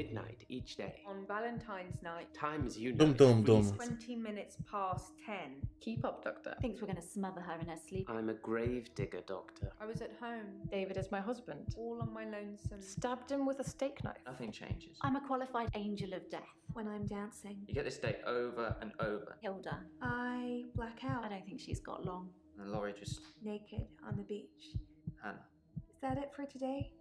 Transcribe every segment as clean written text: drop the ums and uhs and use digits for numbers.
midnight each day. On Valentine's night, Time, as you know, Dum, dum. freezes. 20 minutes past 10. Keep up, Doctor. Thinks we're going to smother her in her sleep. I'm a grave digger, Doctor. I was at home, David is my husband. all on my lonesome. Stabbed him with a steak knife. Nothing changes. I'm a qualified angel of death. When I'm dancing, You get this day over and over. Hilda. I black out. I don't think she's got long. And Laurie just... Naked on the beach. Hannah. Is that it for today?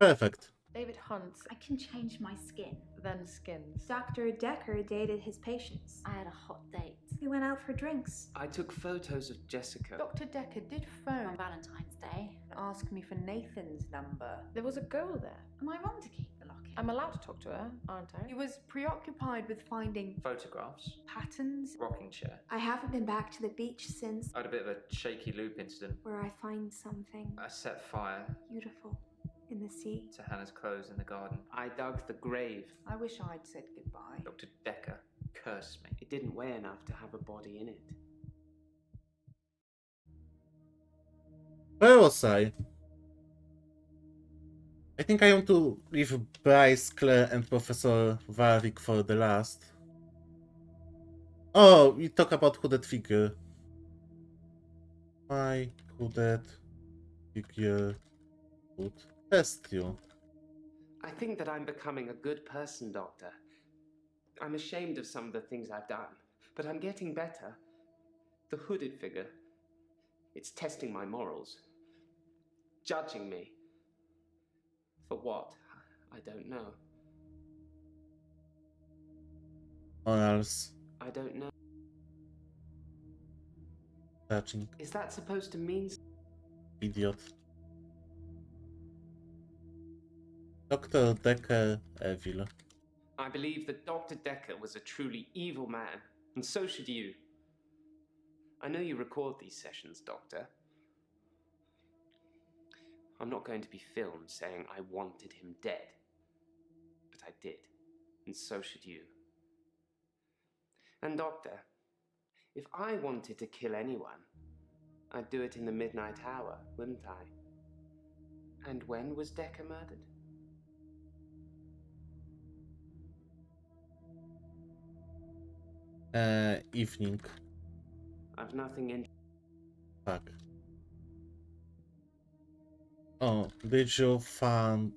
Perfect. David hunts, I can change my skin. then skins. Dr. Dekker dated his patients. I had a hot date. We went out for drinks. I took photos of Jessica. Dr. Dekker did On phone Valentine's Day. and ask me for Nathan's number. There was a girl there. Am I wrong to keep the locket? I'm allowed to talk to her, aren't I? He was preoccupied with finding Photographs. patterns. Rocking chair. I haven't been back to the beach since I had a bit of a shaky loop incident. where I find something I set fire beautiful in the sea. to Hannah's clothes in the garden. I dug the grave. I wish I'd said goodbye. Dr. Dekker cursed me. It didn't weigh enough to have a body in it. Where was I? I think I want to leave Bryce, Claire, and Professor Warwick for the last. Oh, we talk about hooded figure. My hooded figure would test you. I think that I'm becoming a good person, Doctor. I'm ashamed of some of the things I've done, but I'm getting better. The hooded figure, it's testing my morals. Judging me. For what? I don't know. Or else I don't know. touching Is that supposed to mean idiot. Dr. Dekker evil. I believe that Dr. Dekker was a truly evil man, and so should you. I know you record these sessions, Doctor. I'm not going to be filmed saying I wanted him dead. But I did, and so should you. And Doctor, if I wanted to kill anyone, I'd do it in the midnight hour, wouldn't I? And when was Dekker murdered? Evening. I've nothing in. Fuck. Oh, did you find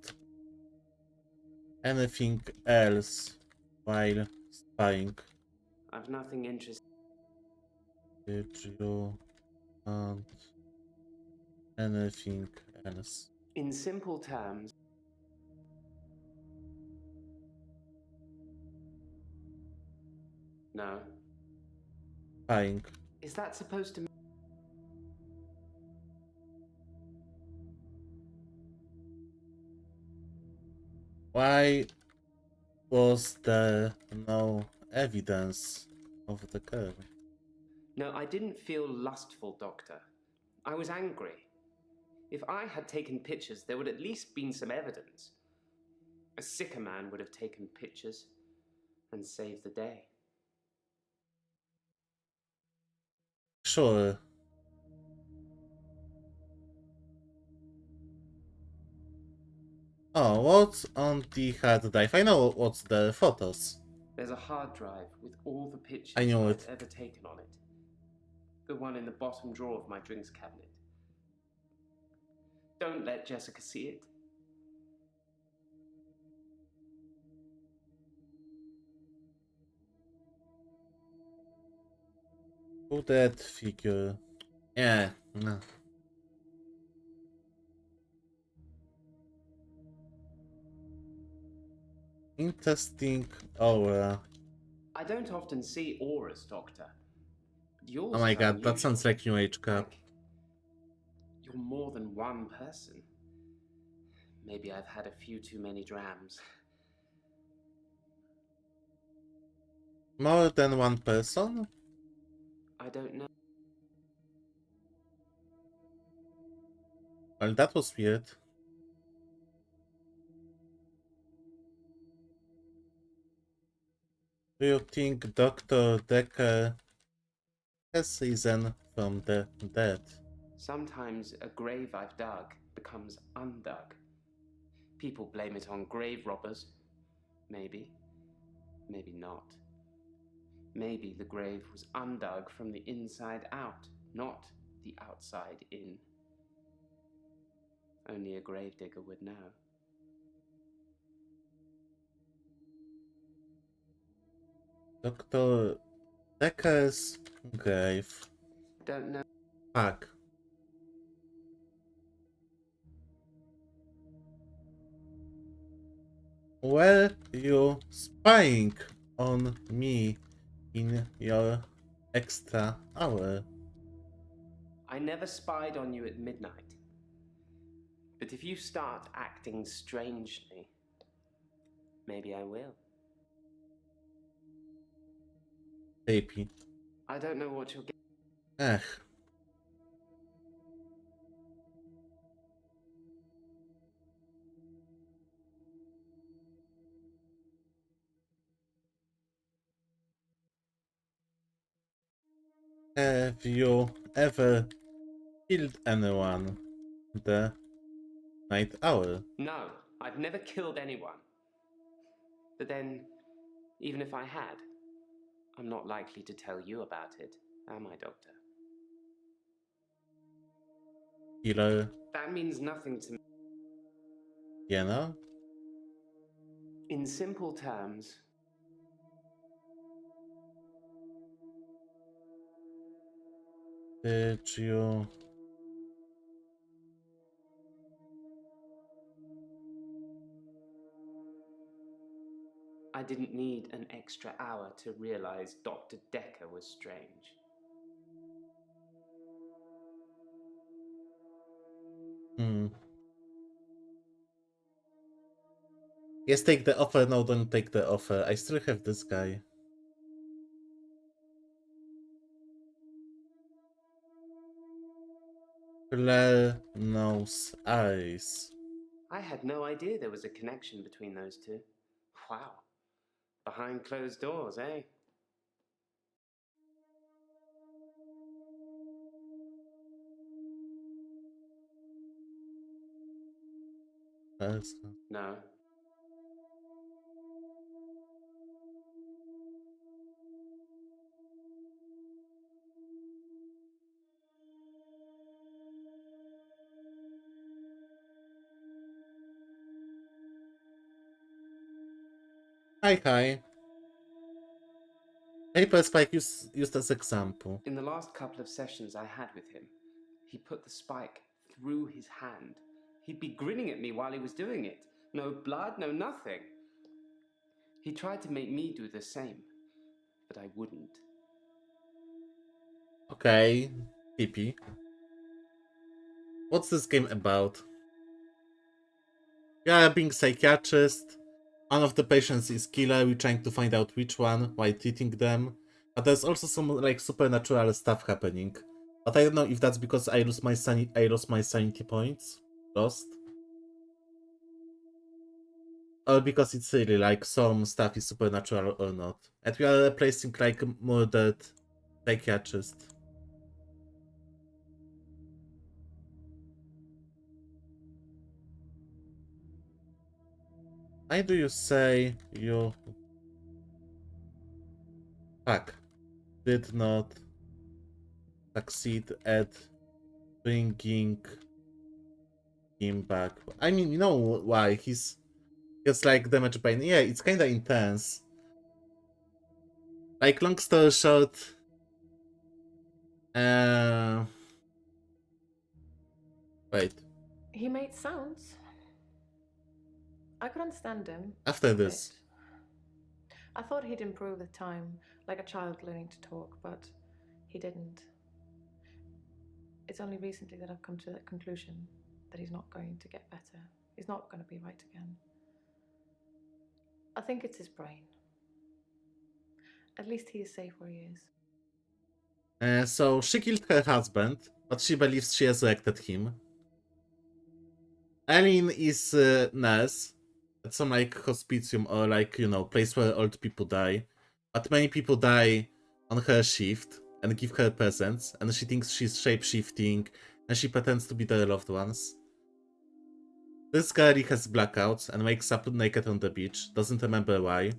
anything else while spying? I've nothing interesting. Did you find anything else? In simple terms, no. Spying. Is that supposed to? Why was there no evidence of the curve? No, I didn't feel lustful, Doctor. I was angry. If I had taken pictures, there would at least been some evidence. A sicker man would have taken pictures and saved the day. Sure. Oh, what's on the hard drive? I know what's the photos. There's a hard drive with all the pictures I knew I've it. ever taken on it. The one in the bottom drawer of my drinks cabinet. Don't let Jessica see it. Hooded figure. Yeah, no. Interesting aura. I don't often see auras, Doctor. But yours Oh my is god, that unusual. sounds like New Age crap. Like, you're more than one person. Maybe I've had a few too many drams. More than one person? I don't know. Well, that was weird. Do you think Dr. Dekker has risen from the dead? Sometimes a grave I've dug becomes undug. People blame it on grave robbers. Maybe. Maybe not. Maybe the grave was undug from the inside out, not the outside in. Only a gravedigger would know. Dr. Dekker's grave. Don't know. Fuck. Were you spying on me in your extra hour? I never spied on you at midnight. But if you start acting strangely, maybe I will. Creepy. I don't know what you'll get. Ech. Have you ever killed anyone the night hour? No, I've never killed anyone. But then, even if I had, I'm not likely to tell you about it, am I, Doctor? Killer That means nothing to me. Jenna? In simple terms, Did you I didn't need an extra hour to realize Dr. Dekker was strange. Yes, take the offer. No, don't take the offer. I still have this guy. Claire knows eyes. I had no idea there was a connection between those two. Wow. Behind closed doors, eh? No. Hi, hi. Paper spike used as example. In the last couple of sessions I had with him, he put the spike through his hand. He'd be grinning at me while he was doing it. No blood, no nothing. He tried to make me do the same, but I wouldn't. Okay, PP. What's this game about? Yeah, being psychiatrist. One of the patients is killer. We're trying to find out which one while treating them. But there's also some like supernatural stuff happening. But I don't know if that's because I lost my sanity points. Lost. Or because it's really like some stuff is supernatural or not. And we are replacing like a murdered psychiatrist. Why do you say you did not succeed at bringing him back? I mean, you know why? He's like damage pain. Yeah, it's kind of intense. Like, long story short, wait. He made sounds. I could understand him. After a this, bit. I thought he'd improve with time, like a child learning to talk, but he didn't. It's only recently that I've come to that conclusion that he's not going to get better. He's not going to be right again. I think it's his brain. At least he is safe where he is. so she killed her husband, but she believes she resurrected him. Eileen is a nurse at some like hospitium or like, you know, place where old people die. But many people die on her shift and give her presents, and she thinks she's shape-shifting and she pretends to be their loved ones. This girl has blackouts and wakes up naked on the beach. Doesn't remember why.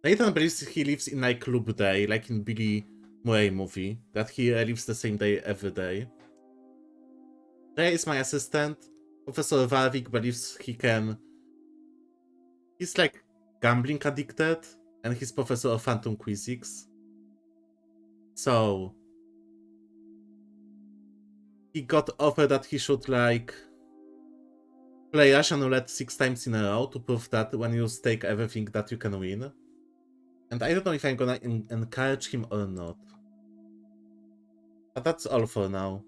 Nathan believes he lives in like Club Day, like in Billy Murray movie. That he lives the same day every day. Ray is my assistant. Professor Warwick believes he can... He's like gambling addicted. And he's professor of Phantom Physics. So... he got offered that he should like... play Russian roulette 6 times in a row to prove that when you stake everything that you can win. And I don't know if I'm gonna encourage him or not. But that's all for now.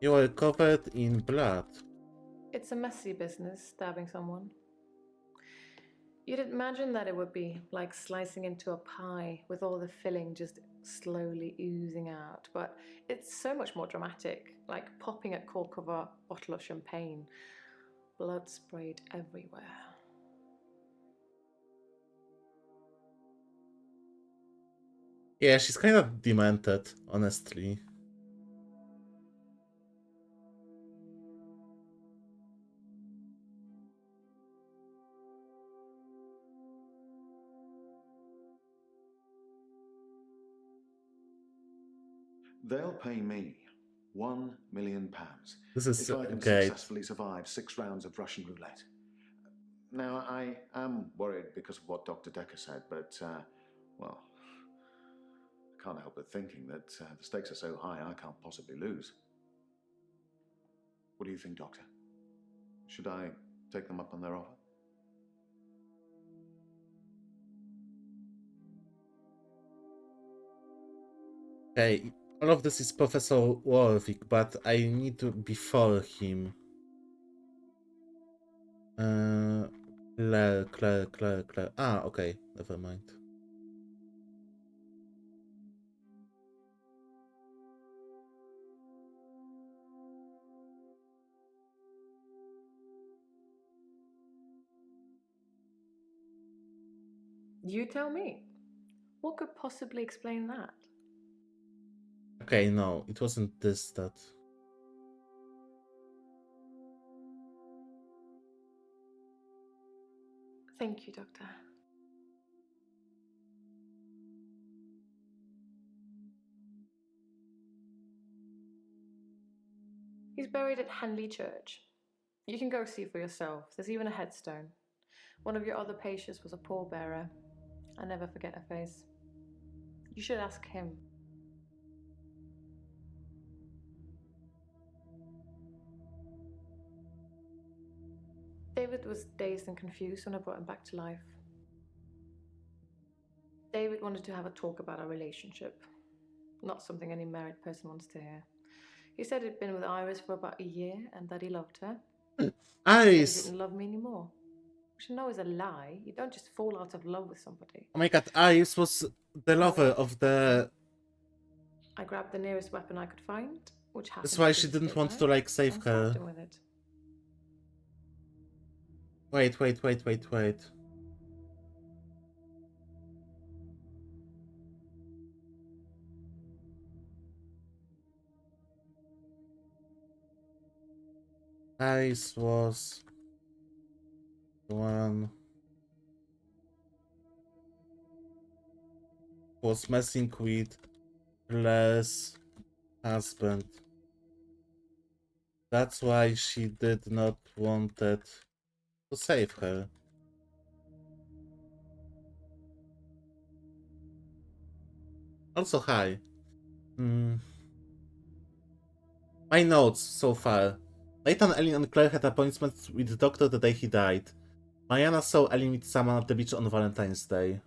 You are covered in blood. It's a messy business, stabbing someone. You'd imagine that it would be like slicing into a pie with all the filling just slowly oozing out, but it's so much more dramatic, like popping a cork of a bottle of champagne. Blood sprayed everywhere. Yeah, she's kind of demented, honestly. They'll pay me £1 million This is if I can great. successfully survive 6 rounds of Russian roulette. Now, I am worried because of what Dr. Dekker said, but, well, I can't help but thinking that the stakes are so high I can't possibly lose. What do you think, Doctor? Should I take them up on their offer? Okay, all of this is Professor Warwick, but I need to before him. Claire. Ah, okay, never mind. You tell me. What could possibly explain that? Okay, no, it wasn't this, that. Thank you, Doctor. He's buried at Hanley Church. You can go see for yourself. There's even a headstone. One of your other patients was a pallbearer. I never forget her face. You should ask him. David was dazed and confused when I brought him back to life. David wanted to have a talk about our relationship. Not something any married person wants to hear. He said he'd been with Iris for about a year and that he loved her. Iris! He didn't love me anymore. Which I know is a lie. You don't just fall out of love with somebody. Oh my god, Iris was the lover of the... I grabbed the nearest weapon I could find, which happened That's why to she be his didn't want knife, to like save and her. stabbed him with it. Wait. Iris was the one who was messing with Claire's husband. That's why she did not wanted to save her. Also, hi. My notes so far. Nathan, Ellen, and Claire had appointments with the doctor the day he died. Mariana saw Ellen with someone at the beach on Valentine's Day.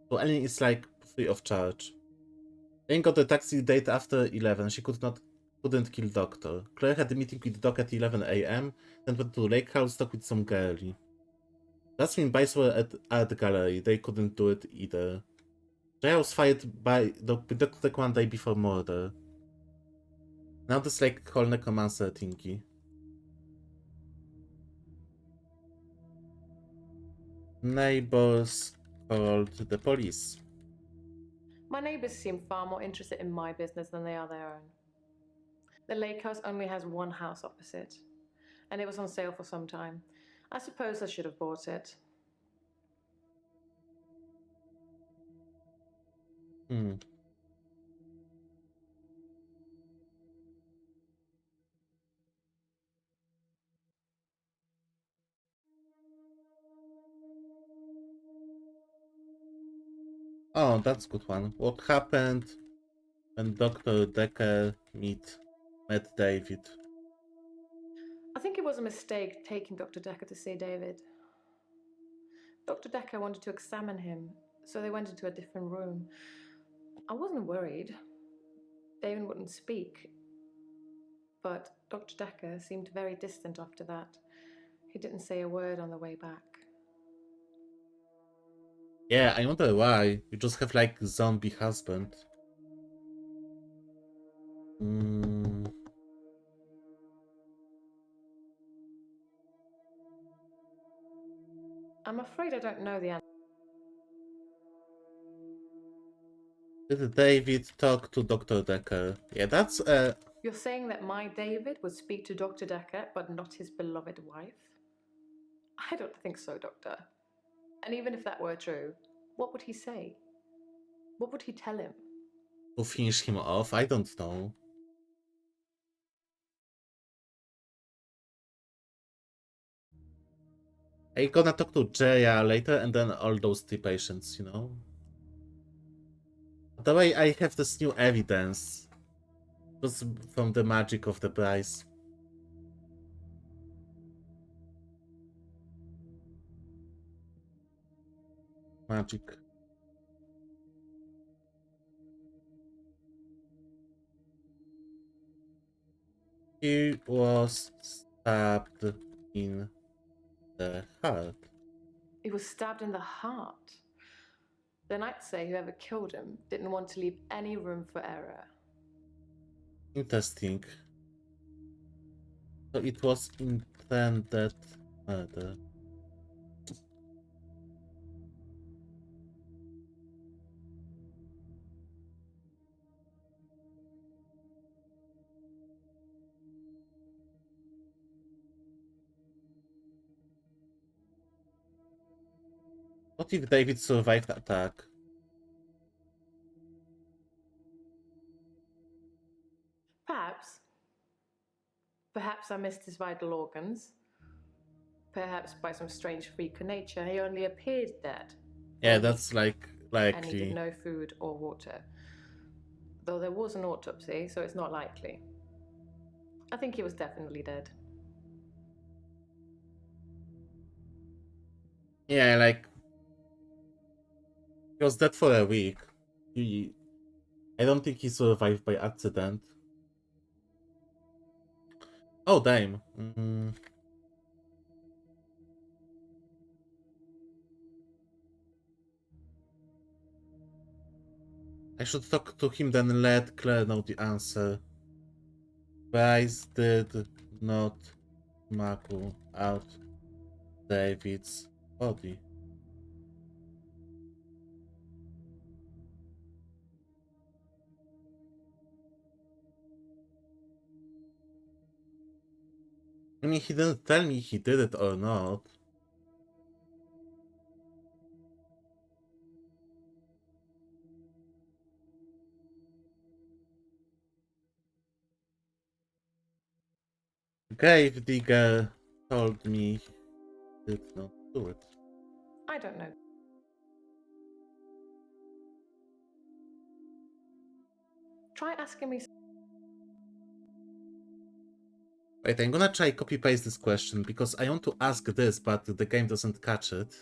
So Ellen is like free of charge. Ellen got a taxi date after 11. She couldn't kill Doctor. Claire had a meeting with Doc at 11 a.m. Then went to Lake House to talk with some girlie. Jasmine Bice were at art gallery. They couldn't do it either. Jaya was fired by Dr. one day before murder. Now this like whole necromancer thingy. Neighbors called the police. My neighbors seem far more interested in my business than they are their own. The lake house only has one house opposite, and it was on sale for some time. I suppose I should have bought it. Hmm. Oh, that's a good one. What happened when Dr. Dekker met David? I think it was a mistake taking Dr. Dekker to see David. Dr. Dekker wanted to examine him, so they went into a different room. I wasn't worried. David wouldn't speak. But Dr. Dekker seemed very distant after that. He didn't say a word on the way back. Yeah, I wonder why. You just have like zombie husband. Hmm. I'm afraid I don't know the answer. Did David talk to Dr. Dekker? Yeah, that's You're saying that my David would speak to Dr. Dekker, but not his beloved wife? I don't think so, Doctor. And even if that were true, what would he say? What would he tell him? to finish him off. I don't know. I gonna talk to Jaya later and then all those three patients, you know? The way I have this new evidence. Just from the magic of the prize. Magic. He was stabbed in the heart. He was stabbed in the heart. Then I'd say whoever killed him didn't want to leave any room for error. Interesting. So it was intended murder. What if David survived the attack? Perhaps. Perhaps I missed his vital organs. Perhaps by some strange freak of nature, he only appeared dead. Yeah, that's like And needed likely. no food or water. Though there was an autopsy, so it's not likely. I think he was definitely dead. Yeah, like he was dead for a week. I don't think he survived by accident. Oh damn. I should talk to him then let Claire know the answer. Bryce did not smuggle out David's body. I mean, he didn't tell me he did it or not. Gravedigger told me he did not do it. I don't know. Try asking me. Wait, I'm gonna try copy paste this question because I want to ask this, but the game doesn't catch it.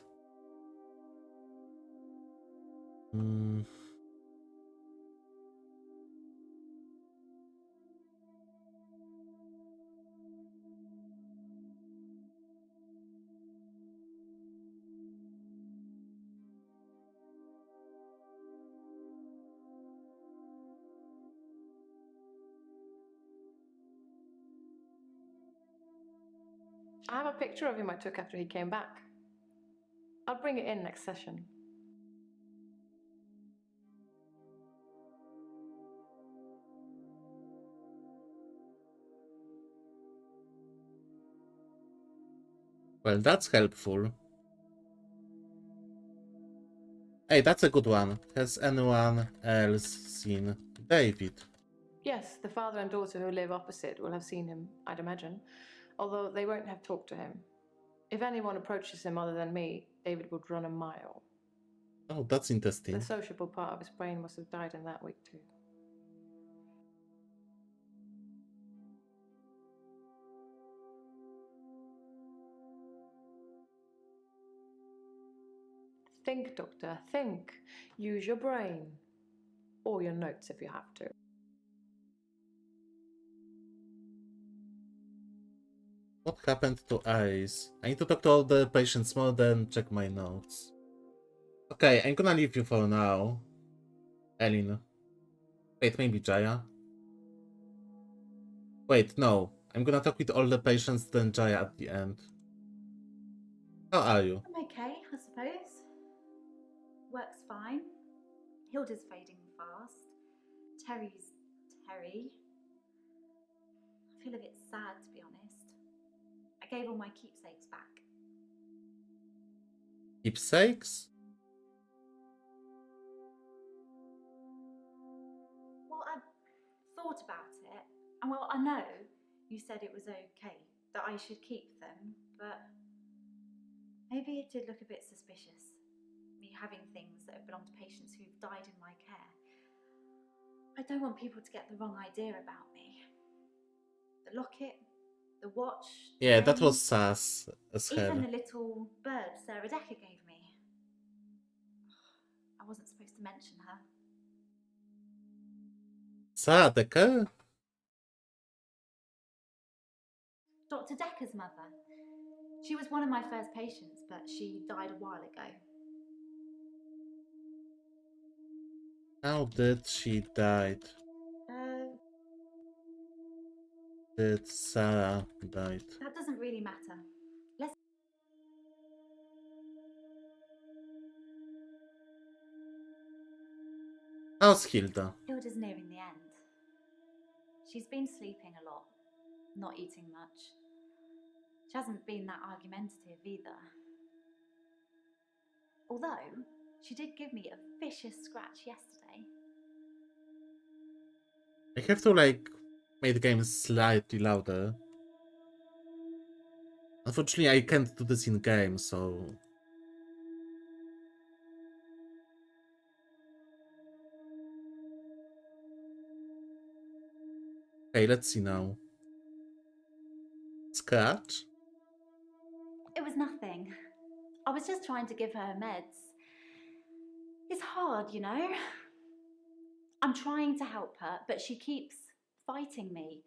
I have a picture of him I took after he came back. I'll bring it in next session. Well, that's helpful. Hey, that's a good one. Has anyone else seen David? Yes, the father and daughter who live opposite will have seen him, I'd imagine, although they won't have talked to him. If anyone approaches him other than me, David would run a mile. Oh, that's The interesting. sociable part of his brain must have died in that week too. Think, Doctor, think. Use your brain. Or your notes if you have to. What happened to Ice? I need to talk to all the patients more than check my notes. Okay, I'm gonna leave you for now. Elin. Wait, maybe Jaya? Wait, no. I'm gonna talk with all the patients, then Jaya at the end. How are you? I'm okay, I suppose. Work's fine. Hilda's fading fast. Terry's Terry. I feel a bit sad, to be honest. I gave all my keepsakes back. Keepsakes? Well, I thought about it, and well, I know you said it was okay that I should keep them, but maybe it did look a bit suspicious, me having things that have belonged to patients who've died in my care. I don't want people to get the wrong idea about me. The locket, the watch, the Yeah, that ring, was sus as even hell. the little bird Sarah Dekker gave me. I wasn't supposed to mention her. Sarah Dekker? Dr. Dekker's mother. She was one of my first patients, but she died a while ago. How did she die? Did Sarah died? That doesn't really matter. Let's. How's Hilda? Hilda's nearing the end. She's been sleeping a lot, not eating much. She hasn't been that argumentative either. Although, she did give me a vicious scratch yesterday. I have to like make the game slightly louder. Unfortunately, I can't do this in game, so okay, let's see now. Scratch? It was nothing. I was just trying to give her meds. It's hard, you know? I'm trying to help her, but she keeps fighting me.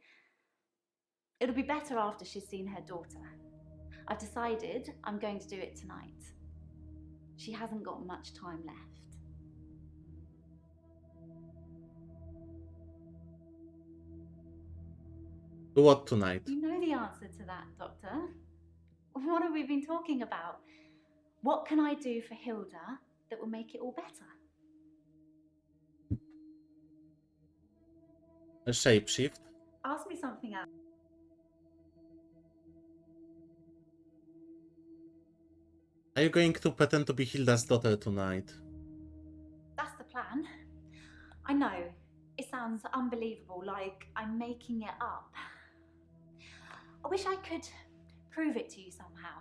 It'll be better after she's seen her daughter. I've decided I'm going to do it tonight. She hasn't got much time left. Do what tonight? You know the answer to that, Doctor. What have we been talking about? What can I do for Hilda that will make it all better? A shapeshift? Ask me something else. Are you going to pretend to be Hilda's daughter tonight? That's the plan. I know, it sounds unbelievable, like I'm making it up. I wish I could prove it to you somehow.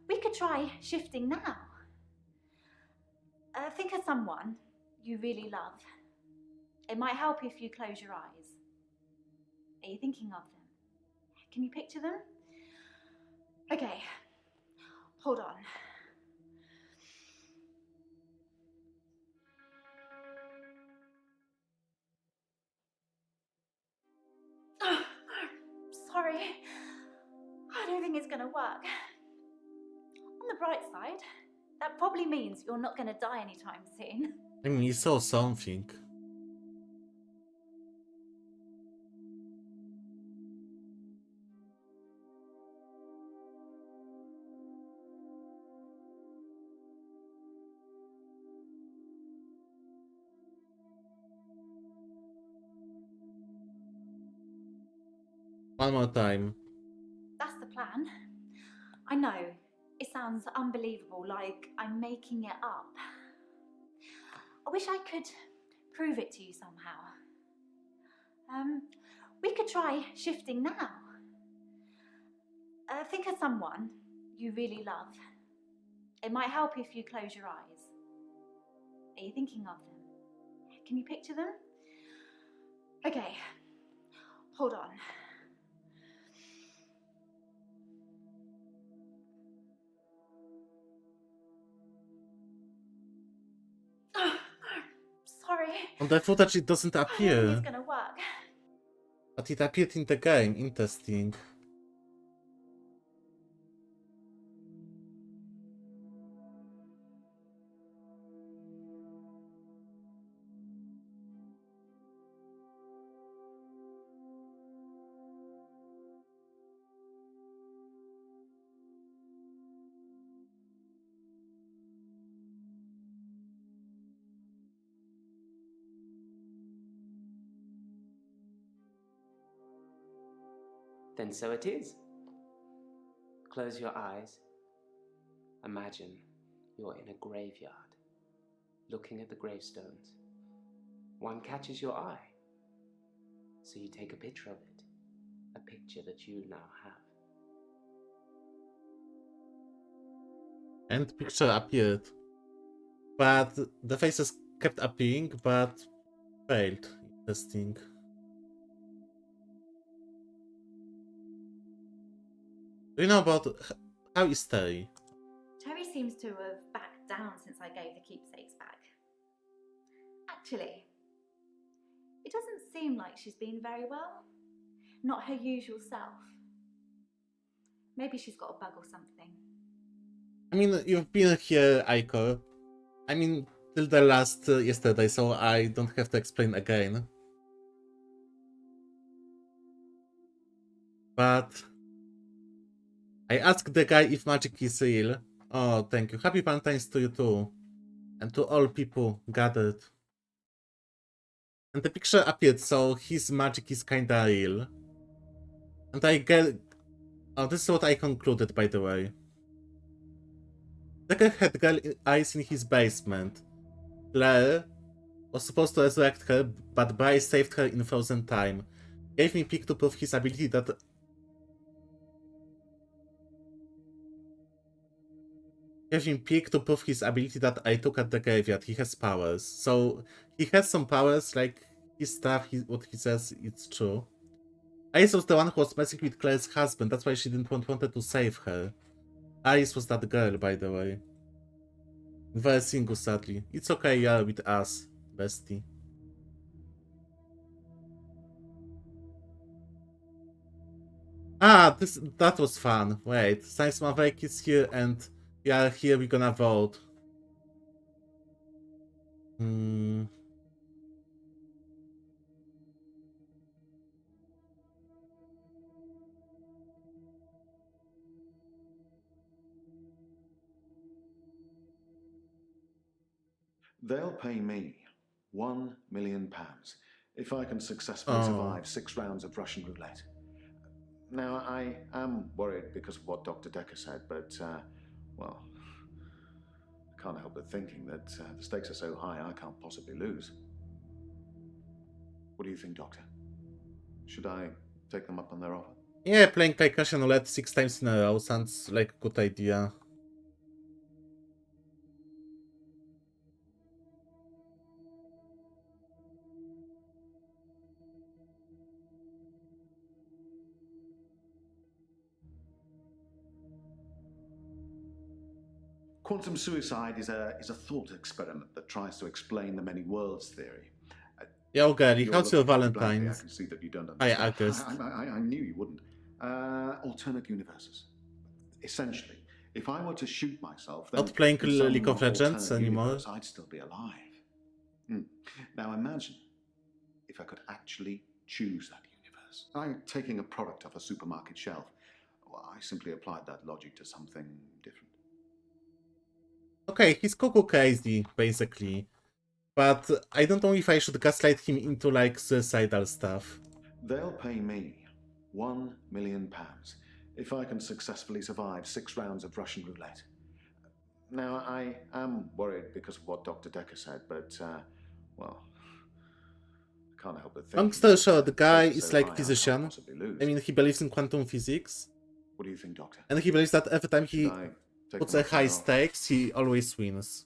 We could try shifting now. Think of someone you really love. It might help if you close your eyes. Are you thinking of them? Can you picture them? Okay, hold on. Sorry, I don't think it's gonna work. On the bright side, that probably means you're not gonna die anytime soon. I mean, you saw something. One more time. That's the plan. speedrun. I know, it sounds unbelievable, like I'm making it up. I wish I could prove it to you somehow. We could try shifting now. Think of someone you really love. It might help if you close your eyes. Are you thinking of them? Can you picture them? Okay, hold on. Sorry. On the footage it doesn't I don't think appear, it's gonna work. but it appeared in the game. Interesting. Then so it is. Close your eyes. Imagine you're in a graveyard, looking at the gravestones. One catches your eye, so you take a picture of it, a picture that you now have. And picture appeared. But the faces kept appearing, but failed. Interesting. Do you know about how is Terry? Terry seems to have backed down since I gave the keepsakes back. Actually, it doesn't seem like she's been very well. Not her usual self. Maybe she's got a bug or something. I mean, you've been here, Aiko. I mean, till the last yesterday, so I don't have to explain again. But I asked the guy if magic is real. Oh, thank you. Happy Valentine's to you too. And to all people gathered. And the picture appeared, so his magic is kinda real. And I get... Oh, this is what I concluded, by the way. Dekker had girl eyes in his basement. Claire was supposed to resurrect her, but Bryce saved her in frozen time. Gave me pick to prove his ability that... Gave him pick to prove his ability that I took at the graveyard. He has powers. So, he has some powers, like his stuff, what he says, it's true. Alice was the one who was messing with Claire's husband, that's why she didn't wanted to save her. Alice was that girl, by the way. Very single, sadly. It's okay, you're with us, bestie. Ah, that was fun. Wait, Science Maverick is here and we are here, we're gonna vote. They'll pay me £1 million if I can successfully survive 6 rounds of Russian roulette. Now, I am worried because of what Dr. Dekker said, but, well, I can't help but thinking that the stakes are so high I can't possibly lose. What do you think, Doctor? Should I take them up on their offer? Yeah, playing like Russian roulette 6 times in a row sounds like a good idea. Quantum suicide is a thought experiment that tries to explain the many worlds theory. Yo, Gary, You're how's your looking at me blankly. I Valentine's? can see that you don't Hi, understand. August. I knew you wouldn't. Alternate universes. Essentially, if I were to shoot myself, then Not playing in some League of Legends alternate anymore? universe, I'd still be alive. Now imagine if I could actually choose that universe. I'm taking a product off a supermarket shelf. Well, I simply applied that logic to something different. Okay, he's cuckoo crazy, basically. But I don't know if I should gaslight him into like suicidal stuff. They'll pay me £1 million if I can successfully survive 6 rounds of Russian roulette. Now, I am worried because of what Dr. Dekker said, but, well, I can't help but Long think. story short, the guy stakes are is so like high, I can't physician. possibly lose. I mean, he believes in quantum physics. What do you think, Doctor? And he believes that every time Should he I take puts them a off high or- stakes, he always wins.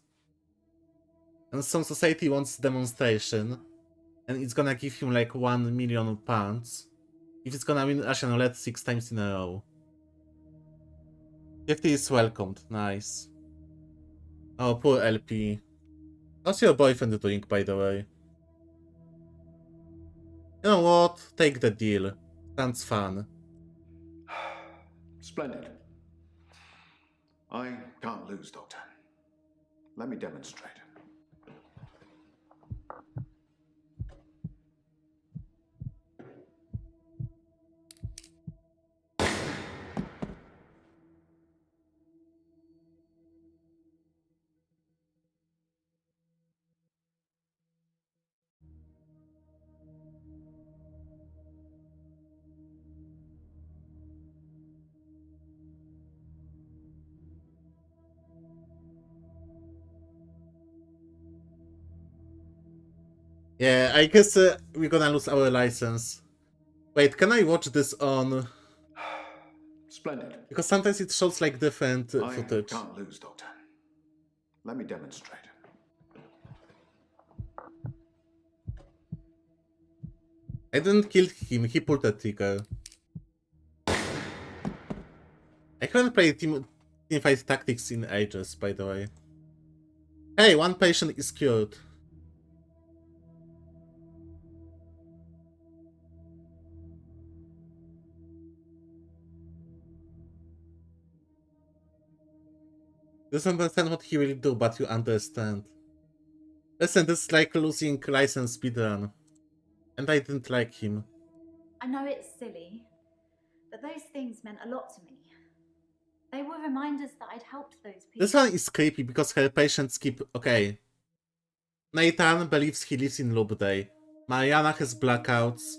And some society wants demonstration, and it's gonna give him like £1 million if it's gonna win Russian roulette 6 times in a row. 50 is welcomed, nice. Oh, poor LP. How's your boyfriend doing, by the way? You know what? Take the deal. Sounds fun. Splendid. I can't lose, Doctor. Let me demonstrate. Yeah, I guess we're gonna lose our license. Wait, can I watch this on... Splendid. Because sometimes it shows like different I footage. can't lose, Doctor. Let me demonstrate. I didn't kill him, he pulled the trigger. I haven't played teamfight tactics in ages, by the way. Hey, 1 patient is cured. Doesn't understand what he will do, but you understand. Listen, this is like losing license speedrun. And I didn't like him. I know it's silly, but those things meant a lot to me. They were reminders that I'd helped those people. This one is creepy because her patients keep... Okay. Nathan believes he lives in Loop Day. Mariana has blackouts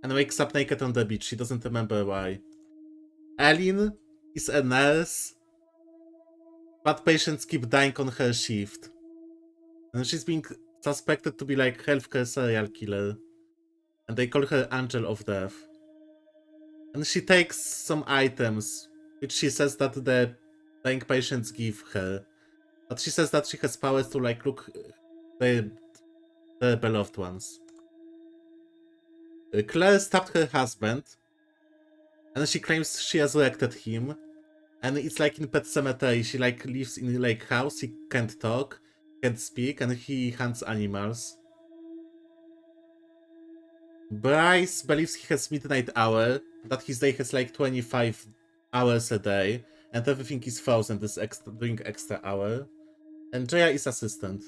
and wakes up naked on the beach. She doesn't remember why. Ellen is a nurse, but patients keep dying on her shift. And she's being suspected to be like healthcare serial killer. And they call her Angel of Death. And she takes some items, which she says that the dying patients give her. But she says that she has powers to like look the beloved ones. Claire stabbed her husband, and she claims she resurrected him. And it's like in Pet Cemetery, she like lives in a lake house, he can't talk, can't speak, and he hunts animals. Bryce believes he has midnight hour, that his day has like 25 hours a day, and everything is frozen this doing extra hour. And Jaya is assistant.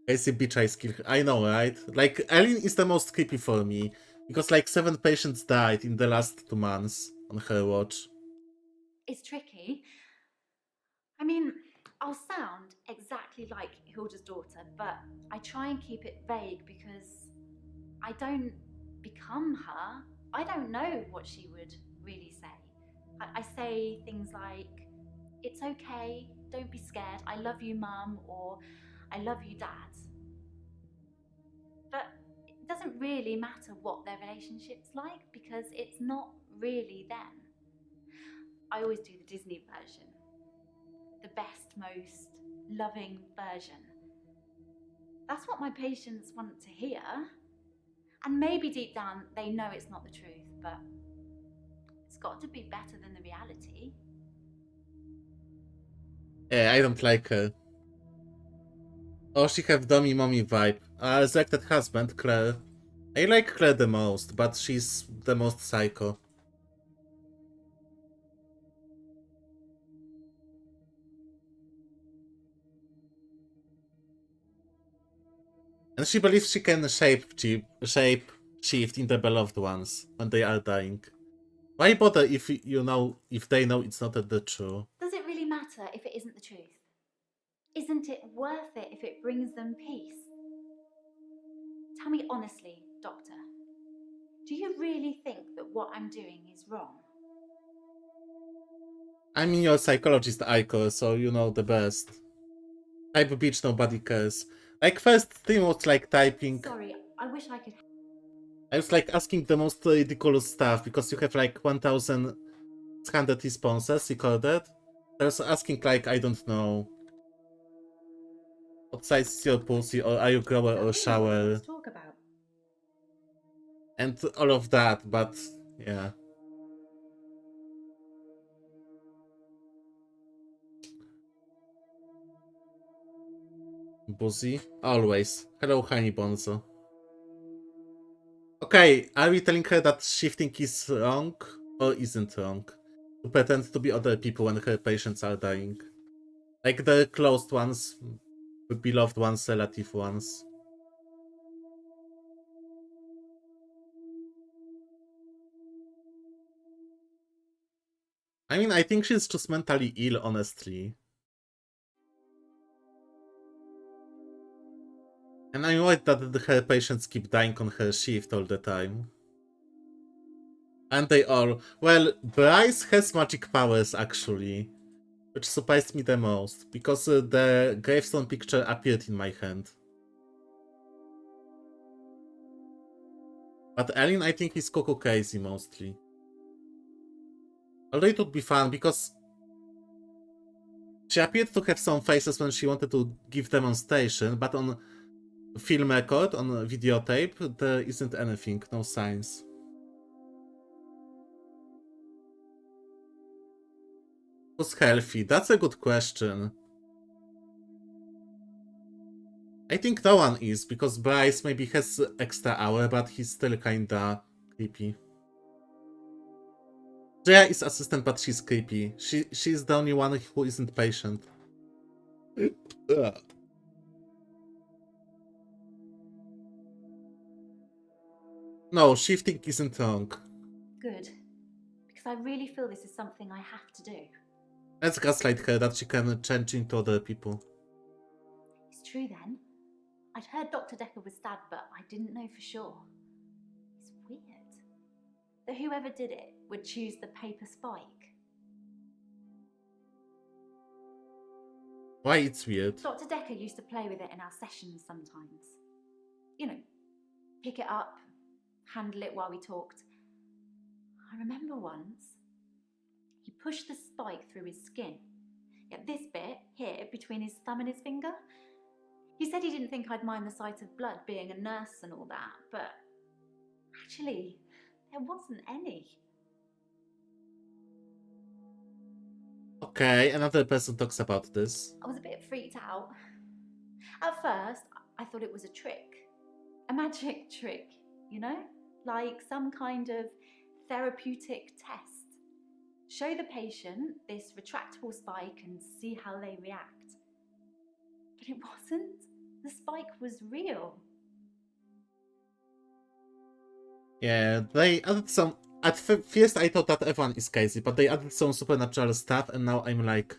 Casey Beatrice kill her. I know, right? Like, Ellen is the most creepy for me, because like 7 patients died in the last 2 months on her watch. It's tricky. I mean, I'll sound exactly like Hilda's daughter, but I try and keep it vague because I don't become her. I don't know what she would really say. I say things like, "It's okay, don't be scared, I love you, Mum," or "I love you, Dad." But it doesn't really matter what their relationship's like because it's not really them. I always do the Disney version. The best, most loving version. That's what my patients want to hear. And maybe deep down they know it's not the truth, but it's got to be better than the reality. Yeah, I don't like her. Oh, she have dummy mommy vibe. Resurrected husband, Claire. I like Claire the most, but she's the most psycho. And she believes she can shape shift in the beloved ones when they are dying. Why bother if if they know it's not the truth? Does it really matter if it isn't the truth? Isn't it worth it if it brings them peace? Tell me honestly, Doctor. Do you really think that what I'm doing is wrong? I mean, you're a psychologist, Aiko, so you know the best. Type bitch, nobody cares. Like, first thing was like typing. Sorry, I wish I could. I was like asking the most ridiculous stuff because you have like 1,100 responses recorded. I was asking like, I don't know, what size is your pussy, or are you grower or shower, Let's talk about. and all of that, but yeah. Buzzy? Always. Hello, Honey Bonzo. Okay, are we telling her that shifting is wrong or isn't wrong? To pretend to be other people when her patients are dying. Like the closed ones, beloved ones, relative ones. I mean, I think she's just mentally ill, honestly. And I'm worried that her patients keep dying on her shift all the time. And they all... Well, Bryce has magic powers, actually. Which surprised me the most, because the gravestone picture appeared in my hand. But Ellen, I think, is Coco crazy, mostly. Although it would be fun, because she appeared to have some faces when she wanted to give demonstration, but on film record, on videotape, there isn't anything, no signs. Who's healthy? That's a good question. I think no one is, because Bryce maybe has extra hour, but he's still kinda creepy. Drea is assistant, but she's creepy. She's the only one who isn't patient. No, shifting isn't wrong. Good. Because I really feel this is something I have to do. Let's gaslight her that she can change into other people. It's true then. I'd heard Dr. Dekker was stabbed, but I didn't know for sure. It's weird that whoever did it would choose the paper spike. Why it's weird? Dr. Dekker used to play with it in our sessions sometimes. You know, pick it up, handle it while we talked. I remember once, he pushed the spike through his skin. At this bit, here, between his thumb and his finger. He said he didn't think I'd mind the sight of blood being a nurse and all that, but actually, there wasn't any. Okay, another person talks about this. I was a bit freaked out. At first, I thought it was a trick. A magic trick, you know? Like some kind of therapeutic test. Show the patient this retractable spike and see how they react. But it wasn't. The spike was real. Yeah, they added some... At first I thought that everyone is crazy, but they added some supernatural stuff, and now I'm like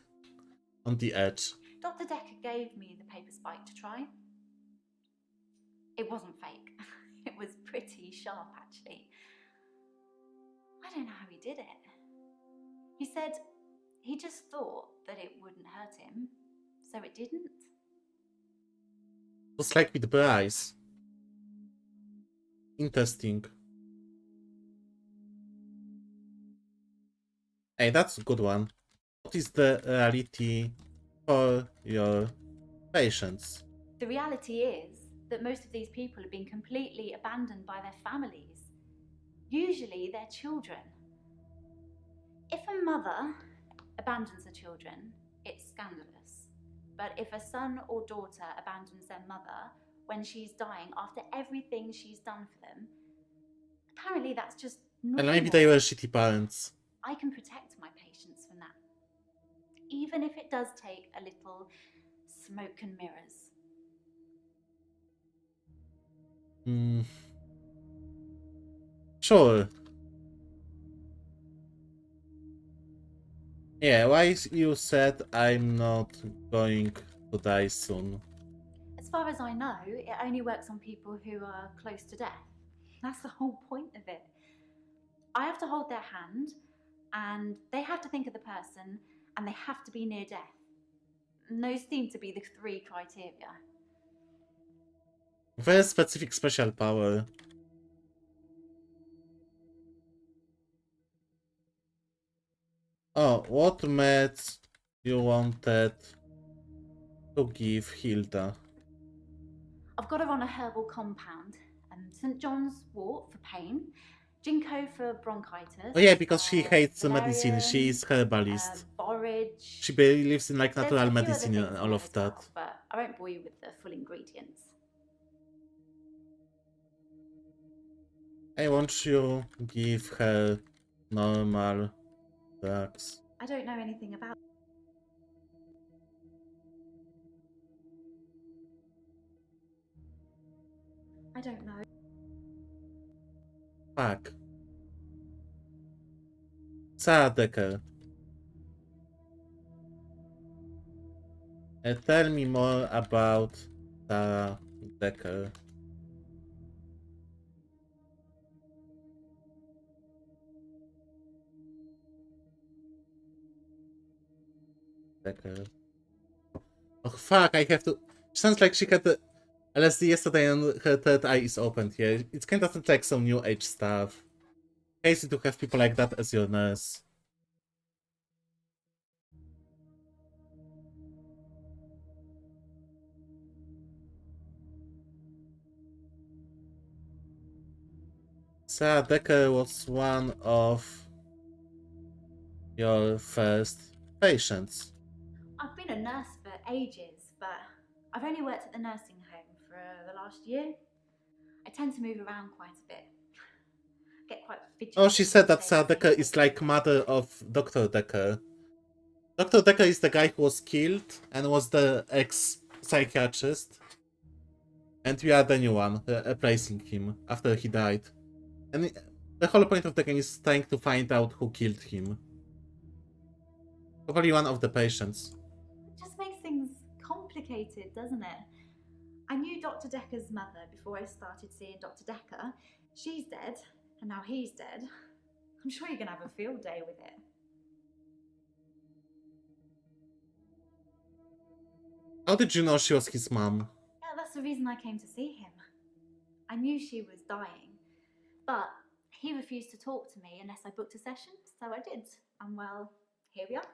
on the edge. Dr. Dekker gave me the paper spike to try. It wasn't fake. It was pretty sharp, actually. I don't know how he did it. He said he just thought that it wouldn't hurt him, so it didn't. Just like with Bryce. Interesting. Hey, that's a good one. What is the reality for your patients? The reality is that most of these people have been completely abandoned by their families, usually their children. If a mother abandons her children, it's scandalous. But if a son or daughter abandons their mother when she's dying after everything she's done for them, apparently that's just normal. And maybe they were shitty parents. I can protect my patients from that, even if it does take a little smoke and mirrors. Sure. Yeah, why you said I'm not going to die soon? As far as I know, it only works on people who are close to death. That's the whole point of it. I have to hold their hand, and they have to think of the person, and they have to be near death. And those seem to be the 3 criteria. Very specific special power. Oh, what meds you wanted to give Hilda? I've got her on a herbal compound, and St. John's wort for pain, ginkgo for bronchitis. Oh yeah, because she hates the medicine. valerian, She is herbalist. borage. She believes in like There's natural a few other medicine things and in all there of as that. well, but I won't bore you with the full ingredients. I want you give her normal drugs. I don't know anything about. I don't know. Fuck. Sarah Dekker. Tell me more about Sarah Dekker. Dekker. Oh fuck, I have to. Sounds like she had the LSD yesterday and her third eye is opened here. It kind of like some new age stuff. Crazy to have people like that as your nurse. Sarah Dekker was one of your first patients. I've been a nurse for ages, but I've only worked at the nursing home for the last year. I tend to move around quite a bit. Get quite fidgety. Oh, she said that Sarah staying Dekker in is like mother of Dr. Dekker. Dr. Dekker is the guy who was killed and was the ex-psychiatrist. And we are the new one, replacing him after he died. And the whole point of the game is trying to find out who killed him. Probably one of the patients. It just makes things complicated, doesn't it? I knew Dr. Dekker's mother before I started seeing Dr. Dekker. She's dead, and now he's dead. I'm sure you're going to have a field day with it. How did you know she was his mom? Yeah, that's the reason I came to see him. I knew she was dying, but he refused to talk to me unless I booked a session, so I did. And well, here we are.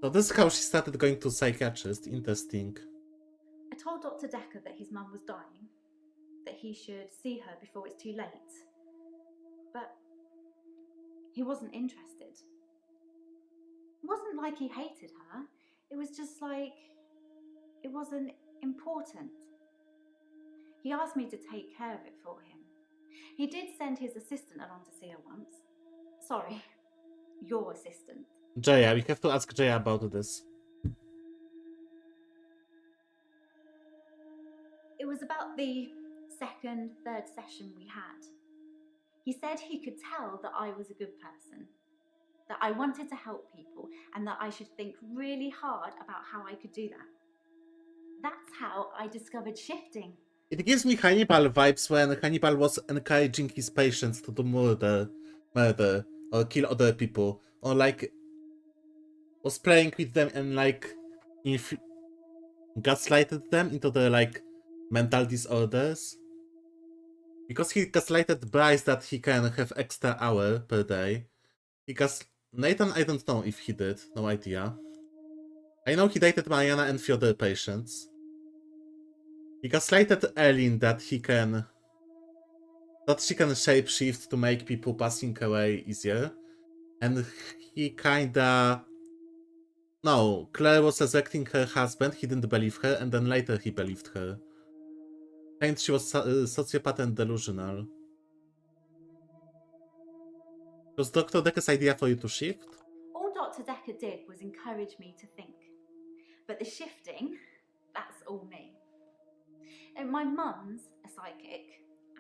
So this is how she started going to psychiatrist. Interesting. I told Dr. Dekker that his mum was dying, that he should see her before it's too late. But he wasn't interested. It wasn't like he hated her. It was just like it wasn't important. He asked me to take care of it for him. He did send his assistant along to see her once. Sorry, your assistant. Jaya, we have to ask Jaya about this. It was about the second, third session we had. He said he could tell that I was a good person, that I wanted to help people, and that I should think really hard about how I could do that. That's how I discovered shifting. It gives me Hannibal vibes when Hannibal was encouraging his patients to do murder, or kill other people, or like was playing with them and like gaslighted them into the like mental disorders. Because he gaslighted Bryce that he can have extra hour per day. Nathan, I don't know if he did, no idea. I know he dated Mariana and few other patients. He gaslighted Eileen that she can shapeshift to make people passing away easier. And he kinda... No, Claire was resurrecting her husband, he didn't believe her, and then later he believed her. And she was sociopath and delusional. Was Dr. Dekker's idea for you to shift? All Dr. Dekker did was encourage me to think. But the shifting, that's all me. And my mum's a psychic,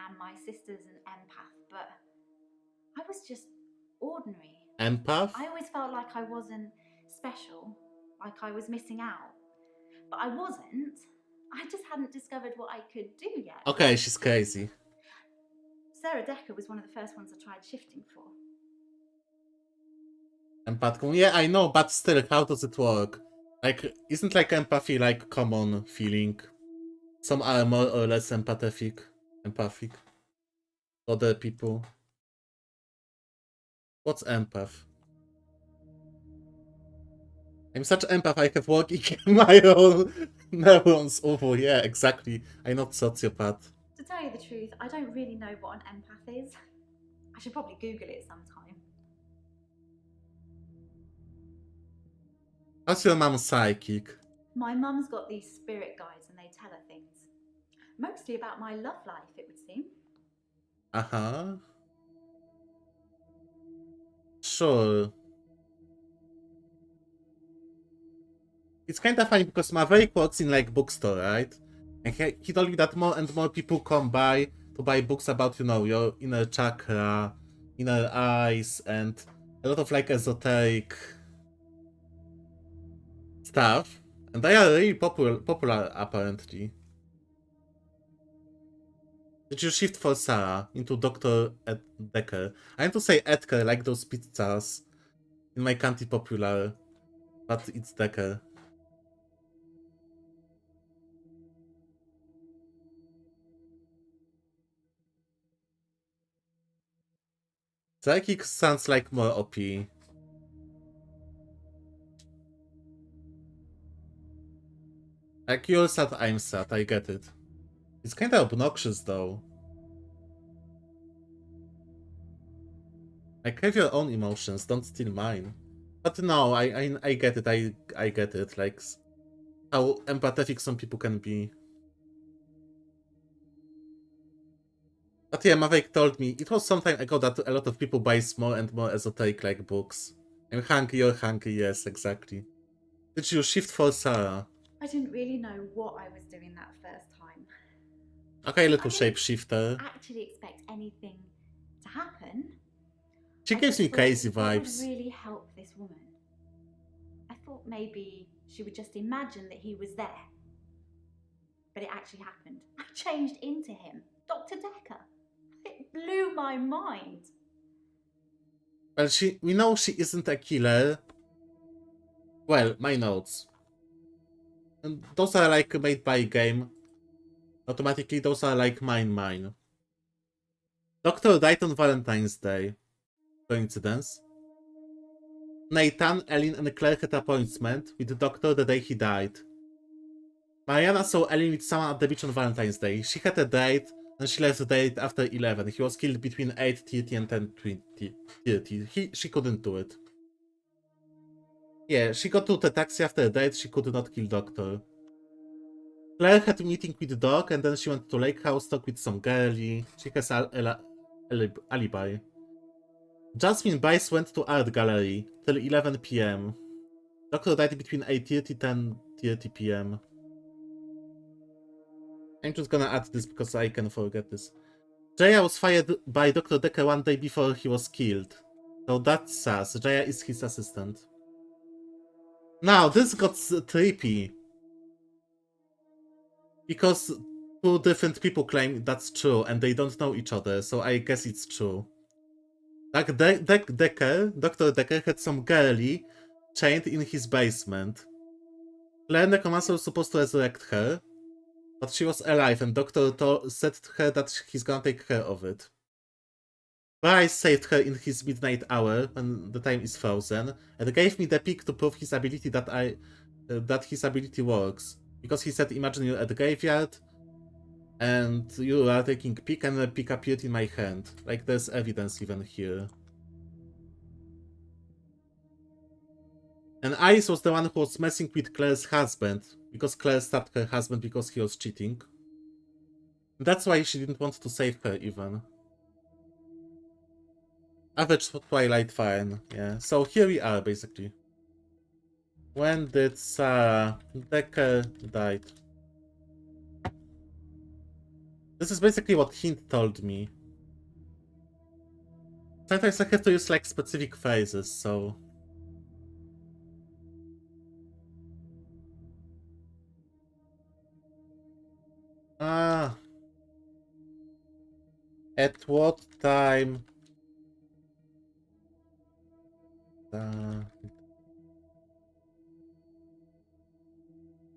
and my sister's an empath, but I was just ordinary. Empath? I always felt like I wasn't special, like I was missing out. But I wasn't. I just hadn't discovered what I could do yet. Okay, she's crazy. Sarah Dekker was one of the first ones I tried shifting for. Empathic. Yeah, I know, but still, how does it work? Like, isn't like empathy like common feeling? Some are more or less empathic to other people. What's empath? I'm such empath, I have working my own neurons over. Yeah, exactly. I'm not sociopath. To tell you the truth, I don't really know what an empath is. I should probably Google it sometime. How's your mom psychic? My mum's got these spirit guides and they tell her things. Mostly about my love life, it would seem. Uh-huh. Sure. It's kind of funny because Maverick works in like bookstore, right? And he told me that more and more people come by to buy books about, you know, your inner chakra, inner eyes, and a lot of like esoteric stuff. And they are really popular apparently. Did you shift for Sarah into Dr. Dekker? I want to say Edgar, like those pizzas. In my country popular, but it's Dekker. Psychic sounds like more OP. Like you're sad, I'm sad, I get it. It's kinda obnoxious though. Like have your own emotions, don't steal mine. But no, I get it, I get it. Like how empathetic some people can be. But yeah, Maverick told me it was some time ago that a lot of people buy more and more esoteric like books. I'm hungry, you're hungry, yes, exactly. Did you shift for Sarah? I didn't really know what I was doing that first time. Okay, little I didn't shapeshifter. actually expect anything to happen. She I gives just me thought, crazy what would vibes. really help this woman? I thought maybe she would just imagine that he was there. But it actually happened. I changed into him, Dr. Dekker. It blew my mind. Well, we know she isn't a killer. Well, my notes. And those are like made by game. Automatically, those are like mine. Doctor died on Valentine's Day. Coincidence? Nathan, Ellen, and Claire had appointment with the doctor the day he died. Mariana saw Ellen with someone at the beach on Valentine's Day. She had a date, and she left the date after 11. He was killed between 8:30 and 10:30. She couldn't do it. Yeah, she got to the taxi after a date. She could not kill Doctor. Claire had a meeting with the dog, and then she went to Lake House, talk with some girlie. She has alibi. Jasmine Bice went to art gallery till 11 p.m. Doctor died between 8:30 and 10:30 p.m. I'm just gonna add this because I can forget this. Jaya was fired by Dr. Dekker one day before he was killed. So that's sus. Jaya is his assistant. Now, this got trippy. Because two different people claim that's true and they don't know each other, so I guess it's true. Like Dekker, Dr. Dekker had some girlie chained in his basement. Claire Necromancer was supposed to resurrect her, but she was alive and Doctor said to her that he's gonna take care of it. Bryce saved her in his midnight hour when the time is frozen and gave me the pic to prove his ability that his ability works. Because he said, imagine you're at the graveyard and you are taking a pic and the pic appeared in my hand. Like there's evidence even here. And Alice was the one who was messing with Claire's husband, because Claire stabbed her husband because he was cheating. That's why she didn't want to save her even. Average Twilight fine, yeah. So here we are basically. When did Sarah Dekker died? This is basically what Hint told me. Sometimes I have to use like specific phrases, so... At what time? Uh,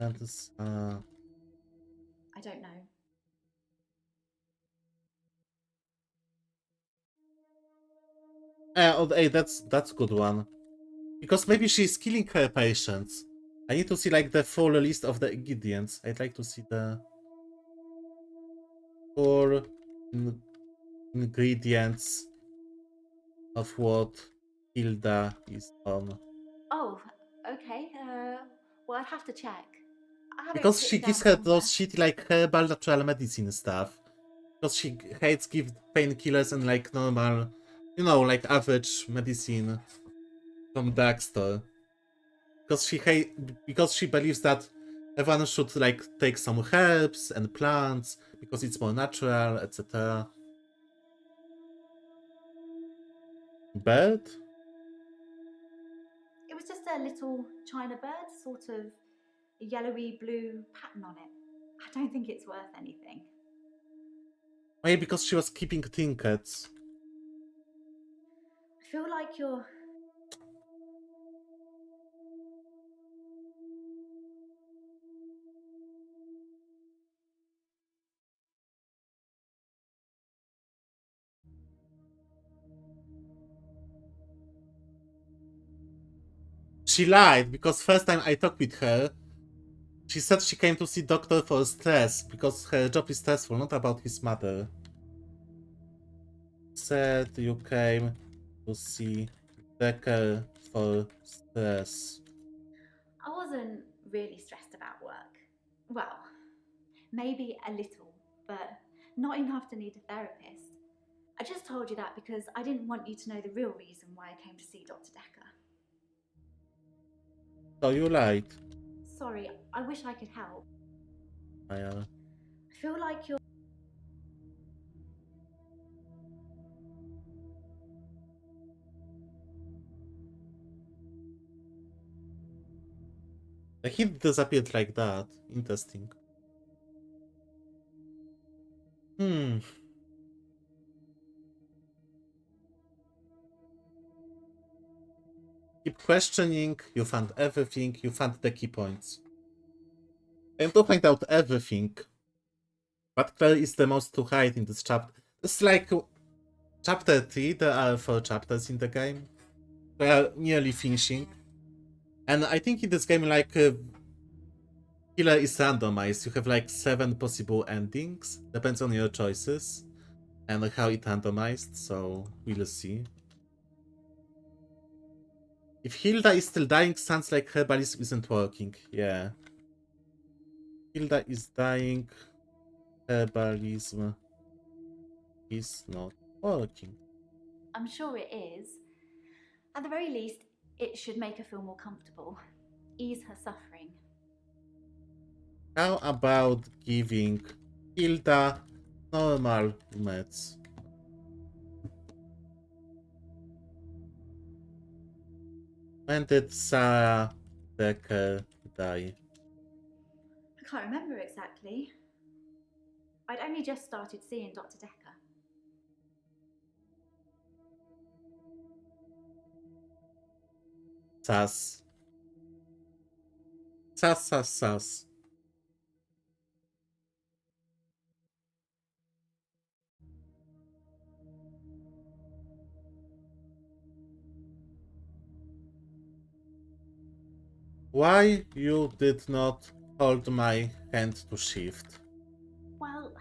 that is, I don't know. hey, that's a good one. Because maybe she's killing her patients. I need to see like the full list of the ingredients. I'd like to see the full ingredients of what Hilda is on. Oh, okay. Well, I'd have to check. I have it Because she written down gives her somewhere. those shitty like herbal natural medicine stuff. Because she hates give painkillers and like normal, like average medicine from drugstore. Because she believes that everyone should like take some herbs and plants because it's more natural, etc. Bird? It was just a little china bird, sort of a yellowy blue pattern on it. I don't think it's worth anything. Maybe because she was keeping trinkets. I feel like you're. She lied because first time I talked with her, she said she came to see doctor for stress because her job is stressful, not about his mother. Said you came to see Dekker for stress. I wasn't really stressed about work. Well, maybe a little, but not enough to need a therapist. I just told you that because I didn't want you to know the real reason why I came to see Dr. Dekker. So you lied. Sorry, I wish I could help. I, I feel like you're. He disappeared like that. Interesting. Hmm. Keep questioning, you found everything, you found the key points. I am to find out everything. What clear is the most to hide in this chapter? It's like chapter 3, there are 4 chapters in the game. We are nearly finishing. And I think in this game, like, killer is randomized. You have like 7 possible endings. Depends on your choices and how it randomized, so we'll see. If Hilda is still dying, sounds like herbalism isn't working. Yeah. Hilda is dying. Herbalism is not working. I'm sure it is. At the very least, it should make her feel more comfortable, ease her suffering. How about giving Hilda normal meds? When did Sarah Dekker die? I can't remember exactly. I'd only just started seeing Dr. Dekker. Sus. Sus, sus, sus. Why you did not hold my hand to shift? Well,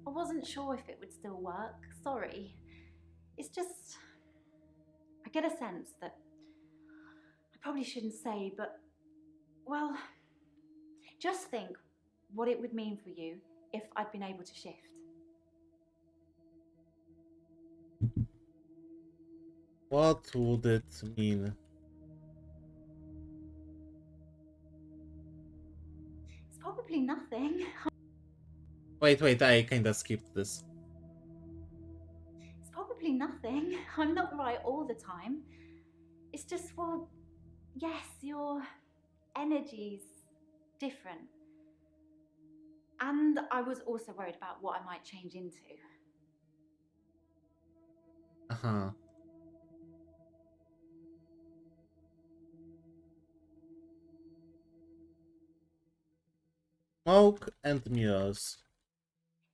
I wasn't sure if it would still work. Sorry. It's just. I get a sense that. I probably shouldn't say, but. Well. Just think what it would mean for you if I'd been able to shift. What would it mean? It's probably nothing. Wait, I kinda skipped this. It's probably nothing. I'm not right all the time. It's just, well, yes, your energy's different. And I was also worried about what I might change into. Uh-huh. Smoke and mirrors.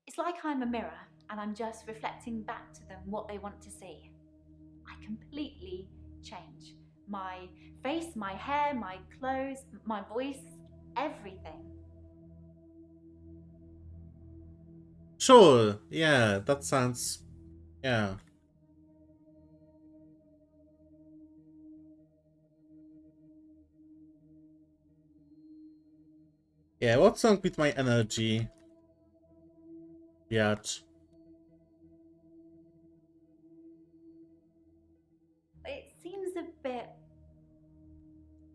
It's like I'm a mirror and I'm just reflecting back to them what they want to see. I completely change. My face, my hair, my clothes, my voice, everything. Sure, yeah, that sounds... yeah. Yeah, what's wrong with my energy? Biatch. It seems a bit,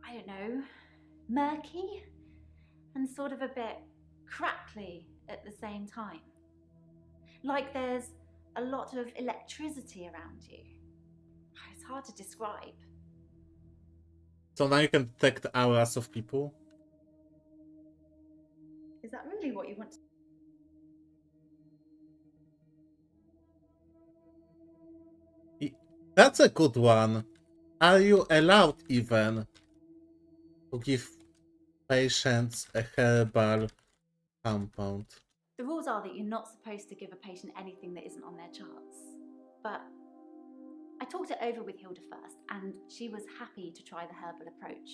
I don't know, murky and sort of a bit crackly at the same time. Like there's a lot of electricity around you. It's hard to describe. So now you can detect auras of people? Is that really what you want to? That's a good one. Are you allowed even to give patients a herbal compound? The rules are that you're not supposed to give a patient anything that isn't on their charts. But I talked it over with Hilda first, and she was happy to try the herbal approach.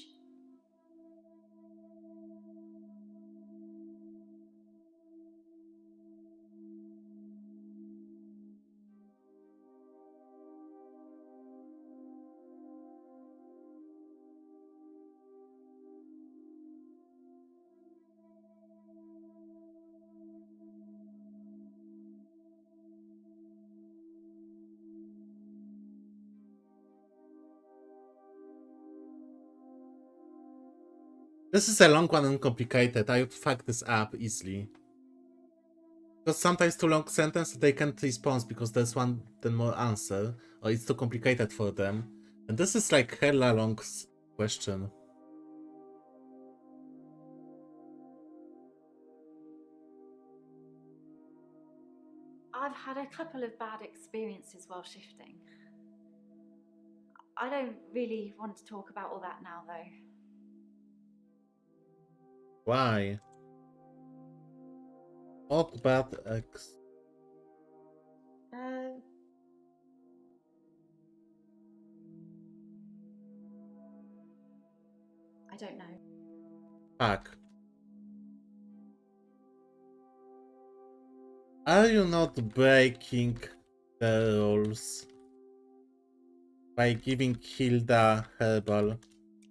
This is a long one and complicated. I would fuck this up easily. Because sometimes too long sentence they can't respond because there's one then more answer, or it's too complicated for them. And this is like hella long question. I've had a couple of bad experiences while shifting. I don't really want to talk about all that now, though. Why? What bad ex? I don't know. Fuck. Are you not breaking the rules by giving Hilda herbal?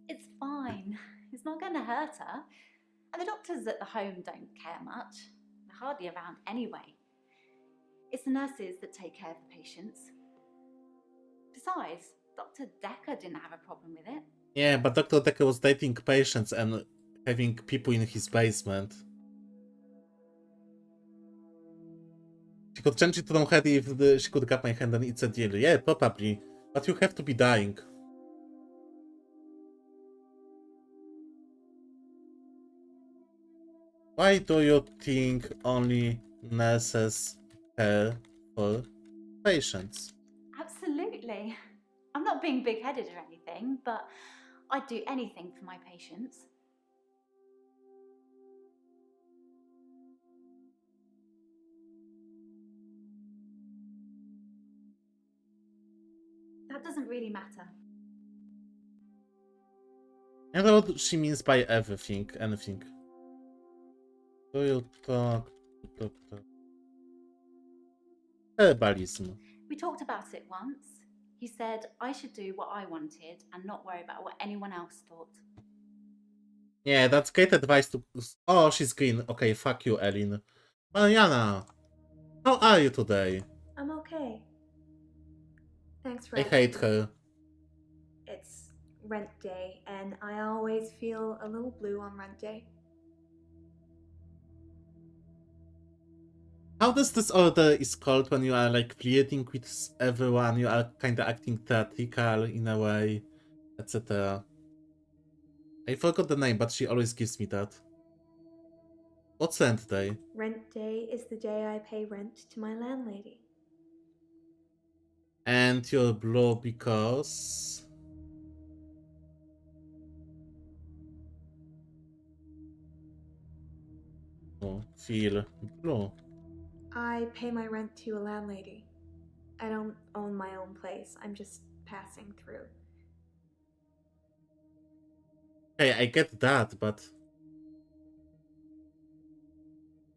It's fine. It's not going to hurt her. And the doctors at the home don't care much. They're hardly around anyway. It's the nurses that take care of the patients. Besides, Dr. Dekker didn't have a problem with it. Yeah, but Dr. Dekker was dating patients and having people in his basement. She could change it to her head if she could grab my hand and it's a deal. Yeah, probably. But you have to be dying. Why do you think only nurses care for patients? Absolutely. I'm not being big-headed or anything, but I'd do anything for my patients. That doesn't really matter. I know what she means by everything, anything. Do you talk to doctor? Herbalism. We talked about it once. He said I should do what I wanted and not worry about what anyone else thought. Yeah, that's great advice to... Oh, she's green. Okay, fuck you, Ellen. Mariana, how are you today? I'm okay. Thanks for I asking. hate her. It's rent day, and I always feel a little blue on rent day. How does this order is called when you are like pleading with everyone, you are kinda acting theatrical in a way, etc. I forgot the name, but she always gives me that. What's rent day? Rent day is the day I pay rent to my landlady. And you're blue because... Oh, feel blue. I pay my rent to a landlady. I don't own my own place. I'm just passing through. Hey, I get that, but...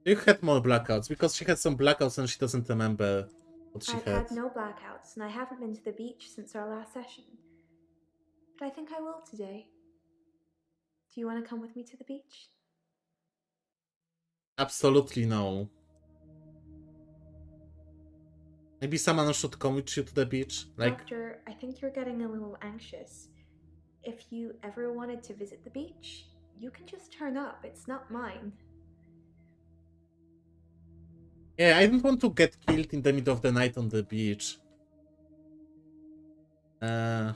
You had more blackouts, because she had some blackouts and she doesn't remember what she I've had. had no blackouts, and I haven't been to the beach since our last session. But I think I will today. Do you want to come with me to the beach? Absolutely no. Maybe someone should come with you to the beach? Like, Doctor, I think you're getting a little anxious. If you ever wanted to visit the beach, you can just turn up. It's not mine. yeah, I don't want to get killed in the middle of the night on the beach. That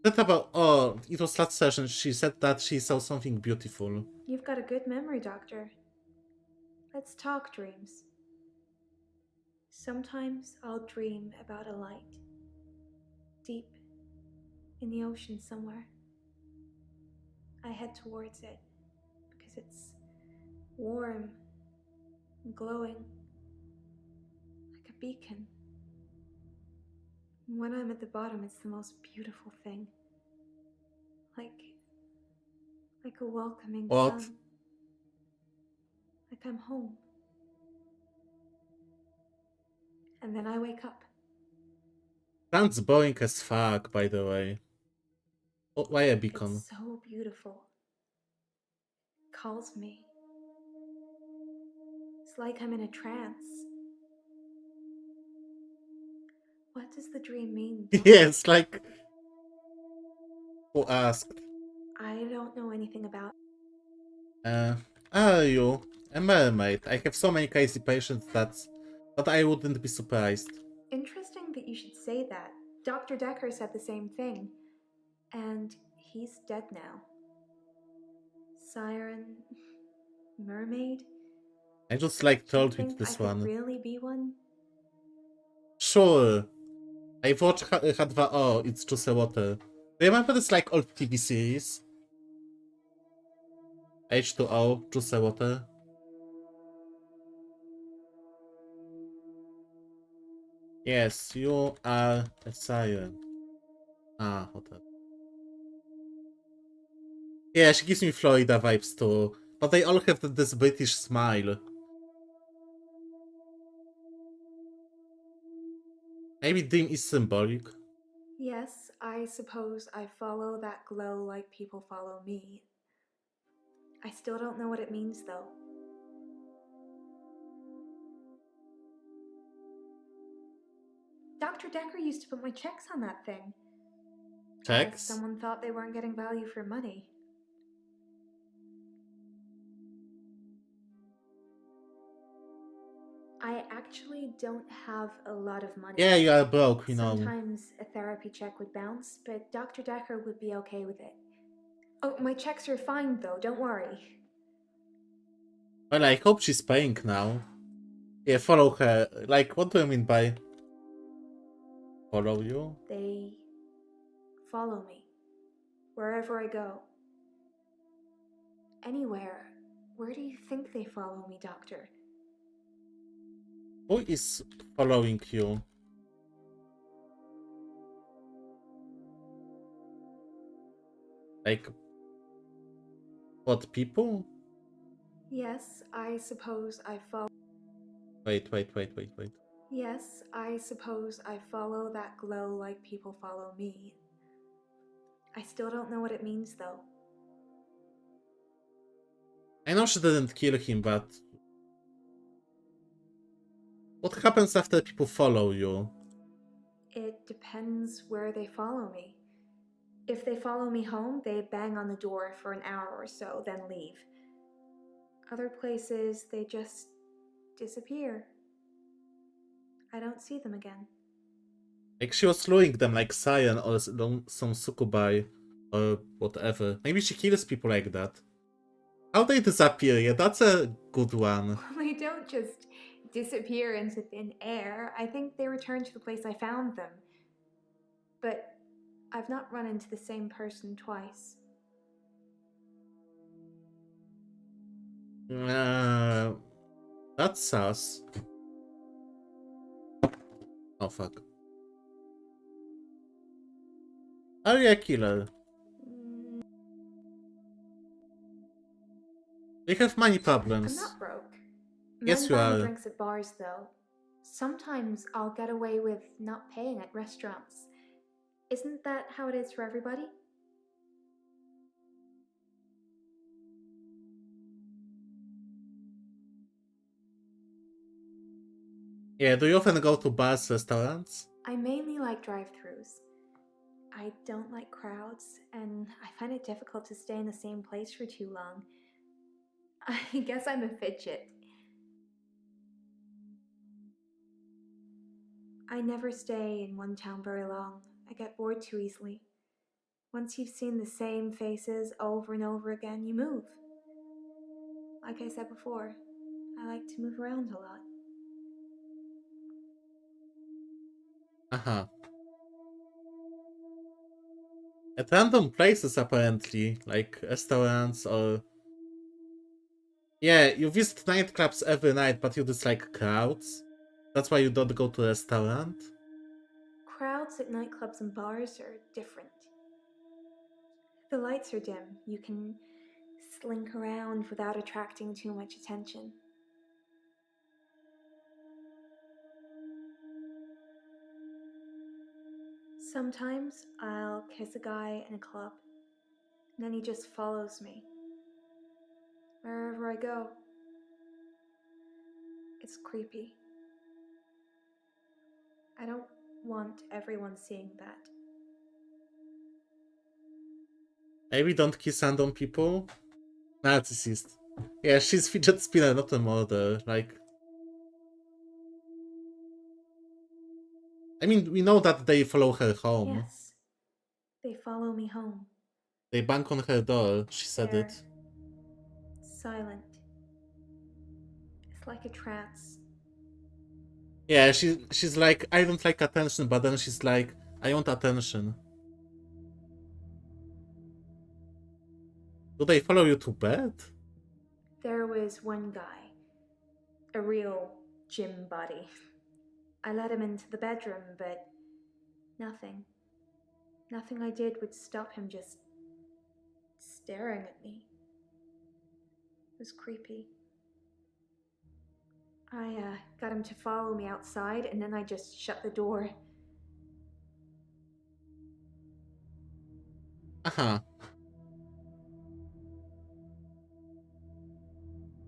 about... Oh, it was last session. She said that she saw something beautiful. You've got a good memory, Doctor. Let's talk dreams. Sometimes I'll dream about a light. Deep in the ocean somewhere. I head towards it because it's warm and glowing, like a beacon. When I'm at the bottom, it's the most beautiful thing. Like a welcoming What? sun. Like I'm home. And then I wake up. Sounds boring as fuck, by the way. Oh, why a beacon? It's so beautiful. It calls me. It's like I'm in a trance. What does the dream mean? Doctor? Yes, like... Who asked? I don't know anything about. Are you a mermaid? I have so many crazy patients that I wouldn't be surprised. Interesting that you should say that. Dr. Dekker said the same thing. And he's dead now. Siren... mermaid? I just like Do you told with think I this could one. really be one? Sure. I watched H2O, it's just a water. Do you remember this like old TV series? H2O, just a water. Yes, you are a siren. Ah, water. Yeah, she gives me Florida vibes too. But they all have this British smile. Maybe dream is symbolic. Yes, I suppose I follow that glow like people follow me. I still don't know what it means, though. Dr. Dekker used to put my checks on that thing. I guess Checks? someone thought they weren't getting value for money. I actually don't have a lot of money. Yeah, you are broke, you know. Sometimes a therapy check would bounce, but Dr. Dekker would be okay with it. Oh, my checks are fine, though, don't worry. Well, I hope she's paying now. Yeah, follow her. Like, what do you mean by follow you? They follow me wherever I go. Anywhere. Where do you think they follow me, Doctor? Who is following you? Like, what, people? Yes, I suppose I follow. Wait. Yes, I suppose I follow that glow like people follow me. I still don't know what it means, though. I know she didn't kill him, but... What happens after people follow you? It depends where they follow me. If they follow me home, they bang on the door for an hour or so, then leave. Other places, they just disappear. I don't see them again. Like, she was luring them like Cyan or some succubi or whatever. Maybe she kills people like that. How they disappear? Yeah, that's a good one. They don't just disappear into thin air. I think they returned to the place I found them. But I've not run into the same person twice. That's sus. Oh fuck. Are you a killer? Mm, We have money I'm problems. not broke. Yes, Men you buy me are. drinks at bars, though. Sometimes I'll get away with not paying at restaurants. Isn't that how it is for everybody? Yeah, do you often go to bars, restaurants? I mainly like drive-thrus. I don't like crowds, and I find it difficult to stay in the same place for too long. I guess I'm a fidget. I never stay in one town very long. I get bored too easily. Once you've seen the same faces over and over again, you move. Like I said before, I like to move around a lot. Uh-huh. At random places, apparently, like restaurants or... Yeah, you visit nightclubs every night, but you dislike crowds. That's why you don't go to a restaurant. Crowds at nightclubs and bars are different. The lights are dim. You can slink around without attracting too much attention. Sometimes I'll kiss a guy in a club, and then he just follows me. Wherever I go. It's creepy. I don't want everyone seeing that. Maybe don't kiss random people. Narcissist. Yeah, she's fidget spinner, not a murderer. Like... I mean, we know that they follow her home. Yes, they follow me home. They bang on her door, she said They're it. silent. It's like a trance. Yeah, she's like, I don't like attention, but then she's like, I want attention. Do they follow you to bed? There was one guy, a real gym buddy. I let him into the bedroom, but nothing. Nothing I did would stop him just staring at me. It was creepy. I got him to follow me outside, and then I just shut the door. Uh-huh.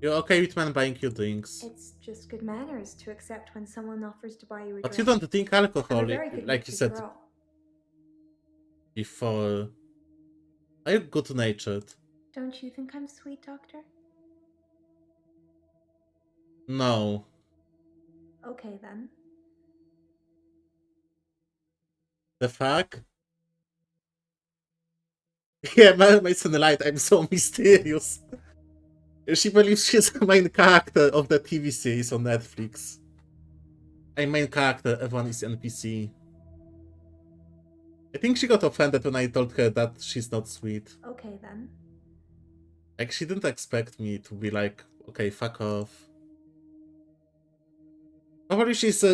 You're okay with men buying you drinks. It's just good manners to accept when someone offers to buy you a But drink. you don't drink I'm alcohol, a very good like you natured said girl. before. Are you good-natured? Don't you think I'm sweet, Doctor? No. Okay then. The fuck? Yeah, Mason Light, I'm so mysterious. She believes she's the main character of the TV series on Netflix. I'm main character, everyone is NPC. I think she got offended when I told her that she's not sweet. Okay then. Like, she didn't expect me to be like, okay, fuck off. Probably she's,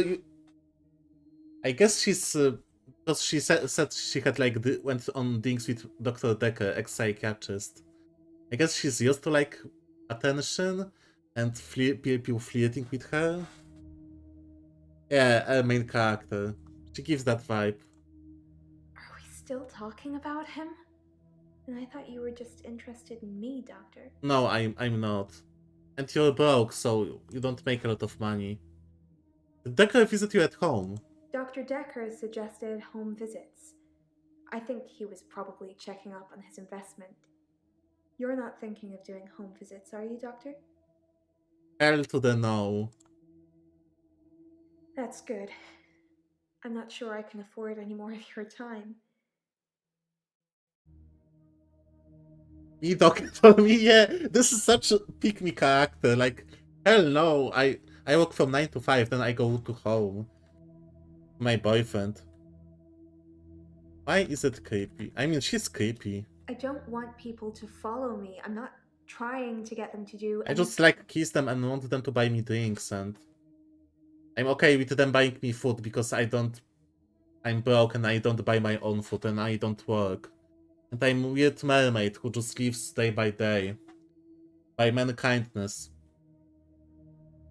I guess she's, because she said she had like, went on things with Dr. Dekker, ex-psychiatrist. I guess she's used to like, attention and people flirting with her. Yeah, her main character. She gives that vibe. Are we still talking about him? And I thought you were just interested in me, Doctor. No, I'm not. And you're broke, so you don't make a lot of money. Did Dekker visit you at home? Dr. Dekker suggested home visits. I think he was probably checking up on his investment. You're not thinking of doing home visits, are you, Doctor? Hell to the no. That's good. I'm not sure I can afford any more of your time. Me talking for me, yeah. This is such a pick me character. Like, hell no. I work from 9 to 5, then I go to home. My boyfriend. Why is it creepy? I mean, she's creepy. I don't want people to follow me. I'm not trying to get them to do I just like kiss them and want them to buy me drinks, and I'm okay with them buying me food because I'm broke and I don't buy my own food and I don't work. And I'm a weird mermaid who just lives day by day. By mankindness.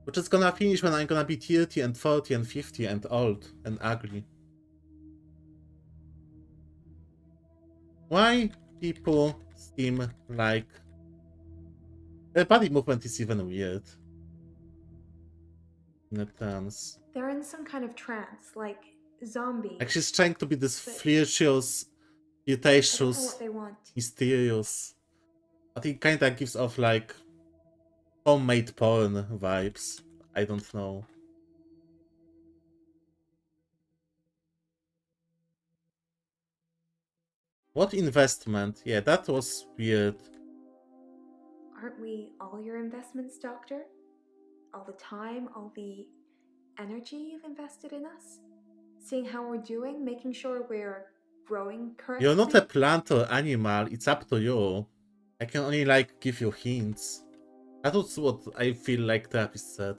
Which is gonna finish when I'm gonna be 30 and 40 and 50 and old and ugly. Why people seem like... The body movement is even weird. In a trance. They're in some kind of trance, like zombies. Like she's trying to be this But flirtatious, I don't know flirtatious, what they want. mysterious. But it kinda gives off like homemade porn vibes. I don't know. What investment? Yeah, that was weird. Aren't we all your investments, Doctor? All the time, all the energy you've invested in us? Seeing how we're doing, making sure we're growing correctly? You're not a plant or animal, it's up to you. I can only like give you hints. That was what I feel like therapist said.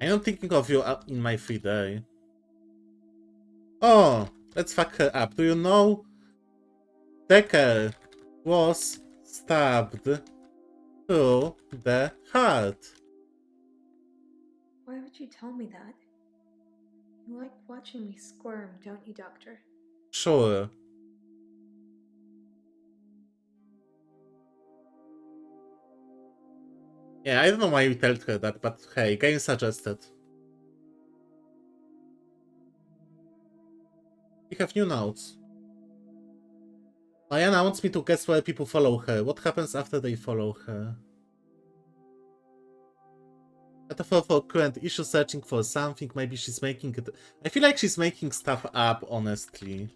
I'm not thinking of you in my free day. Oh, let's fuck her up. Do you know Dekker was stabbed through the heart? Why would you tell me that? You like watching me squirm, don't you, Doctor? Sure. Yeah, I don't know why you told her that, but hey, game suggested. We have new notes. Diana wants me to guess where people follow her. What happens after they follow her? Metaphor for current issue, searching for something. Maybe she's making it. I feel like she's making stuff up, honestly.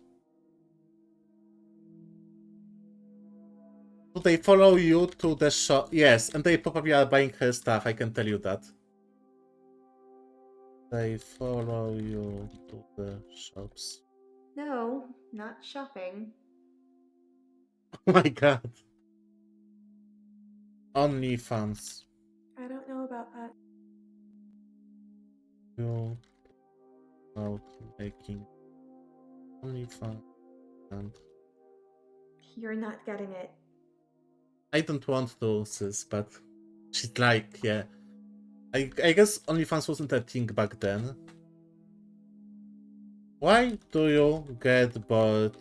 Do they follow you to the shop? Yes, and they probably are buying her stuff, I can tell you that. They follow you to the shops. No, not shopping. Oh my god. OnlyFans. I don't know about that. You out making OnlyFans and You're not getting it. I don't want to, sis, but she's like, yeah. I guess OnlyFans wasn't a thing back then. Why do you get bored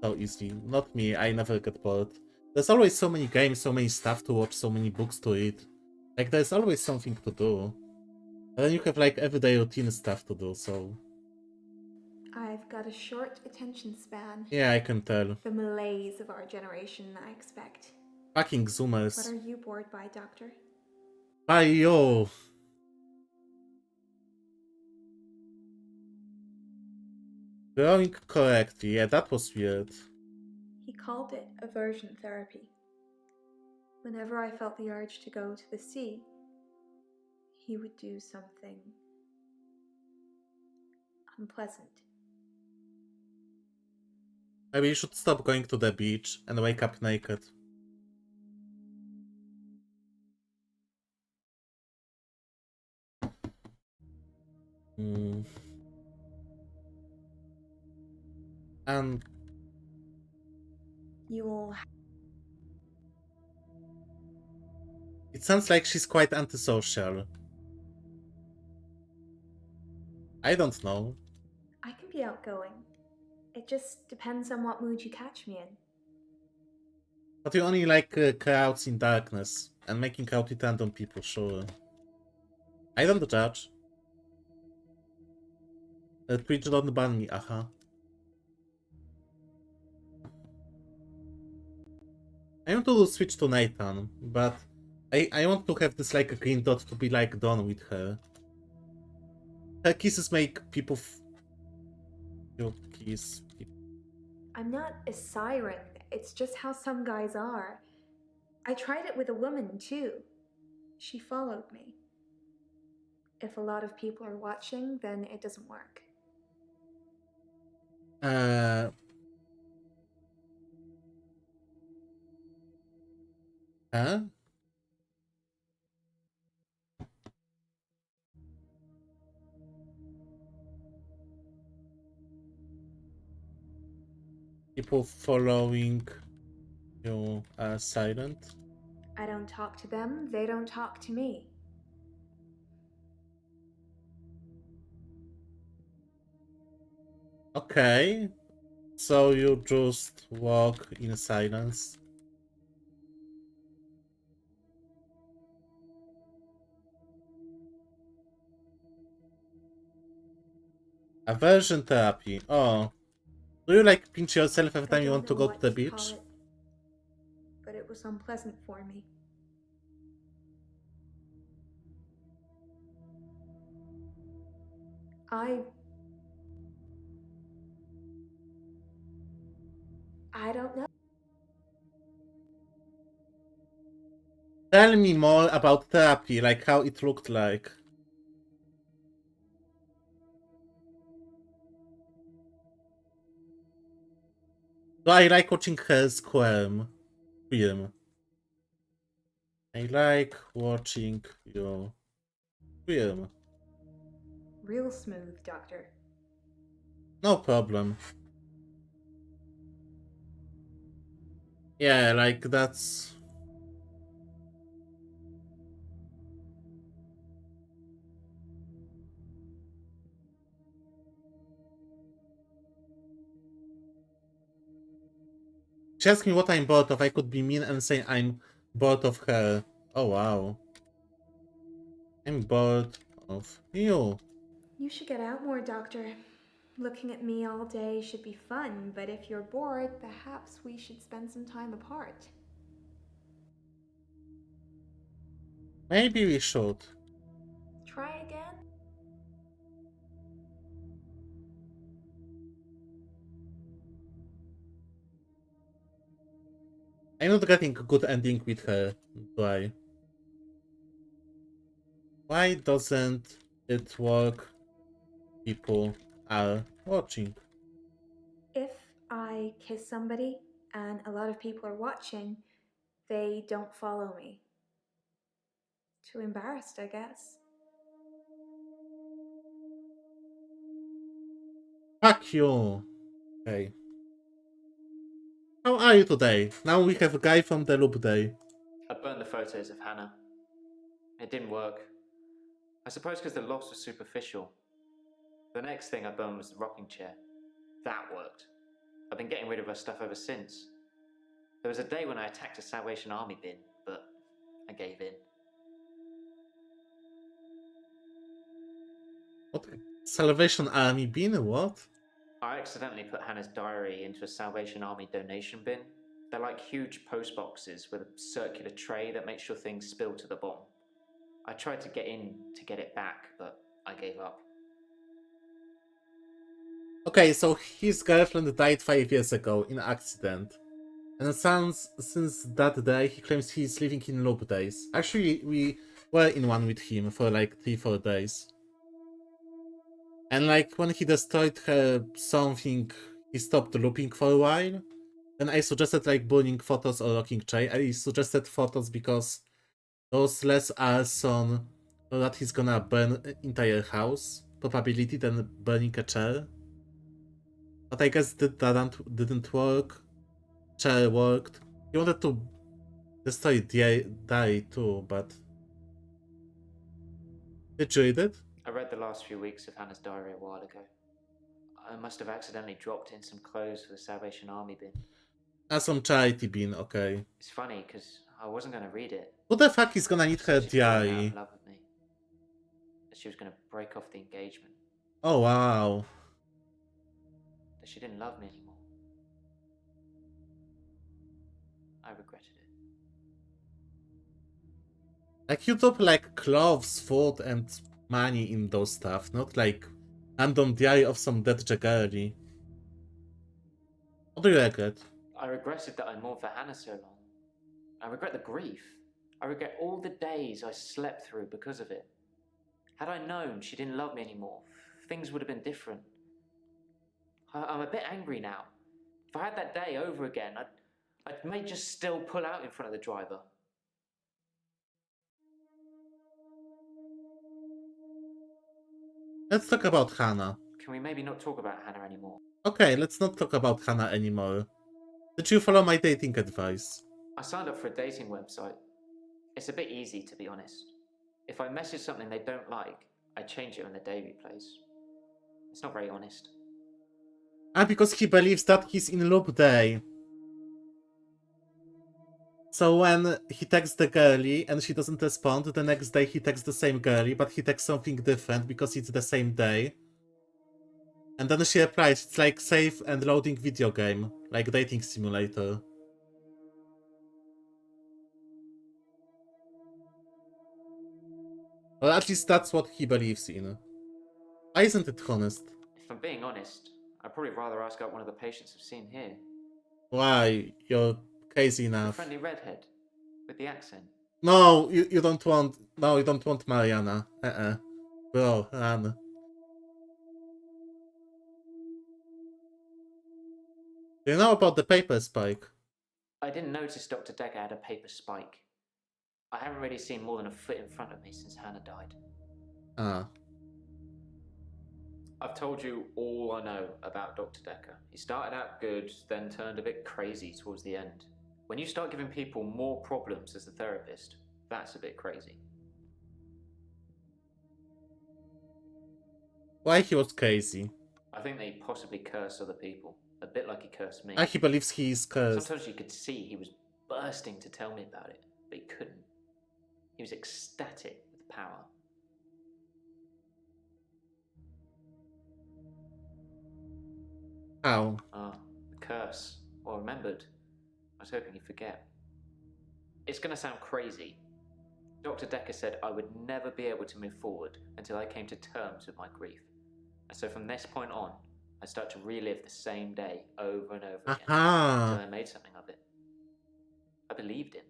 so easily? Not me, I never get bored. There's always so many games, so many stuff to watch, so many books to read. Like, there's always something to do. And then you have, like, everyday routine stuff to do, so... I've got a short attention span. Yeah, I can tell. The malaise of our generation, I expect. Fucking What Zoomers. are you bored by, Doctor? By you! Growing correctly, yeah, that was weird. He called it aversion therapy. Whenever I felt the urge to go to the sea, he would do something unpleasant. Maybe you should stop going to the beach and wake up naked. And You'll... it sounds like she's quite antisocial. I don't know. I can be outgoing. It just depends on what mood you catch me in. But you only like crowds in darkness and making out with random people, sure. I don't judge. Twitch don't ban me, aha. I want to switch to Nathan, but I want to have this like a green dot to be like done with her. Her kisses make people you kiss people. I'm not a siren, It's just how some guys are. I tried it with a woman, too. She followed me. If a lot of people are watching, then it doesn't work. Huh? People following you are silent? I don't talk to them, they don't talk to me. Okay. So you just walk in silence. Aversion therapy. Oh. Do you like pinch yourself every I time you don't want to know go to what the to call beach? it, but it was unpleasant for me. I don't know. Tell me more about therapy, like how it looked like. So I like watching her squirm. Film. I like watching you film. Real smooth, Doctor. No problem. Yeah, like that's... She asked me what I'm bored of. I could be mean and say I'm bored of her. Oh wow. I'm bored of you. You should get out more, Doctor. Looking at me all day should be fun, but if you're bored, perhaps we should spend some time apart. Maybe we should. Try again? I'm not getting a good ending with her, do I? Why doesn't it work? People are watching. If I kiss somebody and a lot of people are watching, they don't follow me. Too embarrassed, I guess. Fuck you. Okay. How are you today? Now we have a guy from the loop day. I burned the photos of Hannah. It didn't work. I suppose because the loss was superficial. The next thing I burned was the rocking chair. That worked. I've been getting rid of her stuff ever since. There was a day when I attacked a Salvation Army bin, but I gave in. What? Salvation Army bin? What? I accidentally put Hannah's diary into a Salvation Army donation bin. They're like huge post boxes with a circular tray that makes sure things spill to the bottom. I tried to get in to get it back, but I gave up. Okay, so his girlfriend died 5 years ago in an accident. And since that day, he claims he's living in loop days. Actually, we were in one with him for like 3-4 days. And like when he destroyed her something, he stopped looping for a while. Then I suggested like burning photos or rocking chair. I suggested photos because those less arson so that he's gonna burn entire house probability than burning a chair. But I guess that didn't work. Chair worked. He wanted to destroy die too, but did you read it? I read the last few weeks of Hannah's diary a while ago. I must have accidentally dropped in some clothes for the Salvation Army bin. Some charity bin, okay. It's funny because I wasn't going to read it. Who the fuck is gonna need her She'd fallen out diary? of love with me. That she was going to break off the engagement. Oh wow. That she didn't love me anymore. I regretted it. Like you drop like clothes, food, and money in those stuff, not like random diary of some dead girlie. What do you regret? I regretted that I mourned for Hannah so long. I regret the grief. I regret all the days I slept through because of it. Had I known she didn't love me anymore, things would have been different. I'm a bit angry now. If I had that day over again, I may just still pull out in front of the driver. Let's talk about Hannah. Can we maybe not talk about Hannah anymore? Okay, let's not talk about Hannah anymore. Did you follow my dating advice? I signed up for a dating website. It's a bit easy, to be honest. If I message something they don't like, I change it on the day we place. It's not very honest. Ah, because he believes that he's in loop day. So when he texts the girlie and she doesn't respond, the next day he texts the same girlie, but he texts something different because it's the same day. And then she replies, it's like save and loading video game, like dating simulator. Well, at least that's what he believes in. Why isn't it honest? If I'm being honest, I'd probably rather ask out one of the patients I've seen here. Why? You're crazy The enough. friendly redhead with the accent. No, you don't want... No, you don't want Mariana. Bro, run. Do you know about the paper spike? I didn't notice Dr. Dekker had a paper spike. I haven't really seen more than a foot in front of me since Hannah died. Ah. I've told you all I know about Dr. Dekker. He started out good, then turned a bit crazy towards the end. When you start giving people more problems as a therapist, that's a bit crazy. Why he was crazy? I think they possibly curse other people, a bit like he cursed me. Ah, he believes he is cursed. Sometimes you could see he was bursting to tell me about it, but he couldn't. He was ecstatic with power. How? Ah, the curse. Well remembered. I was hoping you'd forget. It's gonna sound crazy. Dr. Dekker said I would never be able to move forward until I came to terms with my grief. And so from this point on, I start to relive the same day over and over again Aha! until I made something of it. I believed him.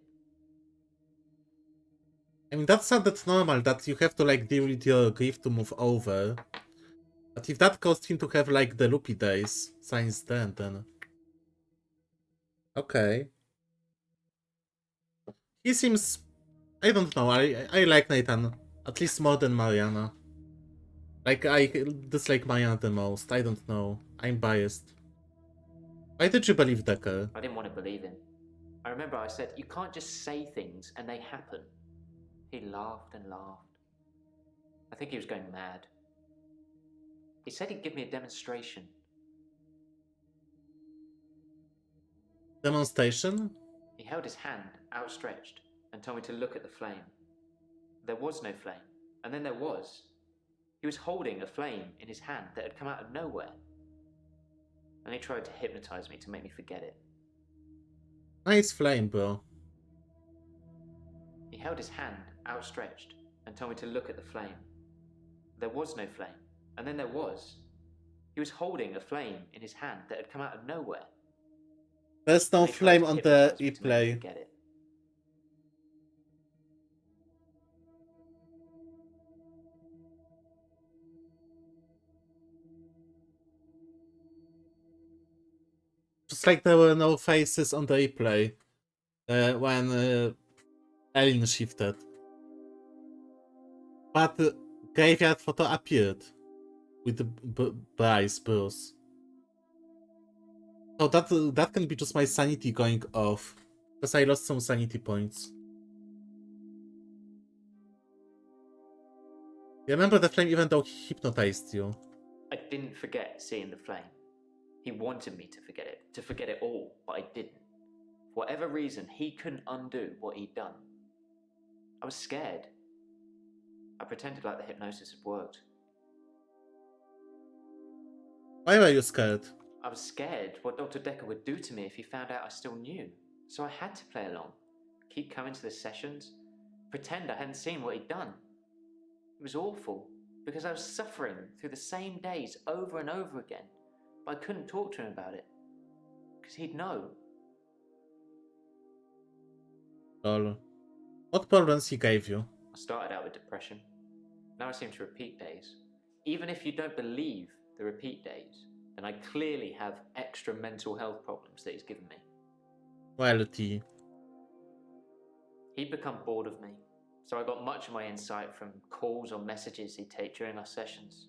I mean, that's not that normal, that you have to, like, deal with your grief to move over. But if that caused him to have, like, the loopy days since then... Okay. He seems... I don't know, I like Nathan. At least more than Mariana. Like, I dislike Mariana the most, I don't know. I'm biased. Why did you believe Dekker? I didn't want to believe him. I remember I said, you can't just say things and they happen. He laughed and laughed. I think he was going mad. He said he'd give me a demonstration. Demonstration? He held his hand outstretched and told me to look at the flame. There was no flame, and then there was. He was holding a flame in his hand that had come out of nowhere. And he tried to hypnotize me to make me forget it. Nice flame, bro. He held his hand outstretched and told me to look at the flame. There was no flame, and then there was. He was holding a flame in his hand that had come out of nowhere. There's no And he tried flame to on the hypnotize me to make me replay. forget it. Just like there were no faces on the replay when Ellen shifted. But graveyard photo appeared with the Bryce Bruce. So that can be just my sanity going off, because I lost some sanity points. You remember the flame even though he hypnotized you? I didn't forget seeing the flame. He wanted me to forget it all, but I didn't. For whatever reason, he couldn't undo what he'd done. I was scared. I pretended like the hypnosis had worked. Why were you scared? I was scared what Dr. Dekker would do to me if he found out I still knew. So I had to play along, keep coming to the sessions, pretend I hadn't seen what he'd done. It was awful, because I was suffering through the same days over and over again, but I couldn't talk to him about it, because he'd know. Lol. What problems he gave you? I started out with depression. Now I seem to repeat days. Even if you don't believe the repeat days, then I clearly have extra mental health problems that he's given me. Well, T. He'd become bored of me, so I got much of my insight from calls or messages he'd take during our sessions.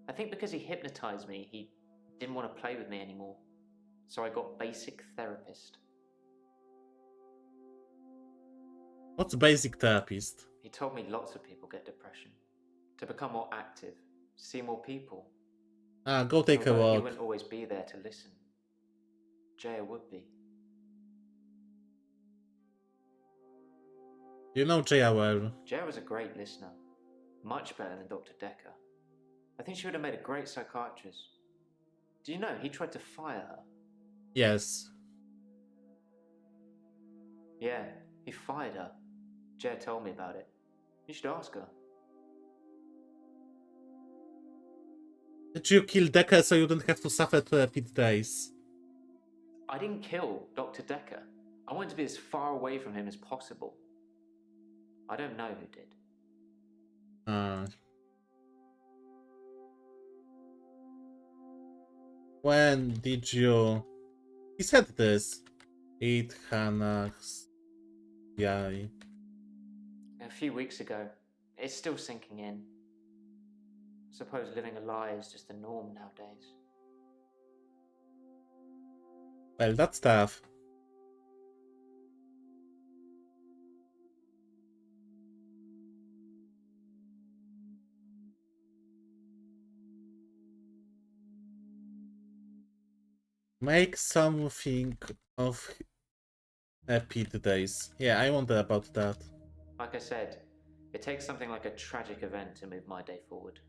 I think because he hypnotized me, he didn't want to play with me anymore, so I got basic therapist. What's basic therapist? He told me lots of people get depression. To become more active, see more people. Ah, go take a Although he walk. wouldn't always be there to listen. Jaya would be. You know Jaya well. Jaya was a great listener. Much better than Dr. Dekker. I think she would have made a great psychiatrist. Do you know, he tried to fire her? Yes. Yeah, he fired her. Jaya told me about it. You should ask her. Did you kill Dekker so you don't have to suffer to repeat days? I didn't kill Dr. Dekker. I wanted to be as far away from him as possible. I don't know who did. When did you... He said this. Eat Hannah's... Yeah. A few weeks ago. It's still sinking in. I suppose living a lie is just the norm nowadays. Well, that's tough. Make something of repeat days. Yeah, I wonder about that. Like I said, it takes something like a tragic event to move my day forward.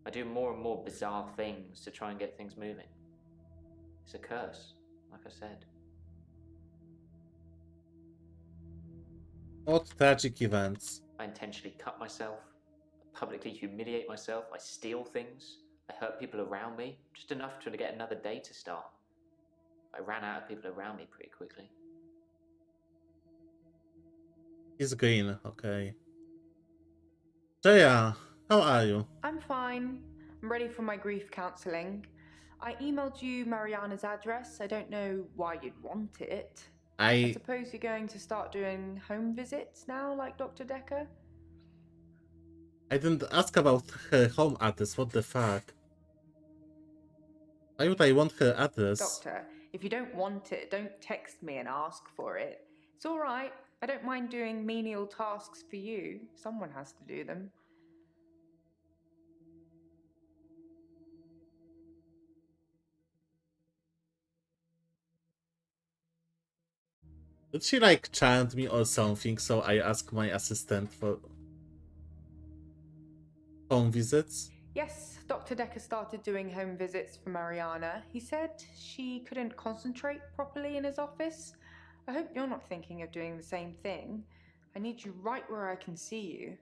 I do more and more bizarre things to try and get things moving. It's a curse, like I said. What tragic events? I intentionally cut myself, I publicly humiliate myself, I steal things, I hurt people around me, just enough to get another day to start. I ran out of people around me pretty quickly. He's green, okay. Jaya, how are you? I'm fine. I'm ready for my grief counselling. I emailed you Mariana's address. I don't know why you'd want it. I suppose you're going to start doing home visits now, like Dr. Dekker? I didn't ask about her home address, what the fuck? Why would I want her address? Doctor, if you don't want it, don't text me and ask for it. It's all right. I don't mind doing menial tasks for you. Someone has to do them. Did she like chant me or something, so I ask my assistant for home visits? Yes, Dr. Dekker started doing home visits for Mariana. He said she couldn't concentrate properly in his office. I hope you're not thinking of doing the same thing. I need you right where I can see you.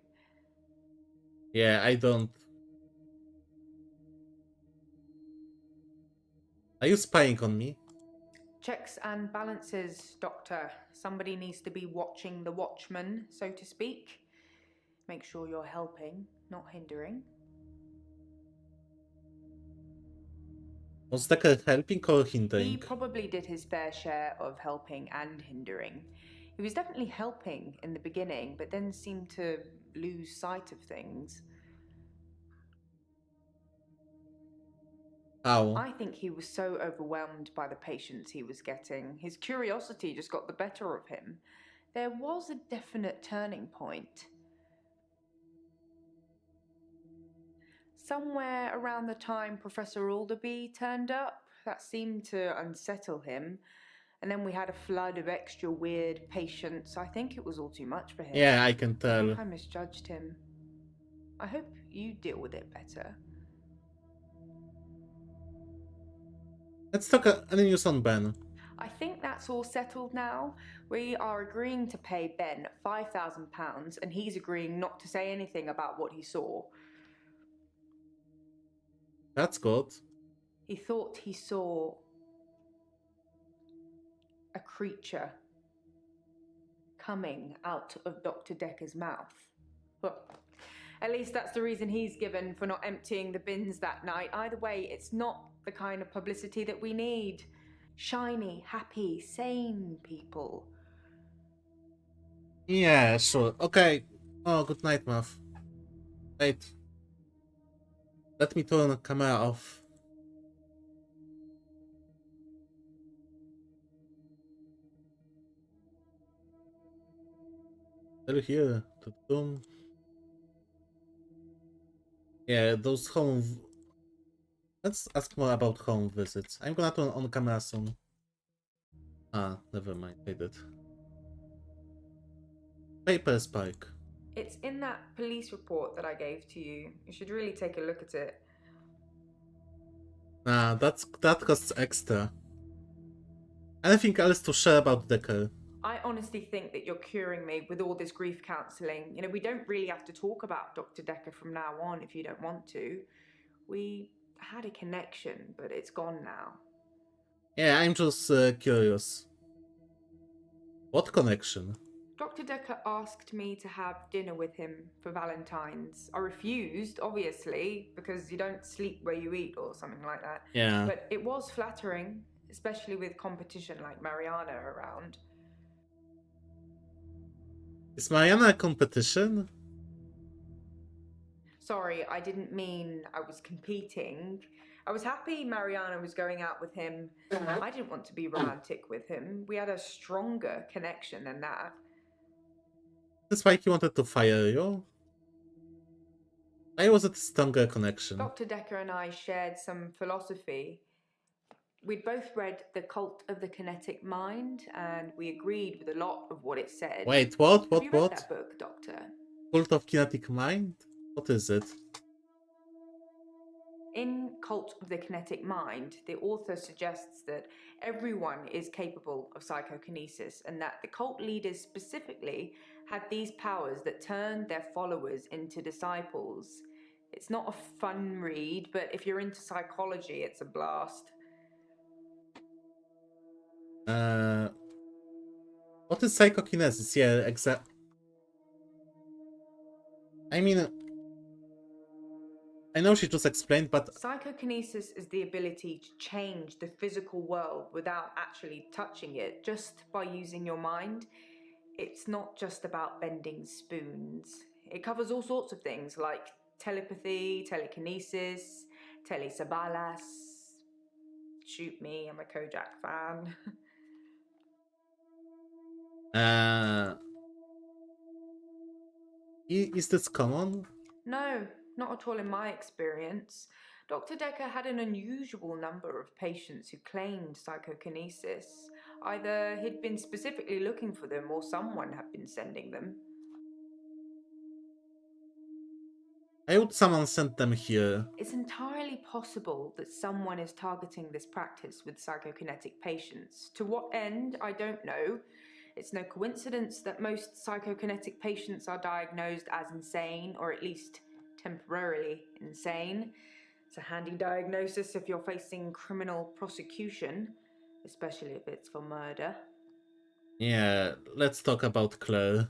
Yeah, I don't... Are you spying on me? Checks and balances, Doctor. Somebody needs to be watching the watchman, so to speak. Make sure you're helping, not hindering. Was Dekker helping or hindering? He probably did his fair share of helping and hindering. He was definitely helping in the beginning, but then seemed to lose sight of things. How? I think he was so overwhelmed by the patients he was getting. His curiosity just got the better of him. There was a definite turning point. Somewhere around the time Professor Alderby turned up, that seemed to unsettle him. And then we had a flood of extra weird patients. I think it was all too much for him. Yeah, I can I tell. think I misjudged him. I hope you deal with it better. Let's talk any news on Ben. I think that's all settled now. We are agreeing to pay Ben £5,000 and he's agreeing not to say anything about what he saw. That's good. He thought he saw a creature coming out of Dr. Dekker's mouth. Well, at least that's the reason he's given for not emptying the bins that night. Either way, it's not the kind of publicity that we need. Shiny, happy, sane people. Yeah, sure. Okay. Oh, good night, Muff. Wait. Let me turn the camera off. Still here. Tudum. Yeah, those home. Let's ask more about home visits. I'm gonna turn on camera soon. Ah, never mind. I did. Paper spike. It's in that police report that I gave to you. You should really take a look at it. Nah, that costs extra. Anything else to share about Dekker? I honestly think that you're curing me with all this grief counselling. You know, we don't really have to talk about Dr. Dekker from now on if you don't want to. We had a connection, but it's gone now. Yeah, I'm just curious. What connection? Dr. Dekker asked me to have dinner with him for Valentine's. I refused, obviously, because you don't sleep where you eat or something like that. Yeah. But it was flattering, especially with competition like Mariana around. Is Mariana a competition? Sorry, I didn't mean I was competing. I was happy Mariana was going out with him. I didn't want to be romantic with him. We had a stronger connection than that. That's why he wanted to fire you? Why was it a stronger connection? Dr. Dekker and I shared some philosophy. We'd both read The Cult of the Kinetic Mind, and we agreed with a lot of what it said. Wait, what? Have you read What? that book, Doctor? Cult of Kinetic Mind? What is it? In Cult of the Kinetic Mind, the author suggests that everyone is capable of psychokinesis and that the cult leaders specifically had these powers that turned their followers into disciples. It's not a fun read, but if you're into psychology, it's a blast. What is psychokinesis? Yeah, I mean, I know she just explained, but Psychokinesis is the ability to change the physical world without actually touching it, just by using your mind. It's not just about bending spoons. It covers all sorts of things like telepathy, telekinesis, telesabalas. Shoot me, I'm a Kojak fan. Is this common? No, not at all in my experience. Dr. Dekker had an unusual number of patients who claimed psychokinesis. Either he'd been specifically looking for them or someone had been sending them. Why would someone send them here? It's entirely possible that someone is targeting this practice with psychokinetic patients. To what end, I don't know. It's no coincidence that most psychokinetic patients are diagnosed as insane, or at least temporarily insane. It's a handy diagnosis if you're facing criminal prosecution, especially if it's for murder. Yeah, let's talk about Claire.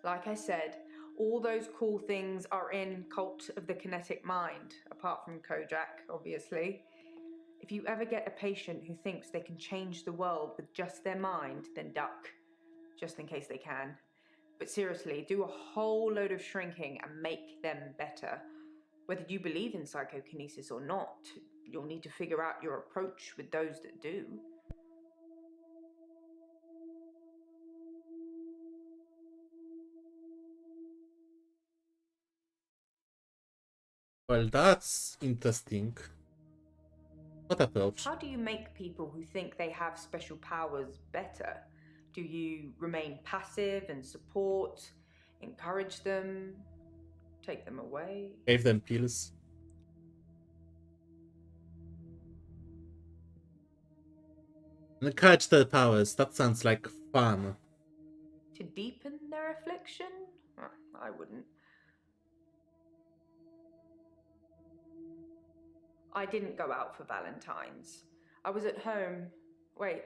Like I said, all those cool things are in Cult of the Kinetic Mind, apart from Kojak, obviously. If you ever get a patient who thinks they can change the world with just their mind, then duck, just in case they can. But seriously, do a whole load of shrinking and make them better. Whether you believe in psychokinesis or not, you'll need to figure out your approach with those that do. Well, that's interesting. What approach? How do you make people who think they have special powers better? Do you remain passive and support, encourage them, take them away? Gave them pills. Encourage their powers. That sounds like fun. To deepen their affliction? I wouldn't. I didn't go out for Valentine's. I was at home. Wait,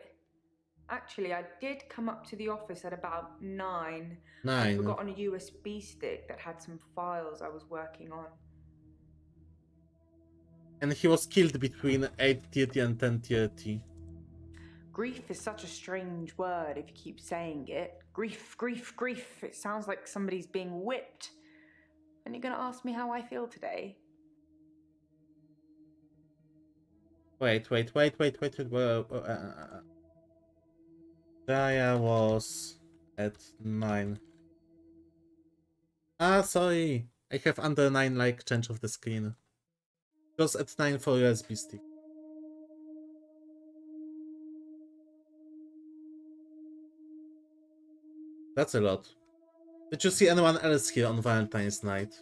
Actually, I did come up to the office at about 9. I'd 9. forgotten a USB stick that had some files I was working on. And he was killed between 8:30 and 10:30. Grief is such a strange word if you keep saying it. Grief, grief, grief. It sounds like somebody's being whipped. And you're gonna ask me how I feel today? Wait. Jaya was at 9. Ah, sorry. I have under 9 like change of the screen. It was at 9 for USB stick. That's a lot. Did you see anyone else here on Valentine's night?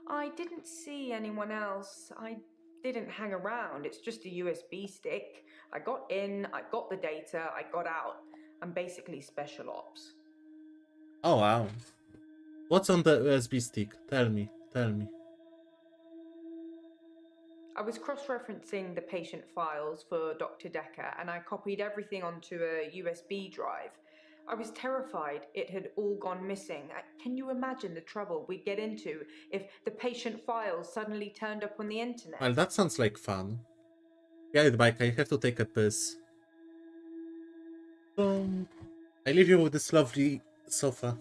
I didn't see anyone else. I didn't hang around. It's just a USB stick. I got in, I got the data, I got out. I'm basically special ops. Oh wow. What's on the USB stick? Tell me. I was cross-referencing the patient files for Dr. Dekker and I copied everything onto a USB drive. I was terrified it had all gone missing. Can you imagine the trouble we'd get into if the patient files suddenly turned up on the internet? Well, that sounds like fun. Yeah, Mike, I have to take a piss. So, I leave you with this lovely sofa.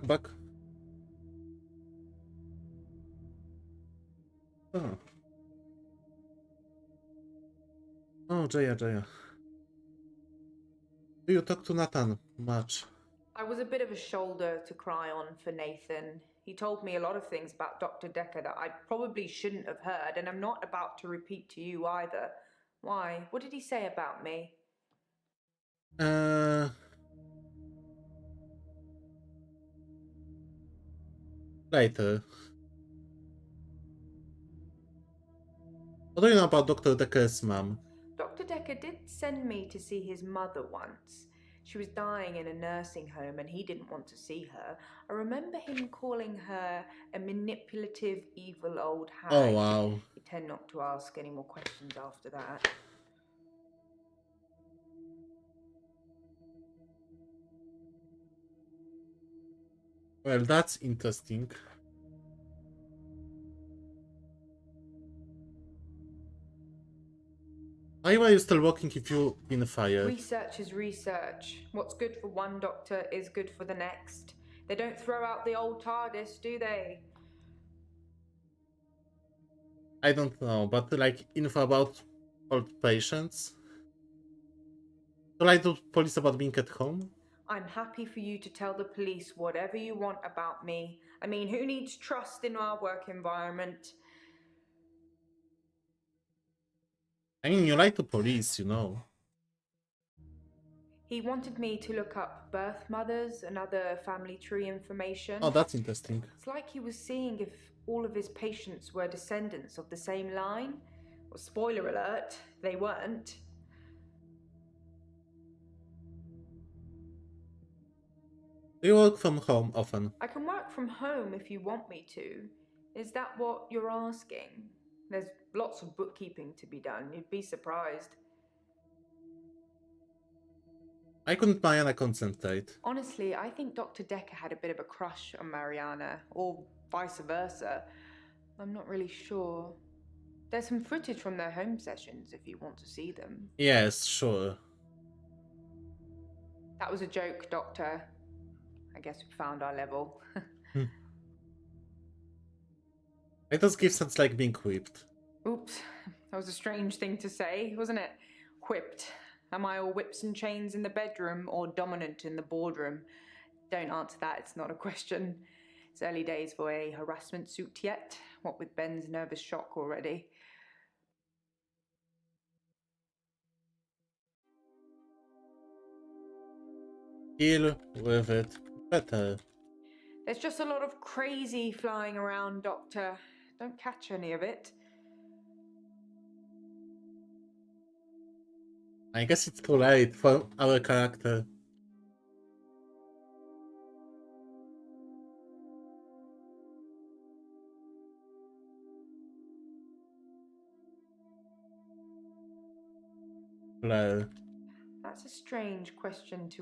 Back. Oh. Oh, Jaya. Do you talk to Nathan much? I was a bit of a shoulder to cry on for Nathan. He told me a lot of things about Dr. Dekker that I probably shouldn't have heard, and I'm not about to repeat to you either. Why? What did he say about me? Later. What do you know about Dr. Dekker's mom? Dr. Dekker did send me to see his mother once. She was dying in a nursing home and he didn't want to see her. I remember him calling her a manipulative, evil old hag. Oh, wow. You tend not to ask any more questions after that. Well, that's interesting. Why were you still walking if you been fired? Research is research. What's good for one doctor is good for the next. They don't throw out the old TARDIS, do they? I don't know, but like info about old patients. Should I do police about being at home? I'm happy for you to tell the police whatever you want about me. I mean, who needs trust in our work environment? I mean, you lie to police, you know. He wanted me to look up birth mothers and other family tree information. Oh, that's interesting. It's like he was seeing if all of his patients were descendants of the same line. Well, spoiler alert, they weren't. Do you work from home often? I can work from home if you want me to. Is that what you're asking? There's lots of bookkeeping to be done. You'd be surprised. I couldn't Mariana concentrate. Honestly, I think Dr. Dekker had a bit of a crush on Mariana, or vice versa. I'm not really sure. There's some footage from their home sessions if you want to see them. Yes, sure. That was a joke, Doctor. I guess we found our level. It does give sense like being whipped. Oops, that was a strange thing to say, wasn't it? Whipped. Am I all whips and chains in the bedroom or dominant in the boardroom? Don't answer that, it's not a question. It's early days for a harassment suit yet, what with Ben's nervous shock already. Deal with it better. There's just a lot of crazy flying around, Doctor. Don't catch any of it. I guess it's too late for our character. Blair. That's a strange question to...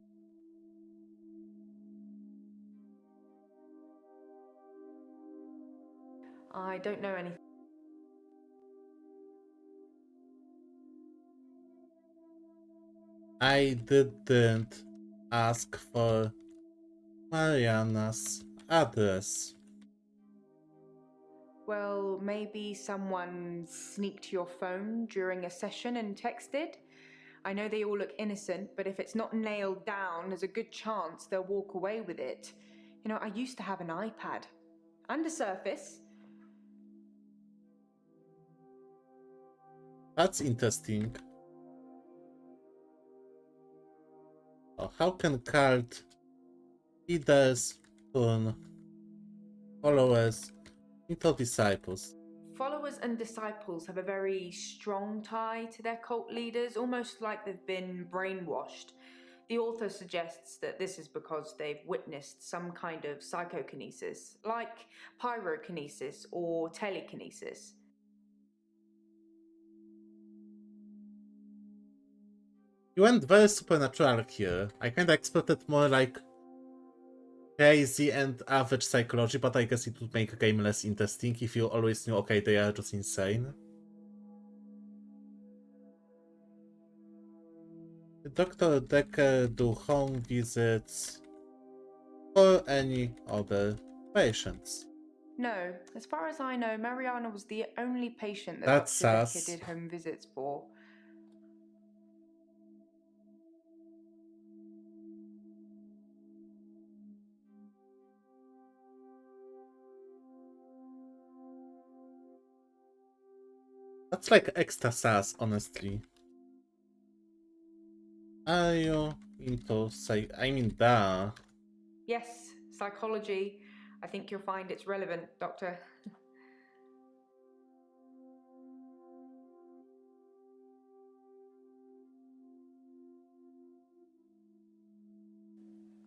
I don't know anything. I didn't ask for Mariana's address. Well, maybe someone sneaked your phone during a session and texted? I know they all look innocent, but if it's not nailed down, there's a good chance they'll walk away with it. You know, I used to have an iPad. And a Surface. That's interesting. Oh, how can cult leaders turn followers into disciples? Followers and disciples have a very strong tie to their cult leaders, almost like they've been brainwashed. The author suggests that this is because they've witnessed some kind of psychokinesis, like pyrokinesis or telekinesis. You went very supernatural here. I kinda expected more like crazy and average psychology, but I guess it would make a game less interesting if you always knew, okay, they are just insane. Did Dr. Dekker do home visits or any other patients? No, as far as I know, Mariana was the only patient that That's Dr. Dekker sus. did home visits for. That's like extra sass, honestly. Are you into I mean, duh. Yes, psychology. I think you'll find it's relevant, Doctor.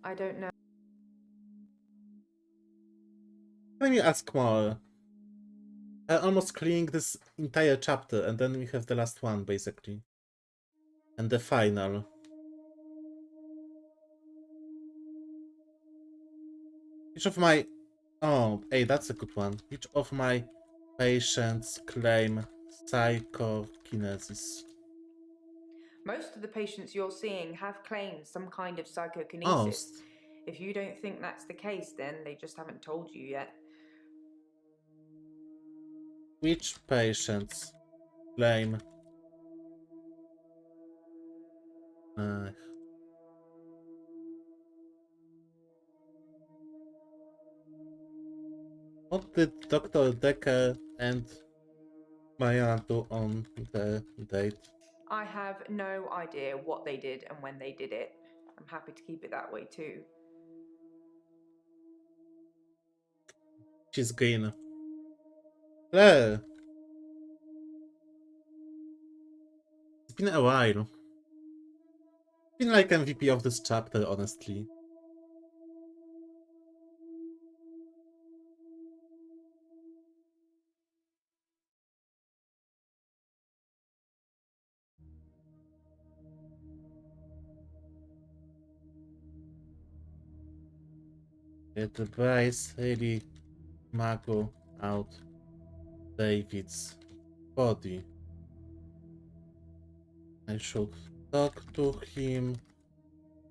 I don't know. Let me ask more. I'm almost clearing this entire chapter, and then we have the last one, basically. And the final. Each of my... Oh, hey, that's a good one. Each of my patients claim psychokinesis. Most of the patients you're seeing have claimed some kind of psychokinesis. Most. If you don't think that's the case, then they just haven't told you yet. Which patients claim? What did Dr. Dekker and Maya do on the date? I have no idea what they did and when they did it. I'm happy to keep it that way too. She's green. Hello. It's been a while. Been like MVP of this chapter, honestly. Did the Bryce really mago out David's body? I should talk to him,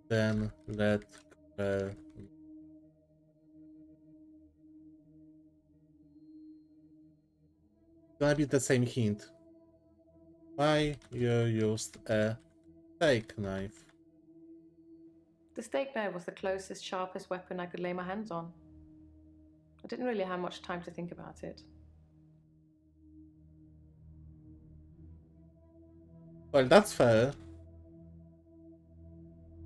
then let Claire. Gonna be the same hint. Why you used a steak knife? The steak knife was the closest, sharpest weapon I could lay my hands on. I didn't really have much time to think about it. Well, that's fair.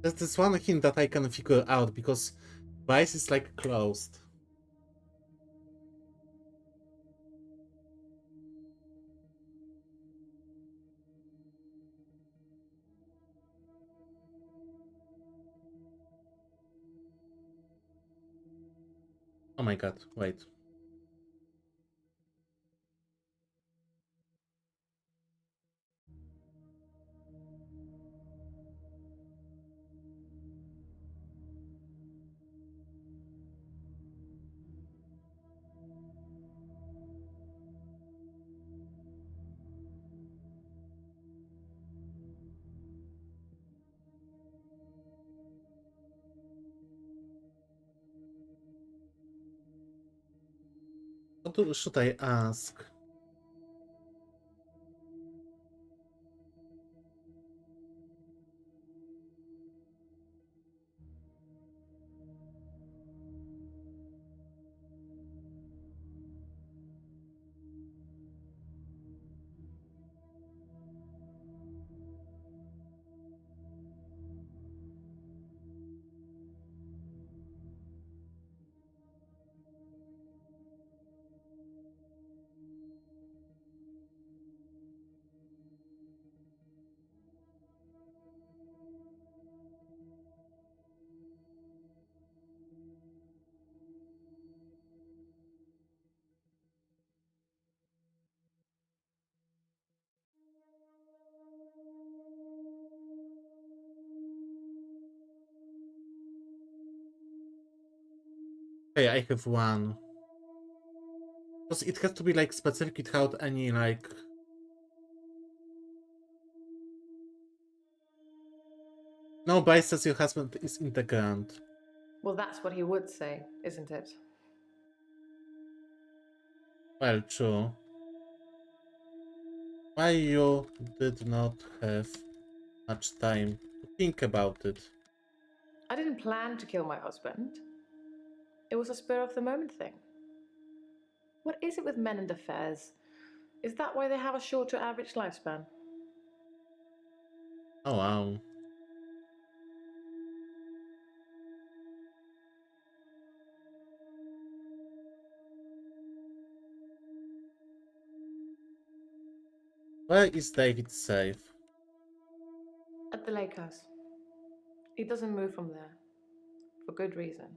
There's this one hint that I can figure out because Bryce is like closed. Oh my god, wait. Should I ask? Okay, I have one. Because it has to be like specific without any like. No, Bryce says your husband is integrant. Well, that's what he would say, isn't it? Well, true. Why you did not have much time to think about it? I didn't plan to kill my husband. It was a spur of the moment thing. What is it with men and affairs? Is that why they have a shorter average lifespan? Oh wow. Where is David safe? At the lake house. He doesn't move from there. For good reason.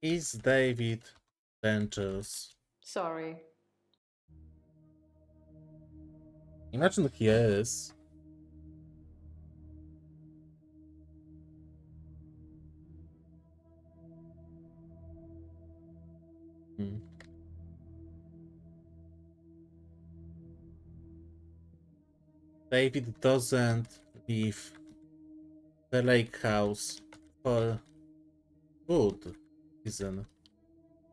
Is David dangerous? Sorry. Imagine he is. Hmm. David doesn't leave the lake house for good reason.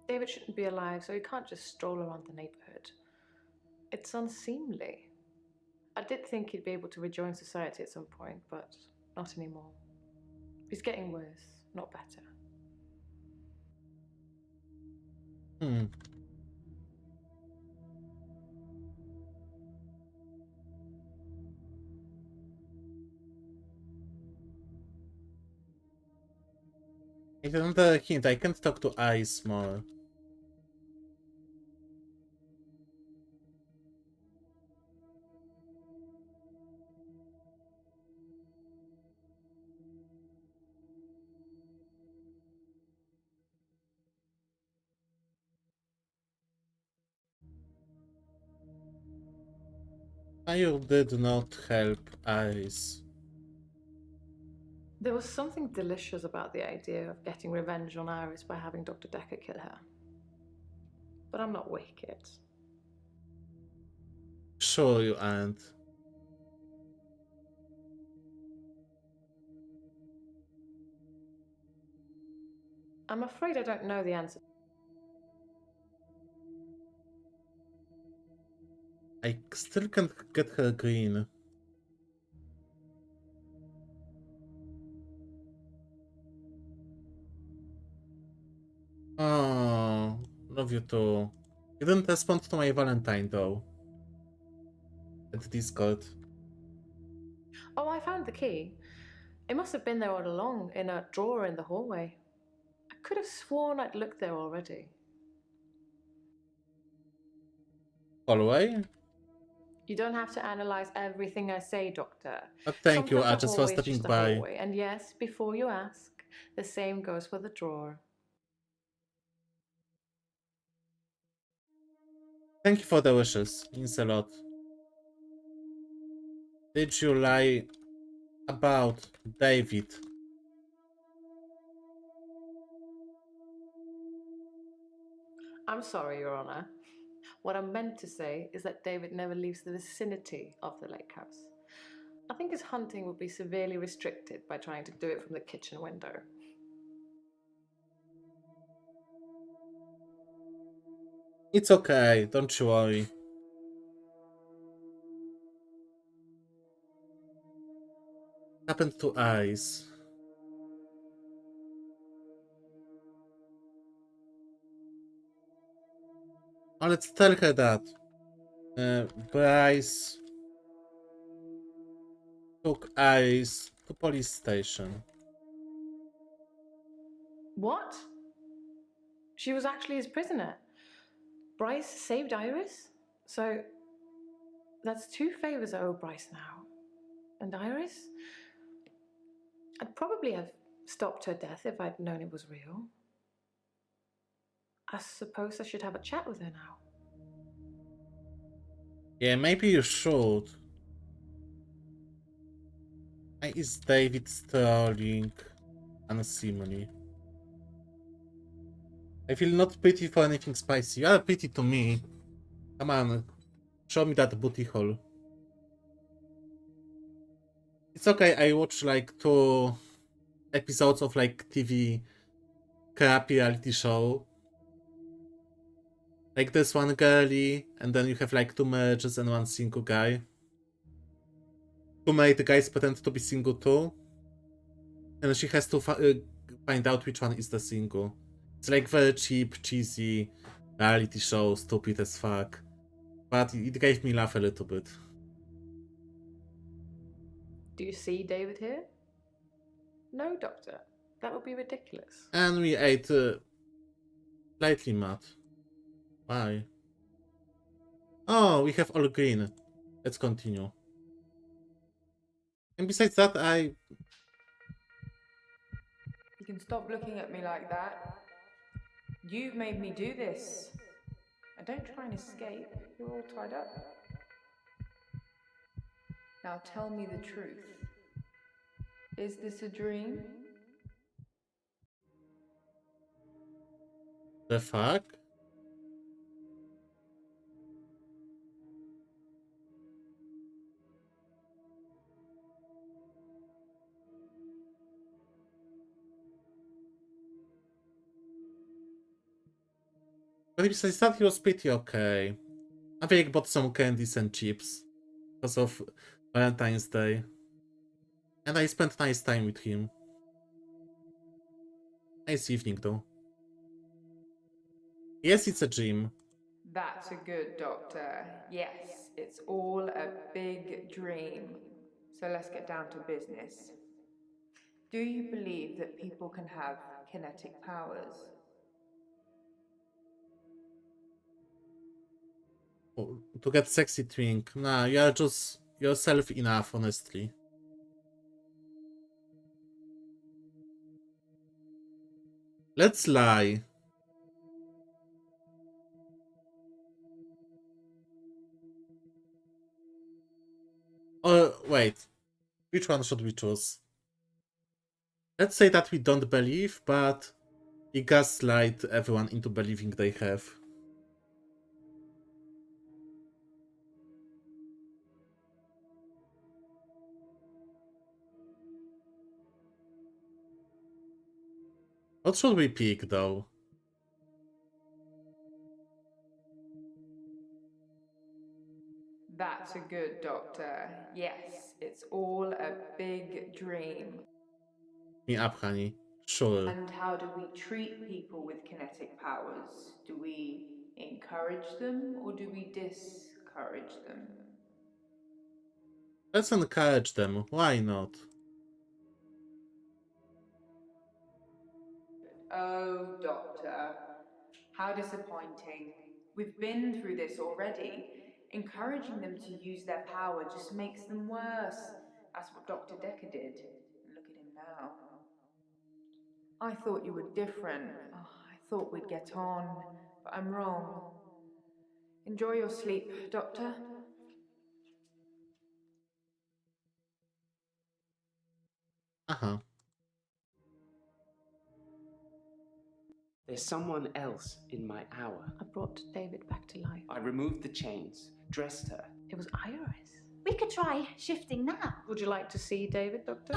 David shouldn't be alive, so he can't just stroll around the neighborhood. It's unseemly. I did think he'd be able to rejoin society at some point, but not anymore. He's getting worse, not better. Hmm. If another hint, I can't talk to Ice more. Fire did not help Ice. There was something delicious about the idea of getting revenge on Iris by having Dr. Dekker kill her. But I'm not wicked. Sure you aren't. I'm afraid I don't know the answer. I still can't get her green. Oh, love you too. You didn't respond to my Valentine though. At Discord. Oh, I found the key. It must have been there all along, in a drawer in the hallway. I could have sworn I'd looked there already. Hallway? You don't have to analyze everything I say, Doctor. Thank you, Sometimes a just for hallway is stepping just a by. hallway. And yes, before you ask, the same goes for the drawer. Thank you for the wishes. Means a lot. Did you lie about David? I'm sorry, Your Honor. What I meant to say is that David never leaves the vicinity of the lake house. I think his hunting would be severely restricted by trying to do it from the kitchen window. It's okay, don't you worry. Happened to Ice. Oh, let's tell her that. Bryce took Ice to police station. What? She was actually his prisoner. Bryce saved Iris? So that's 2 favors I owe Bryce now. And Iris? I'd probably have stopped her death if I'd known it was real. I suppose I should have a chat with her now. Yeah, maybe you should. Why is David strolling unseemly? I feel not pity for anything spicy. You are pity to me. Come on, show me that booty hole. It's okay, I watch like 2 episodes of like TV crap reality show. Like this one girly, and then you have like 2 marriages and 1 single guy. 2 married guys pretend to be single too. And she has to find out which one is the single. It's like very cheap, cheesy reality show, stupid as fuck. But it gave me laugh a little bit. Do you see David here? No, Doctor. That would be ridiculous. And we ate slightly mad. Why? Oh, we have all green. Let's continue. And besides that, You can stop looking at me like that. You've made me do this. And don't try and escape. You're all tied up. Now tell me the truth. Is this a dream? The fuck? But besides that, he was pretty okay. I think I bought some candies and chips because of Valentine's Day. And I spent nice time with him. Nice evening though. Yes, it's a gym. That's a good doctor. Yes, it's all a big dream. So let's get down to business. Do you believe that people can have kinetic powers? Oh, to get sexy twink. Nah, you are just yourself enough, honestly. Let's lie. Wait. Which one should we choose? Let's say that we don't believe, but we gaslight everyone into believing they have. What should we pick, though? That's a good doctor. Yes, it's all a big dream. Me up, honey. Sure. And how do we treat people with kinetic powers? Do we encourage them or do we discourage them? Let's encourage them. Why not? Oh, doctor, how disappointing. We've been through this already. Encouraging them to use their power just makes them worse. That's what Dr. Dekker did. Look at him now. I thought you were different. Oh, I thought we'd get on, but I'm wrong. Enjoy your sleep, Doctor. Uh-huh. There's someone else in my hour. I brought David back to life. I removed the chains, dressed her. It was Iris. We could try shifting now. Would you like to see David, Doctor?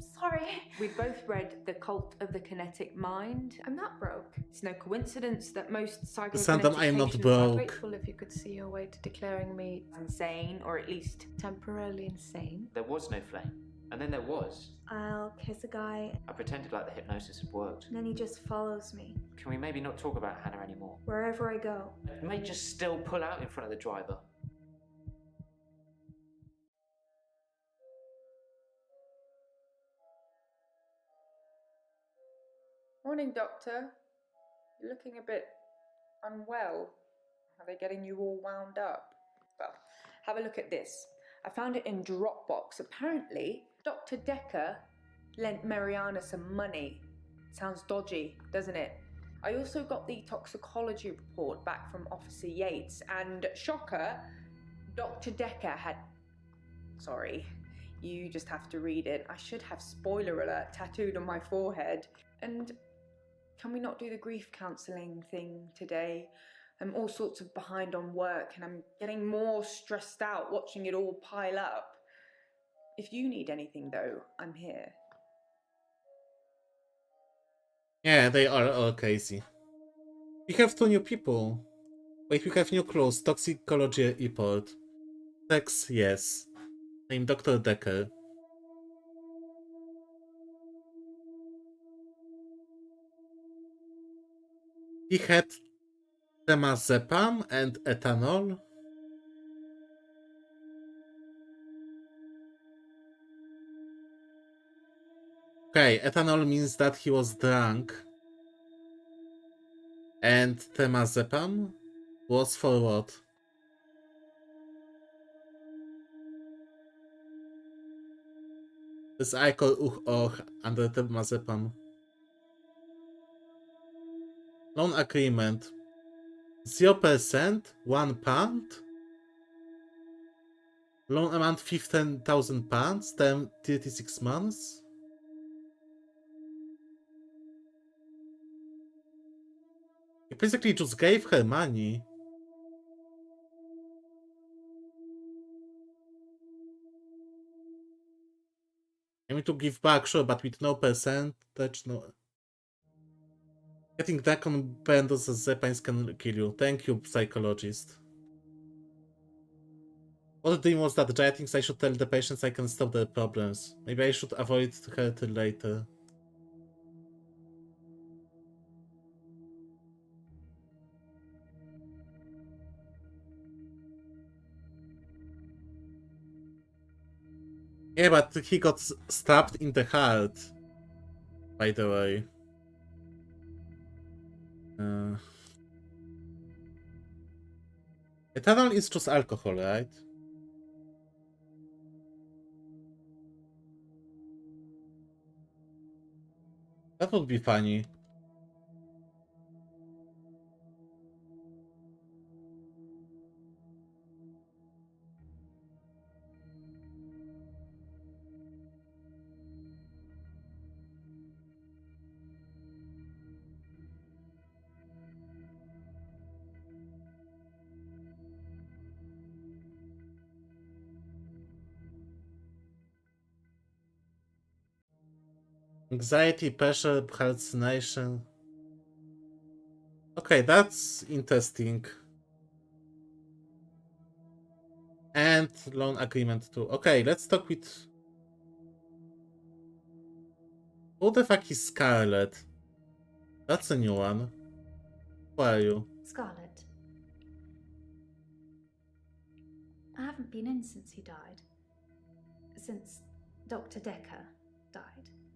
Sorry. We both read The Cult of the Kinetic Mind. I'm not broke. It's no coincidence that most Sandom, I am not psychokinetic broke. Grateful if you could see your way to declaring me insane, or at least temporarily insane. There was no flame. And then there was. I'll kiss a guy, I pretended like the hypnosis had worked. and then he just follows me Can we maybe not talk about Hannah anymore? wherever I go. I may just still pull out in front of the driver. Morning, Doctor. You're looking a bit unwell. Are they getting you all wound up? Well, have a look at this. I found it in Dropbox. Apparently, Dr. Dekker lent Mariana some money. Sounds dodgy, doesn't it? I also got the toxicology report back from Officer Yates, and shocker, Dr. Dekker had... Sorry, you just have to read it. I should have spoiler alert tattooed on my forehead. And can we not do the grief counselling thing today? I'm all sorts of behind on work and I'm getting more stressed out watching it all pile up. If you need anything though, I'm here. Yeah, they are all crazy. We have 2 new people. Wait, we have new clues. Toxicology report. Sex, yes. Name Dr. Dekker. He had temazepam and ethanol. Okay, ethanol means that he was drunk. And temazepam was for what? This alcohol or under temazepam. Loan agreement. 0%, £1. Loan amount £15,000, term 36 months. He basically just gave her money. I mean to give back, sure, but with no percentage, no. Getting back on benders as Zepines can kill you. Thank you, psychologist. What dream was that? Jaya thinks I should tell the patients I can stop their problems. Maybe I should avoid her till later. Yeah, but he got stabbed in the heart, by the way. Ethanol is just alcohol, right? That would be funny. Anxiety, pressure, hallucination. Okay, that's interesting. And loan agreement too. Okay, let's talk with... Who the fuck is Scarlet? That's a new one. Who are you? Scarlet. I haven't been in since he died. Since Dr. Dekker died.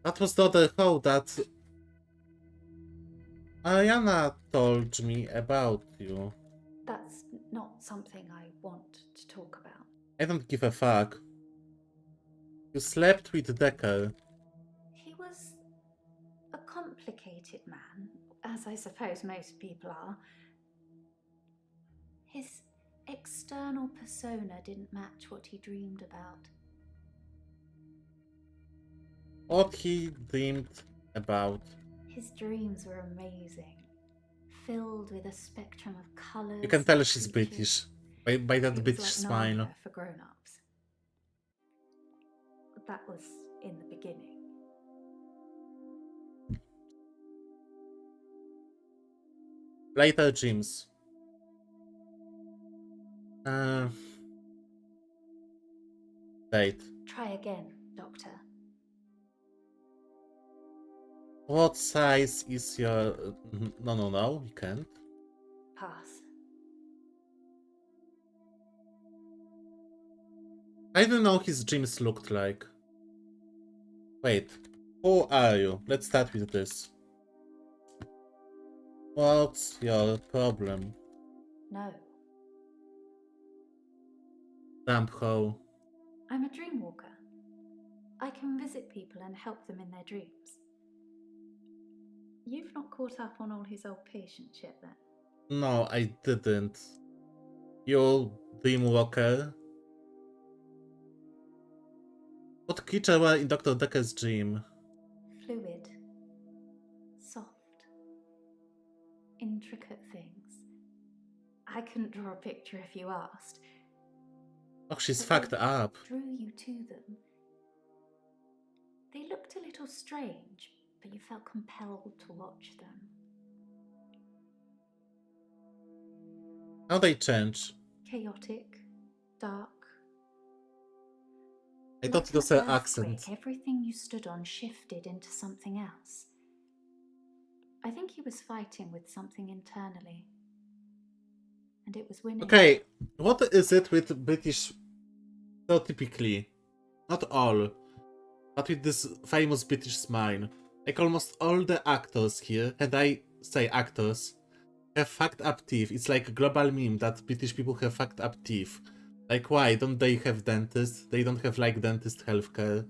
That was the other hoe that Ariana told me about you. That's not something I want to talk about. I don't give a fuck. You slept with Dekker. He was a complicated man, as I suppose most people are. His external persona didn't match what he dreamed about. What he dreamed about. His dreams were amazing, filled with a spectrum of colours. You can tell and she's creatures. British. By that It was British like smile. Narnia for grown-ups. That was in the beginning. Later dreams. Wait. Try again, Doctor. What size is your... No, you can't. Pass. I don't know his dreams looked like. Wait. Who are you? Let's start with this. What's your problem? No. Damn hoe. I'm a dream walker. I can visit people and help them in their dreams. You've not caught up on all his old patients yet, then? No, I didn't. You dreamwalker? What creature were in Dr. Dekker's dream? Fluid. Soft. Intricate things. I couldn't draw a picture if you asked. Oh, she's But fucked they up. drew you to them. They looked a little strange, but you felt compelled to watch them. How they change? Chaotic, dark. I thought it Like was an her accent. earthquake, everything you stood on shifted into something else. I think he was fighting with something internally. And it was winning. Okay, what is it with British stereotypically? Not all, but with this famous British smile. Like almost all the actors here, and I say actors, have fucked up teeth. It's like a global meme that British people have fucked up teeth. Like why don't they have dentists? They don't have like dentist healthcare.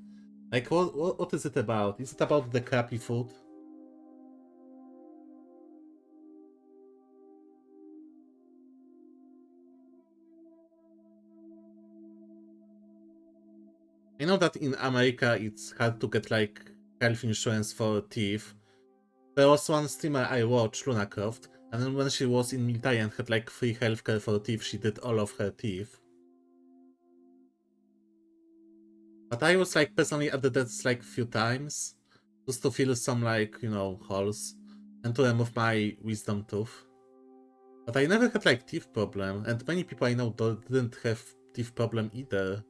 Like what is it about? Is it about the crappy food? I know that in America it's hard to get like health insurance for teeth. There was one streamer I watched, Luna Croft, and then when she was in military and had like free healthcare for teeth, she did all of her teeth. But I was like personally at the dentist like few times, just to fill some like, you know, holes. and to remove my wisdom tooth. But I never had like teeth problem, and many people I know didn't have teeth problem either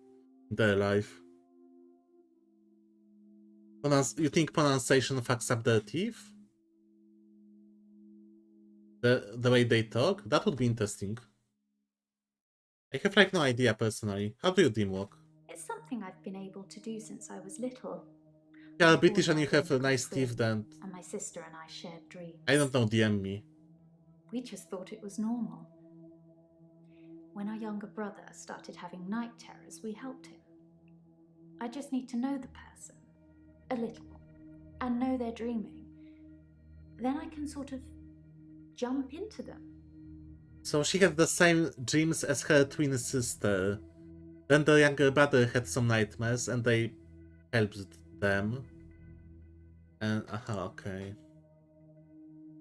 in their life. You think pronunciation fucks up their teeth? The way they talk? That would be interesting. I have like no idea personally. How do you dream walk? It's something I've been able to do since I was little. Yeah, Before British and you Daddy have a could nice swim, teeth, then and my sister and I shared dreams. I don't know, DM me. We just thought it was normal. When our younger brother started having night terrors, we helped him. I just need to know the person, a little, and know they're dreaming. Then I can sort of jump into them. So she had the same dreams as her twin sister. Then the younger brother had some nightmares and they helped them. And okay.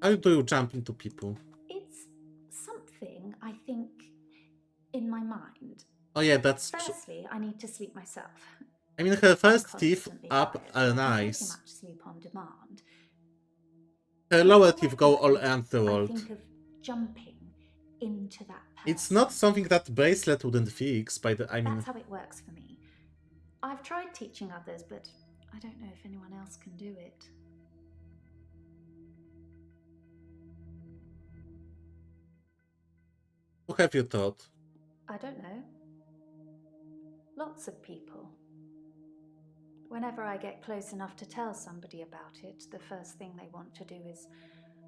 How do you jump into people? It's something, I think, in my mind. Oh yeah, that's true. Firstly, I need to sleep myself. I mean, her first I'm teeth constantly up tired, are and I can pretty nice. much sleep on demand. Her lower Before I teeth go all go to bed, I enthralled. think of jumping into that person. It's not something that bracelet wouldn't fix, I mean... That's how it works for me. I've tried teaching others, but I don't know if anyone else can do it. Who have you taught? I don't know. Lots of people. Whenever I get close enough to tell somebody about it, the first thing they want to do is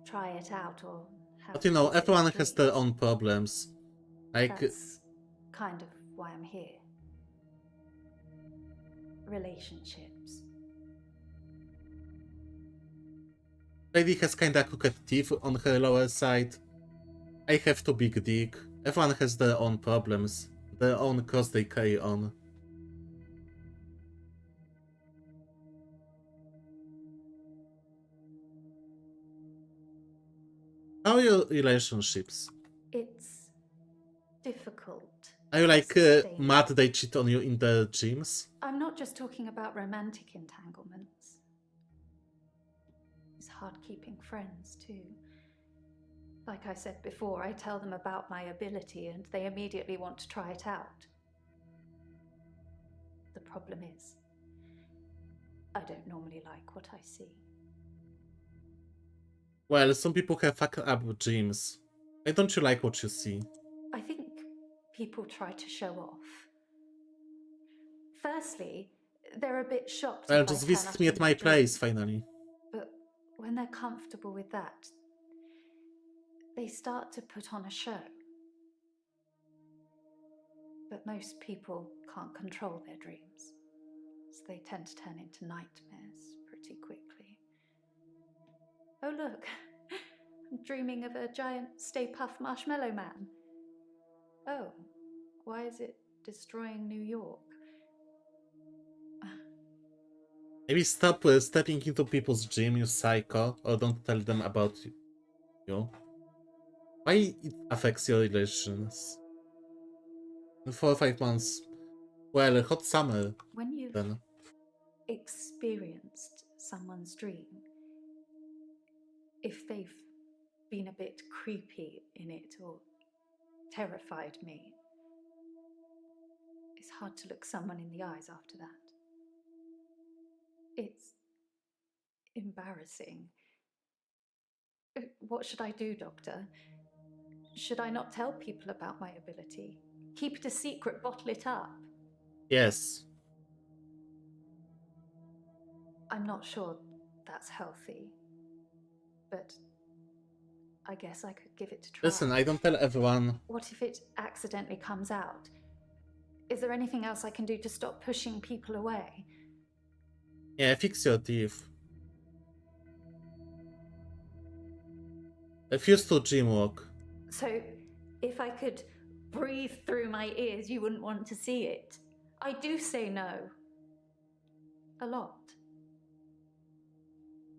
try it out or have But you know, lucid everyone has their dreams. own problems. Like... That's kind of why I'm here. Relationships. Lady has kinda crooked teeth on her lower side. I have too big dick. Everyone has their own problems. Their own cross they carry on. How are your relationships? It's difficult. Are you like Sustainable. mad they cheat on you in the gyms? I'm not just talking about romantic entanglements. It's hard keeping friends, too. Like I said before, I tell them about my ability and they immediately want to try it out. The problem is, I don't normally like what I see. Well, some people have fucked up gyms. Why don't you like what you see? I think people try to show off. Firstly, they're a bit shocked Well, if I just turn visit up me in at my my place, dreams. finally. But when they're comfortable with that, they start to put on a show. But most people can't control their dreams, so they tend to turn into nightmares pretty quickly. Oh look, I'm dreaming of a giant Stay Puft Marshmallow Man. Oh, why is it destroying New York? Maybe stop stepping into people's gym, you psycho, or don't tell them about you. Why it affects your relations? In 4 or 5 months. Well, hot summer, When you've then. experienced someone's dream, if they've been a bit creepy in it or terrified me, it's hard to look someone in the eyes after that. It's embarrassing. What should I do, Doctor? Should I not tell people about my ability? Keep it a secret, bottle it up? Yes. I'm not sure that's healthy, but I guess I could give it a try. Listen, I don't tell everyone. What if it accidentally comes out? Is there anything else I can do to stop pushing people away? Yeah, fix your teeth. Refuse to gym walk. So, if I could breathe through my ears, you wouldn't want to see it. I do say no. A lot.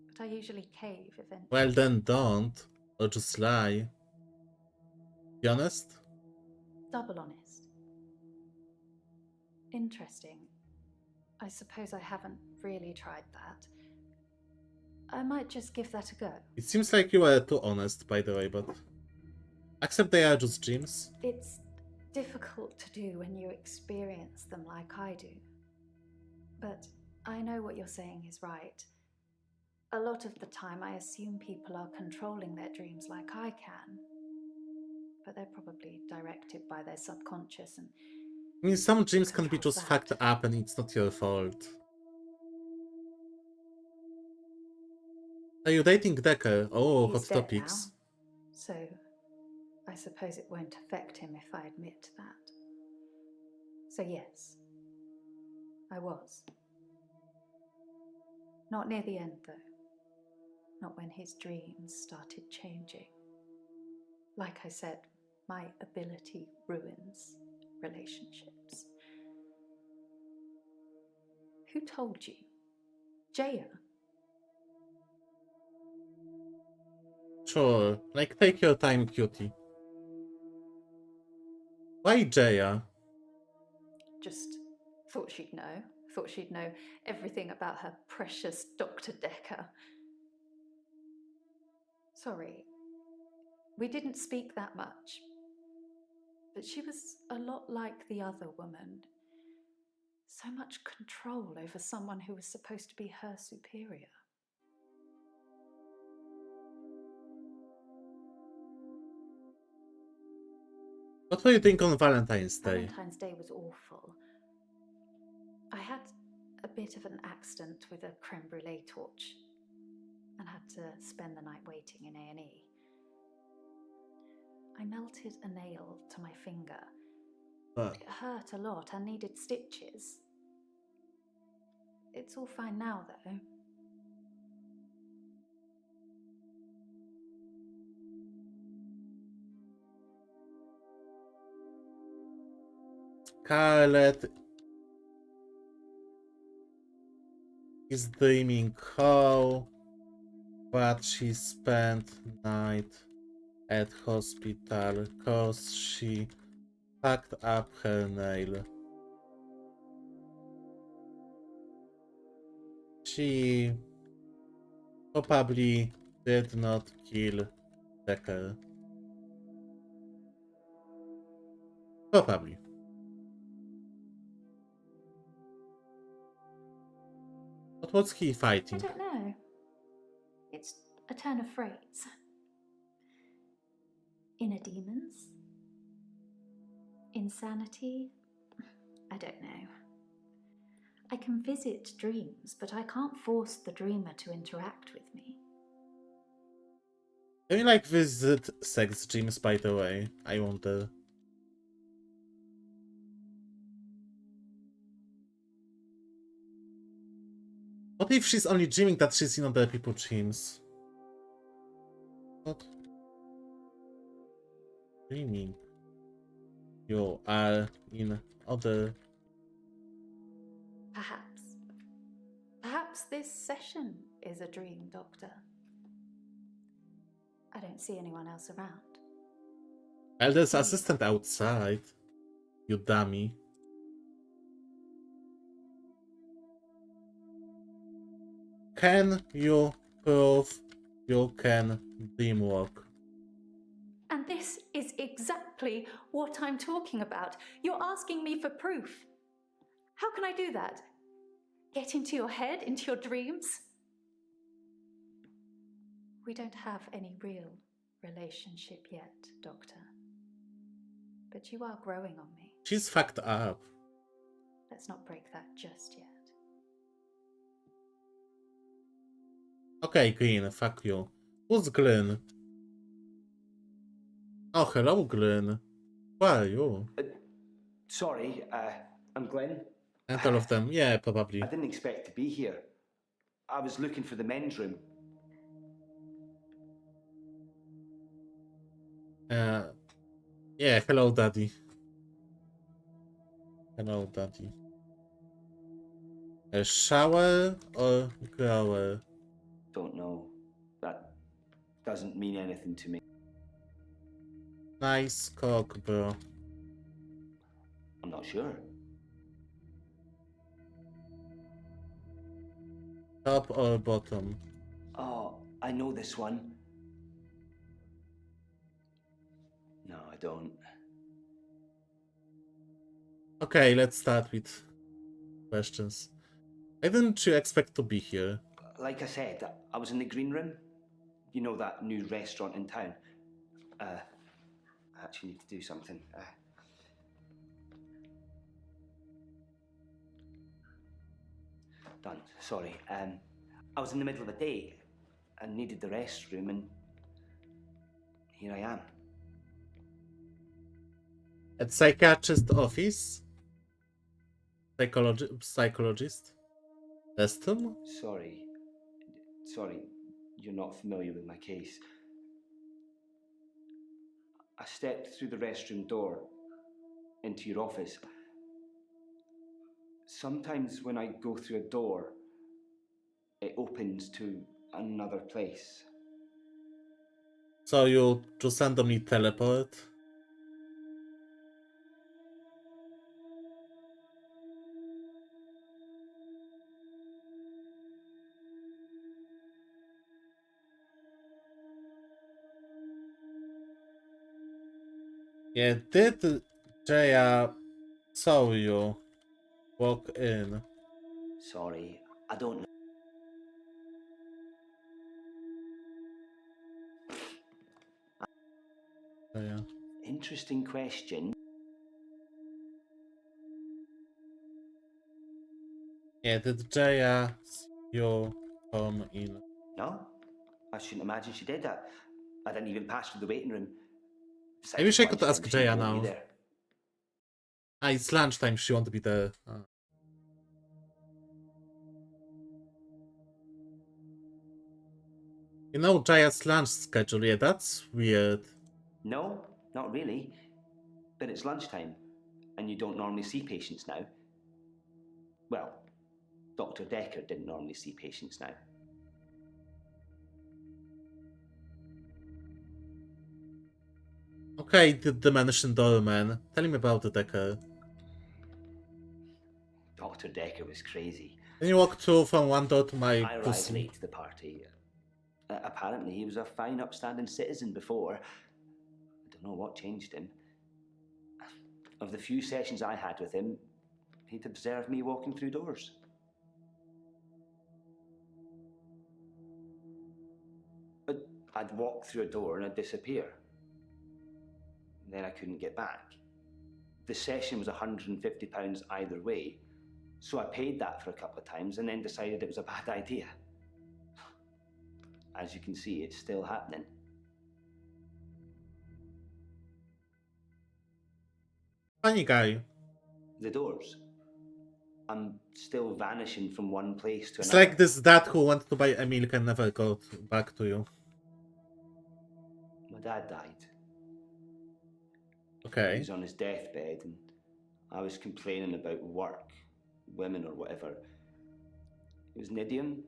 But I usually cave eventually. Well, then don't. Or just lie. Be honest? Double honest. Interesting. I suppose I haven't really tried that. I might just give that a go. It seems like you were too honest, by the way, but accept they are just dreams. It's difficult to do when you experience them like I do. But I know what you're saying is right. A lot of the time I assume people are controlling their dreams like I can. But they're probably directed by their subconscious and I mean, some dreams can be controls just that. fucked up and it's not your fault. Are you dating Dekker? Oh, He's hot dead topics. now, so I suppose it won't affect him if I admit that. So yes, I was. Not near the end though. Not when his dreams started changing. Like I said, my ability ruins relationships. Who told you? Jaya? Sure, like take your time, cutie. Why Jaya? Just thought she'd know. Thought she'd know everything about her precious Dr. Dekker. Sorry, we didn't speak that much. But she was a lot like the other woman. So much control over someone who was supposed to be her superior. What were you doing on Valentine's Day? Valentine's Day was awful. I had a bit of an accident with a creme brulee torch and had to spend the night waiting in A&E. I melted a nail to my finger. It hurt a lot and needed stitches. It's all fine now, though. Scarlett is dreaming how but she spent night at hospital cause she fucked up her nail. She probably did not kill Dekker. Probably. What was he I fighting? don't know. It's a turn of phrase. Inner demons? Insanity? I don't know. I can visit dreams, but I can't force the dreamer to interact with me. Do you like visit sex dreams, by the way? I wonder. What if she's only dreaming that she's in other people's dreams? What? Dreaming. You are in other... Perhaps. Perhaps this session is a dream, Doctor. I don't see anyone else around. Elder's assistant outside. You dummy. Can you prove you can dreamwalk? And this is exactly what I'm talking about. You're asking me for proof. How can I do that? Get into your head, into your dreams? We don't have any real relationship yet, Doctor. But you are growing on me. She's fucked up. Let's not break that just yet. Okay, Green, fuck you. Who's Glenn? Oh, hello, Glenn. Who are you? Sorry, I'm Glenn. And all of them. Yeah, probably. I didn't expect to be here. I was looking for the men's room. Yeah, hello, Daddy. Hello, Daddy. A shower or grower? Don't know. That doesn't mean anything to me. Nice cock, bro. I'm not sure. Top or bottom? Oh, I know this one. No, I don't. Okay, let's start with questions. Why didn't you expect to be here? Like I said, I was in the green room. You know, that new restaurant in town. I actually need to do something. Done. Sorry. I was in the middle of a day and needed the restroom, and here I am. At psychiatrist office? Psychologist? Restroom? Sorry, you're not familiar with my case. I stepped through the restroom door into your office. Sometimes when I go through a door, it opens to another place. So you just randomly teleport? Yeah, did Jaya saw you walk in? Sorry, I don't know. Jaya. Interesting question. Yeah, did Jaya see you come in? No, I shouldn't imagine she did that. I didn't even pass through the waiting room. I wish I could ask Lunchtime, she Jaya won't be now. there. Ah, it's lunchtime, she won't be there. Ah. You know Jaya's lunch schedule, yeah, that's weird. No, not really. But it's lunchtime, and you don't normally see patients now. Well, Dr. Dekker didn't normally see patients now. Okay, the diminution doorman. Tell him about the Dekker. Dr. Dekker was crazy. Then you walk through from one door to my I arrived pussy. late to the party. Apparently, he was a fine, upstanding citizen before. I don't know what changed him. Of the few sessions I had with him, he'd observed me walking through doors. But I'd walk through a door and I'd disappear. Then I couldn't get back. The session was £150 either way, so I paid that for a couple of times and then decided it was a bad idea. As you can see, it's still happening. Funny guy. The doors. I'm still vanishing from one place to It's another. like this dad who wanted to buy a milk and never got back to you. My dad died. He Okay. was on his deathbed and I was complaining about work, women or whatever. It was an idiom.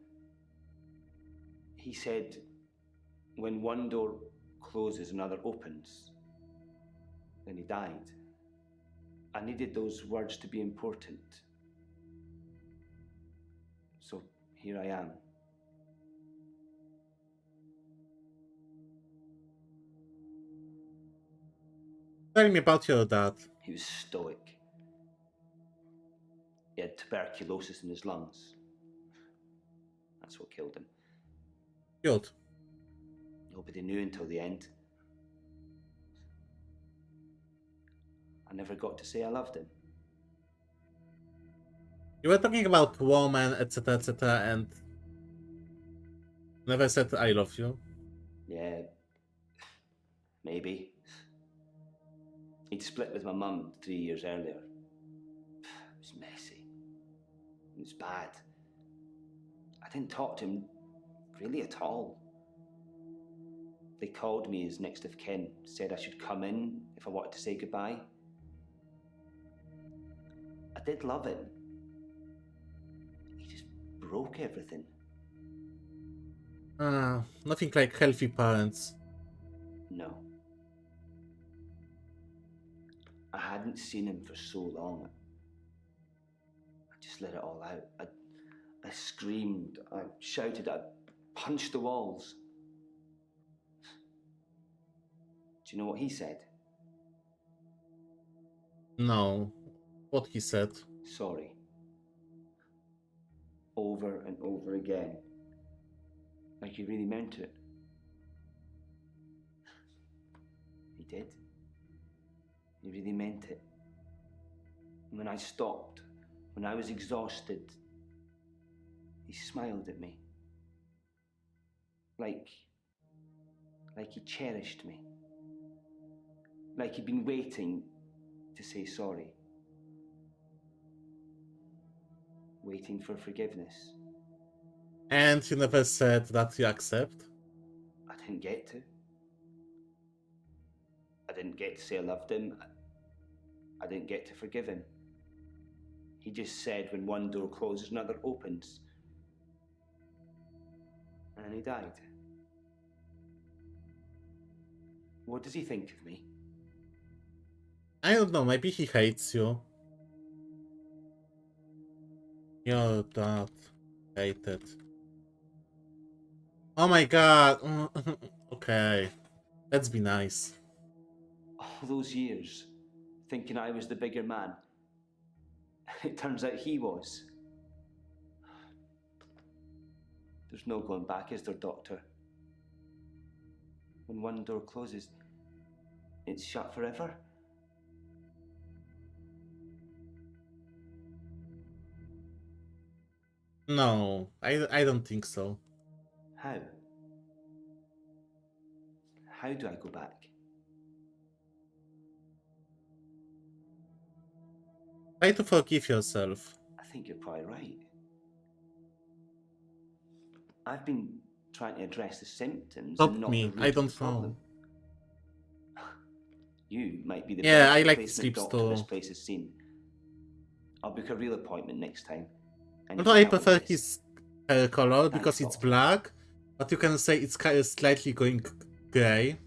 He said, when one door closes, another opens. Then he died. I needed those words to be important. So here I am. Tell me about your dad. He was stoic. He had tuberculosis in his lungs. That's what killed him. Good. Nobody knew until the end. I never got to say I loved him. You were talking about woman, etc., and never said I love you. Yeah, maybe. He'd split with my mum 3 years earlier. It was messy. It was bad. I didn't talk to him really at all. They called me as next of kin, said I should come in if I wanted to say goodbye. I did love him. He just broke everything. Nothing like healthy parents. No. I hadn't seen him for so long. I just let it all out. I screamed, I shouted, I punch the walls. Do you know what he said? No. What he said? Sorry. Over and over again. Like he really meant it. He did. He really meant it. And when I stopped, when I was exhausted, he smiled at me. Like he cherished me. Like he'd been waiting to say sorry. Waiting for forgiveness. And you never said that you accept? I didn't get to. I didn't get to say I loved him. I didn't get to forgive him. He just said when one door closes, another opens. And then he died. What does he think of me? I don't know, maybe he hates you. Your dad hated. Oh my god. Okay. Let's be nice. All those years, thinking I was the bigger man. It turns out he was. There's no going back, is there, Doctor? When one door closes, it's shut forever. No, I don't think so. How? How do I go back? Try to forgive yourself. I think you're probably right. I've been trying to address the symptoms Stop and not me, the root I of don't the problem. know. You might be the Yeah, best I like replacement strips doctor too. this place has seen. I'll book a real appointment next time. And you Although can I help with prefer this. his hair color Thanks, because it's Doctor. black, but you can say it's kind of slightly going grey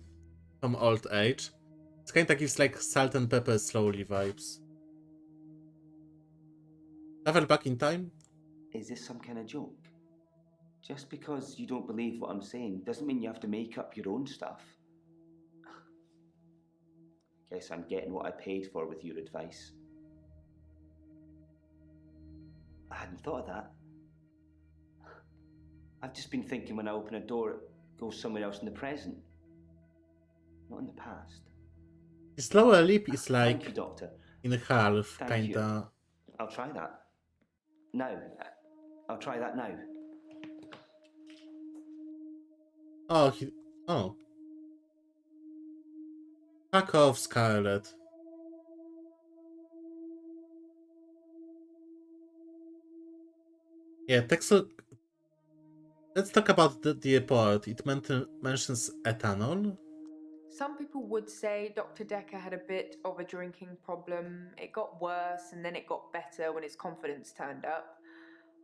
from old age. It kind of gives like salt and pepper slowly vibes. Travel back in time? Is this some kind of joke? Just because you don't believe what I'm saying doesn't mean you have to make up your own stuff. Guess I'm getting what I paid for with your advice. I hadn't thought of that. I've just been thinking when I open a door, it goes somewhere else in the present, not in the past. His lower lip is Thank like you, Doctor. in half, Thank you. kinda. I'll try that. Now. I'll try that now. Oh, oh. Fuck off, Scarlet. Yeah, Texel. Let's talk about the report. It mentions ethanol. Some people would say Dr. Dekker had a bit of a drinking problem. It got worse and then it got better when his confidence turned up.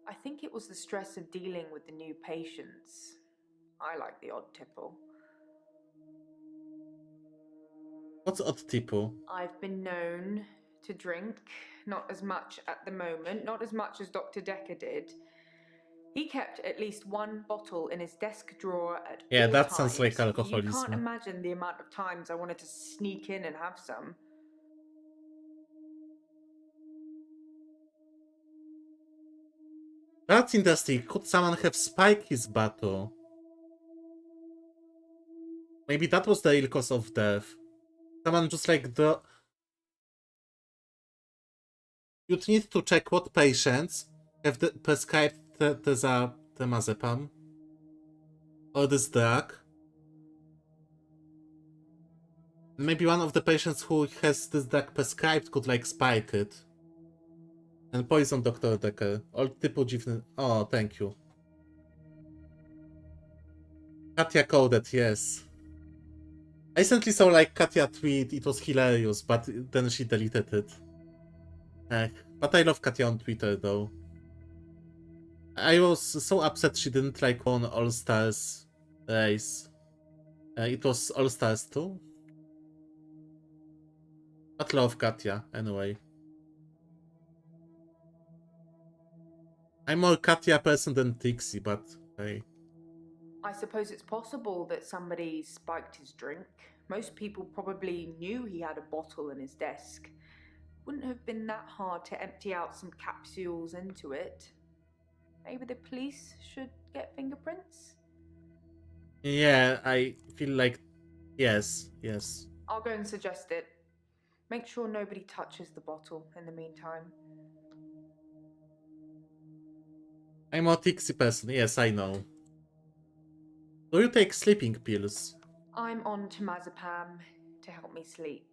I think it was the stress of dealing with the new patients. I like the odd tipple. What's odd tipo? I've been known to drink, not as much at the moment, not as much as Dr. Dekker did. He kept at least one bottle in his desk drawer at all Yeah, that times. sounds like You alcoholism. can't imagine the amount of times I wanted to sneak in and have some. That's interesting. Could someone have spiked his bottle? Maybe that was the real cause of death. Someone just like the... You'd need to check what patients have prescribed temazepam or this drug. Maybe one of the patients who has this drug prescribed could like spike it and poison Dr. Dekker. All typu dziwny... Oh, thank you. Katia coded, yes. I recently saw like Katia tweet, it was hilarious, but then she deleted it. But I love Katia on Twitter though. I was so upset she didn't like won All Stars race. It was All Stars 2. But love Katia anyway. I'm more Katia person than Trixie, but hey. I suppose it's possible that somebody spiked his drink. Most people probably knew he had a bottle in his desk. Wouldn't have been that hard to empty out some capsules into it. Maybe the police should get fingerprints? Yeah, I feel like yes. I'll go and suggest it. Make sure nobody touches the bottle in the meantime. I'm a tipsy person, yes, I know. Do you take sleeping pills? I'm on temazepam to help me sleep.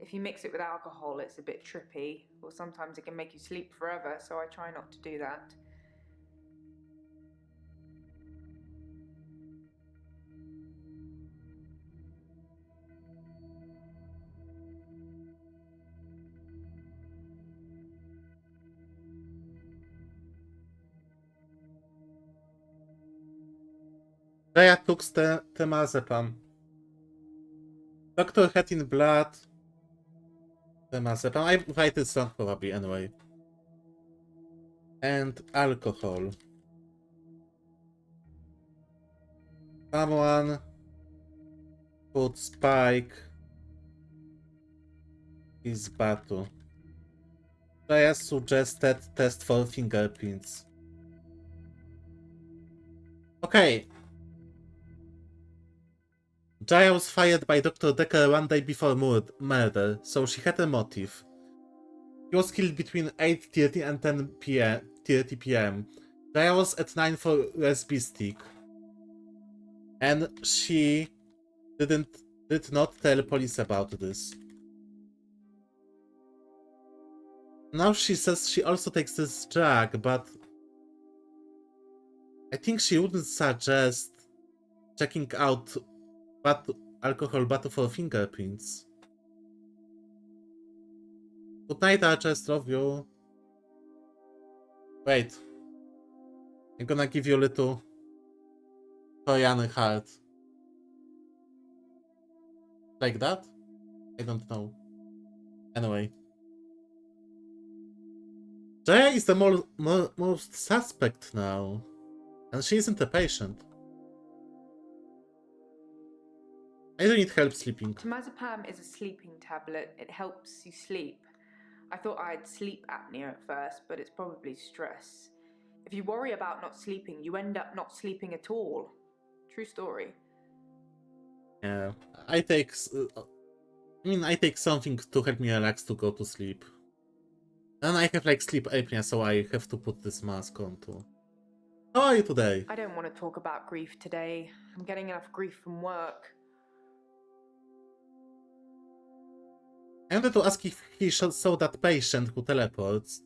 If you mix it with alcohol, it's a bit trippy, or sometimes it can make you sleep forever, so I try not to do that. Rhea took temazepam. Doctor had in blood temazepam. I write it wrong probably anyway. And alcohol. Someone could spike his battle. Rhea suggested test for fingerprints. Okay. Jaya was fired by Dr. Dekker one day before murder, so she had a motive. He was killed between 8:30 and 10:30 p.m. Jaya was at 9 for USB stick. And she did not tell police about this. Now she says she also takes this drug, but I think she wouldn't suggest checking out alcohol bottle for fingerprints. Good night, I just love you. Wait. I'm gonna give you a little Korean heart. Like that? I don't know. Anyway. Jaya is the most suspect now. And she isn't a patient. I do need help sleeping. Temazepam is a sleeping tablet. It helps you sleep. I thought I had sleep apnea at first, but it's probably stress. If you worry about not sleeping, you end up not sleeping at all. True story. Yeah, I take something to help me relax to go to sleep. And I have like sleep apnea, so I have to put this mask on too. How are you today? I don't want to talk about grief today. I'm getting enough grief from work. I wanted to ask if he saw that patient who teleports,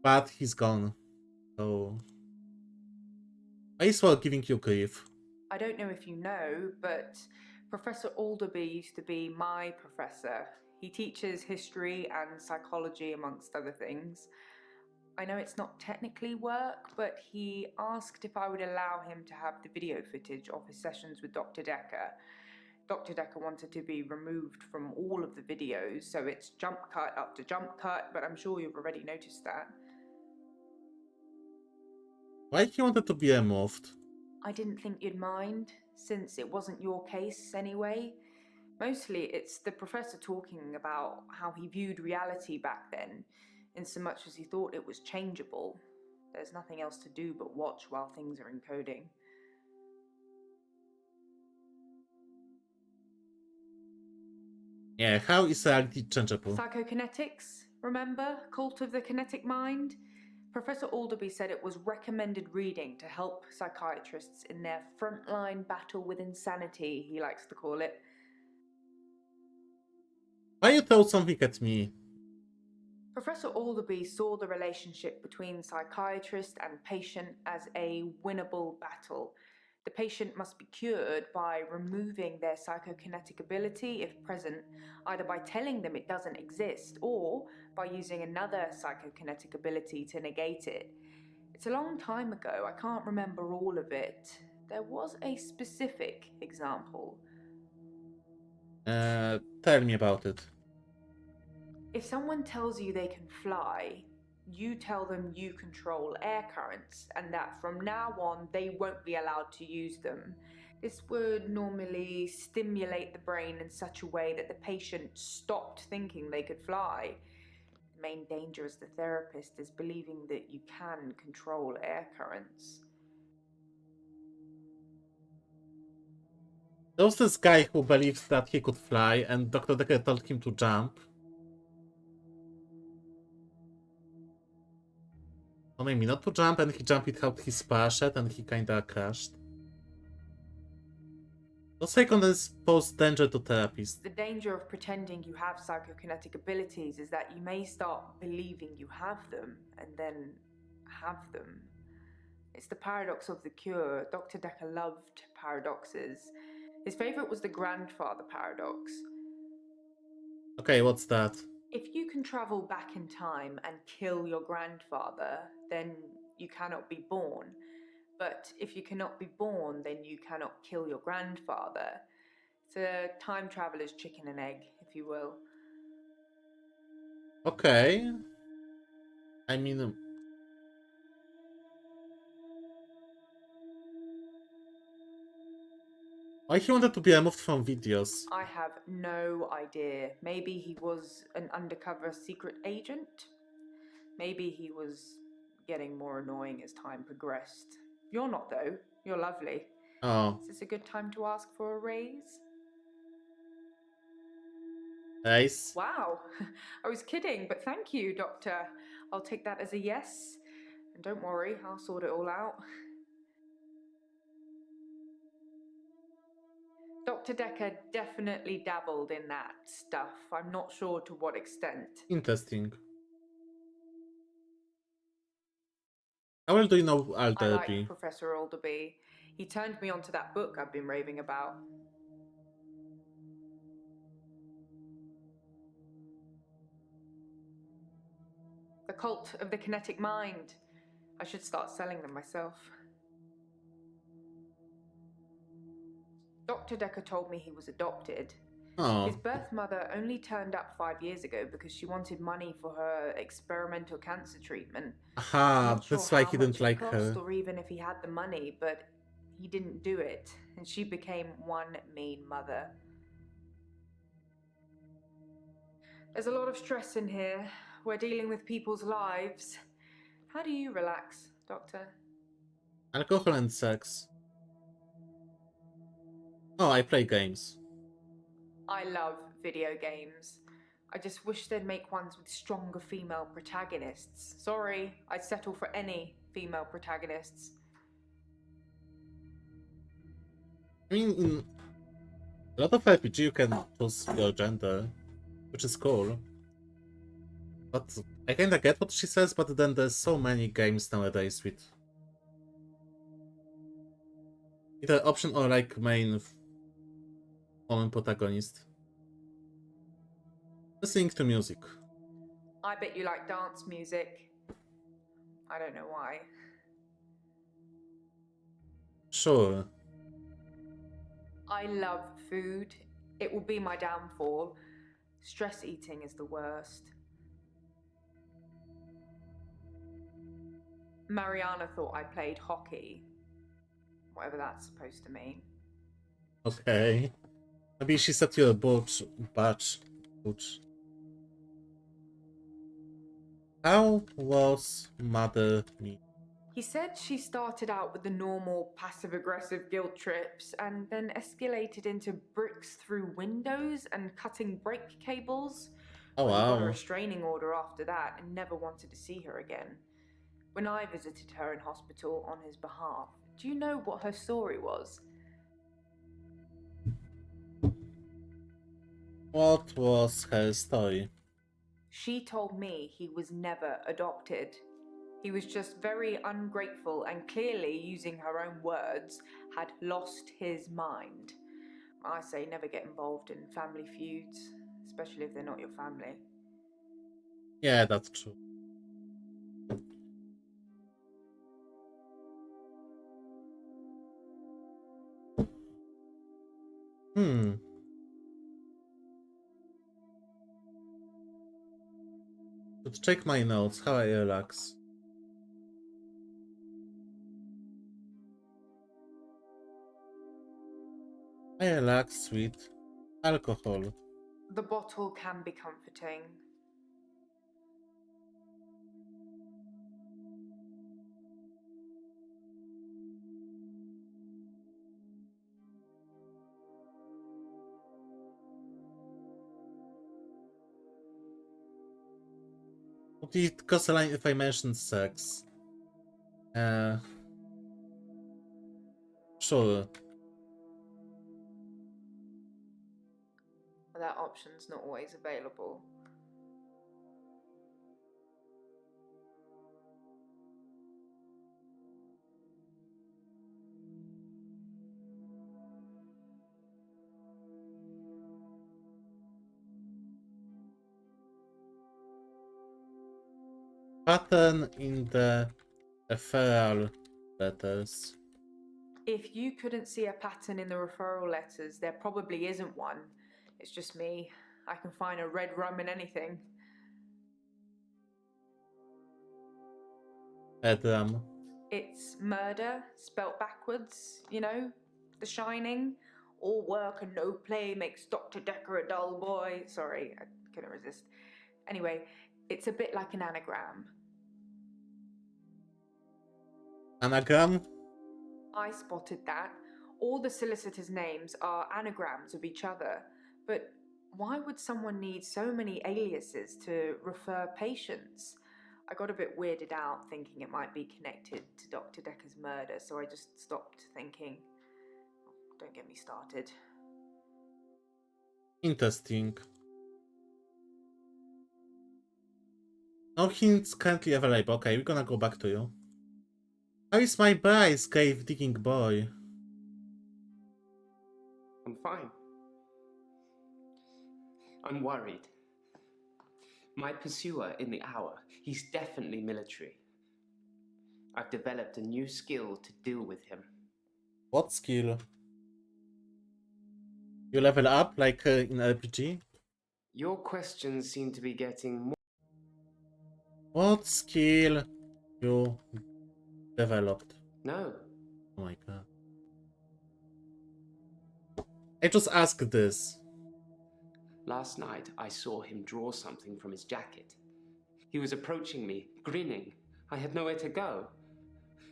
but he's gone. So why is War giving you grief? I don't know if you know, but Professor Alderby used to be my professor. He teaches history and psychology, amongst other things. I know it's not technically work, but he asked if I would allow him to have the video footage of his sessions with Dr. Dekker. Dr. Dekker wanted to be removed from all of the videos, so it's jump cut up to jump cut, but I'm sure you've already noticed that. Why he wanted to be removed? I didn't think you'd mind, since it wasn't your case anyway. Mostly it's the professor talking about how he viewed reality back then, in so much as he thought it was changeable. There's nothing else to do but watch while things are encoding. Yeah, how is reality changeable? Psychokinetics, remember? Cult of the Kinetic Mind? Professor Alderby said it was recommended reading to help psychiatrists in their frontline battle with insanity, he likes to call it. Why you throw something at me? Professor Alderby saw the relationship between psychiatrist and patient as a winnable battle. The patient must be cured by removing their psychokinetic ability, if present, either by telling them it doesn't exist or by using another psychokinetic ability to negate it. It's a long time ago, I can't remember all of it. There was a specific example. Tell me about it. If someone tells you they can fly, you tell them you control air currents and that from now on they won't be allowed to use them. This would normally stimulate the brain in such a way that the patient stopped thinking they could fly. The main danger as the therapist is believing that you can control air currents. There was this guy who believed that he could fly, and Dr. Dekker told him to jump. Or maybe not to jump, and he jumped without his parachute, and he kinda crashed. The second is pose danger to therapists. The danger of pretending you have psychokinetic abilities is that you may start believing you have them and then have them. It's the paradox of the cure. Dr. Dekker loved paradoxes. His favorite was the grandfather paradox. Okay, what's that? If you can travel back in time and kill your grandfather, then you cannot be born. But if you cannot be born, then you cannot kill your grandfather. It's a time traveler's chicken and egg, if you will. Okay. I mean... why he wanted to be removed from videos? I have no idea. Maybe he was an undercover secret agent? Maybe he was getting more annoying as time progressed. You're not, though. You're lovely. Oh, Is this a good time to ask for a raise? nice. Wow, I was kidding, but thank you, Doctor. I'll take that as a yes. And don't worry, I'll sort it all out. Dr. Dekker definitely dabbled in that stuff. I'm not sure to what extent. Interesting. How well do you know I Alderby? like Professor Alderby. He turned me onto that book I've been raving about. The Cult of the Kinetic Mind. I should start selling them myself. Dr. Dekker told me he was adopted. Oh, His birth mother only turned up 5 years ago because she wanted money for her experimental cancer treatment. I'm aha, not sure that's why how he much didn't it like cost her. or even if he had the money, but he didn't do it, and she became one mean mother. There's a lot of stress in here. We're dealing with people's lives. How do you relax, Doctor? Alcohol and sex. Oh, I play games. I love video games. I just wish they'd make ones with stronger female protagonists. Sorry, I'd settle for any female protagonists. I mean, in a lot of RPG you can choose your gender, which is cool. But I kinda get what she says, but then there's so many games nowadays with either option or like main woman protagonist. Listening to music. I bet you like dance music. I don't know why. Sure. I love food. It will be my downfall. Stress eating is the worst. Mariana thought I played hockey. Whatever that's supposed to mean. Okay. Maybe she set you a batch. How was Mother Me? He said she started out with the normal passive-aggressive guilt trips and then escalated into bricks through windows and cutting brake cables. Oh Well, he got a wow. restraining order after that and never wanted to see her again. When I visited her in hospital on his behalf, do you know what her story was? What was her story? She told me he was never adopted. He was just very ungrateful and clearly, using her own words, had lost his mind. I say never get involved in family feuds, especially if they're not your family. Yeah, that's true. check my notes. How I relax. I relax, sweet. Alcohol. The bottle can be comforting. Would it cross a line if I mentioned sex? Sure. That option's not always available. Pattern in the referral letters. If you couldn't see a pattern in the referral letters, there probably isn't one. It's just me. I can find a red rum in anything. Edram. It's murder, spelt backwards, you know? The Shining. All work and no play makes Dr. Dekker a dull boy. Sorry, I couldn't resist. Anyway, it's a bit like an anagram. Anagram? I spotted that. All the solicitors' names are anagrams of each other. But why would someone need so many aliases to refer patients? I got a bit weirded out thinking it might be connected to Dr. Dekker's murder, so I just stopped thinking. Don't get me started. Interesting. No hints currently available. Okay, we're gonna go back to you. How is my Bryce, grave digging boy? I'm fine. I'm worried. My pursuer in the hour, he's definitely military. I've developed a new skill to deal with him. What skill? You level up like in RPG? Your questions seem to be getting more. What skill you developed? No. Oh my god. I just asked this. Last night, I saw him draw something from his jacket. He was approaching me, grinning. I had nowhere to go.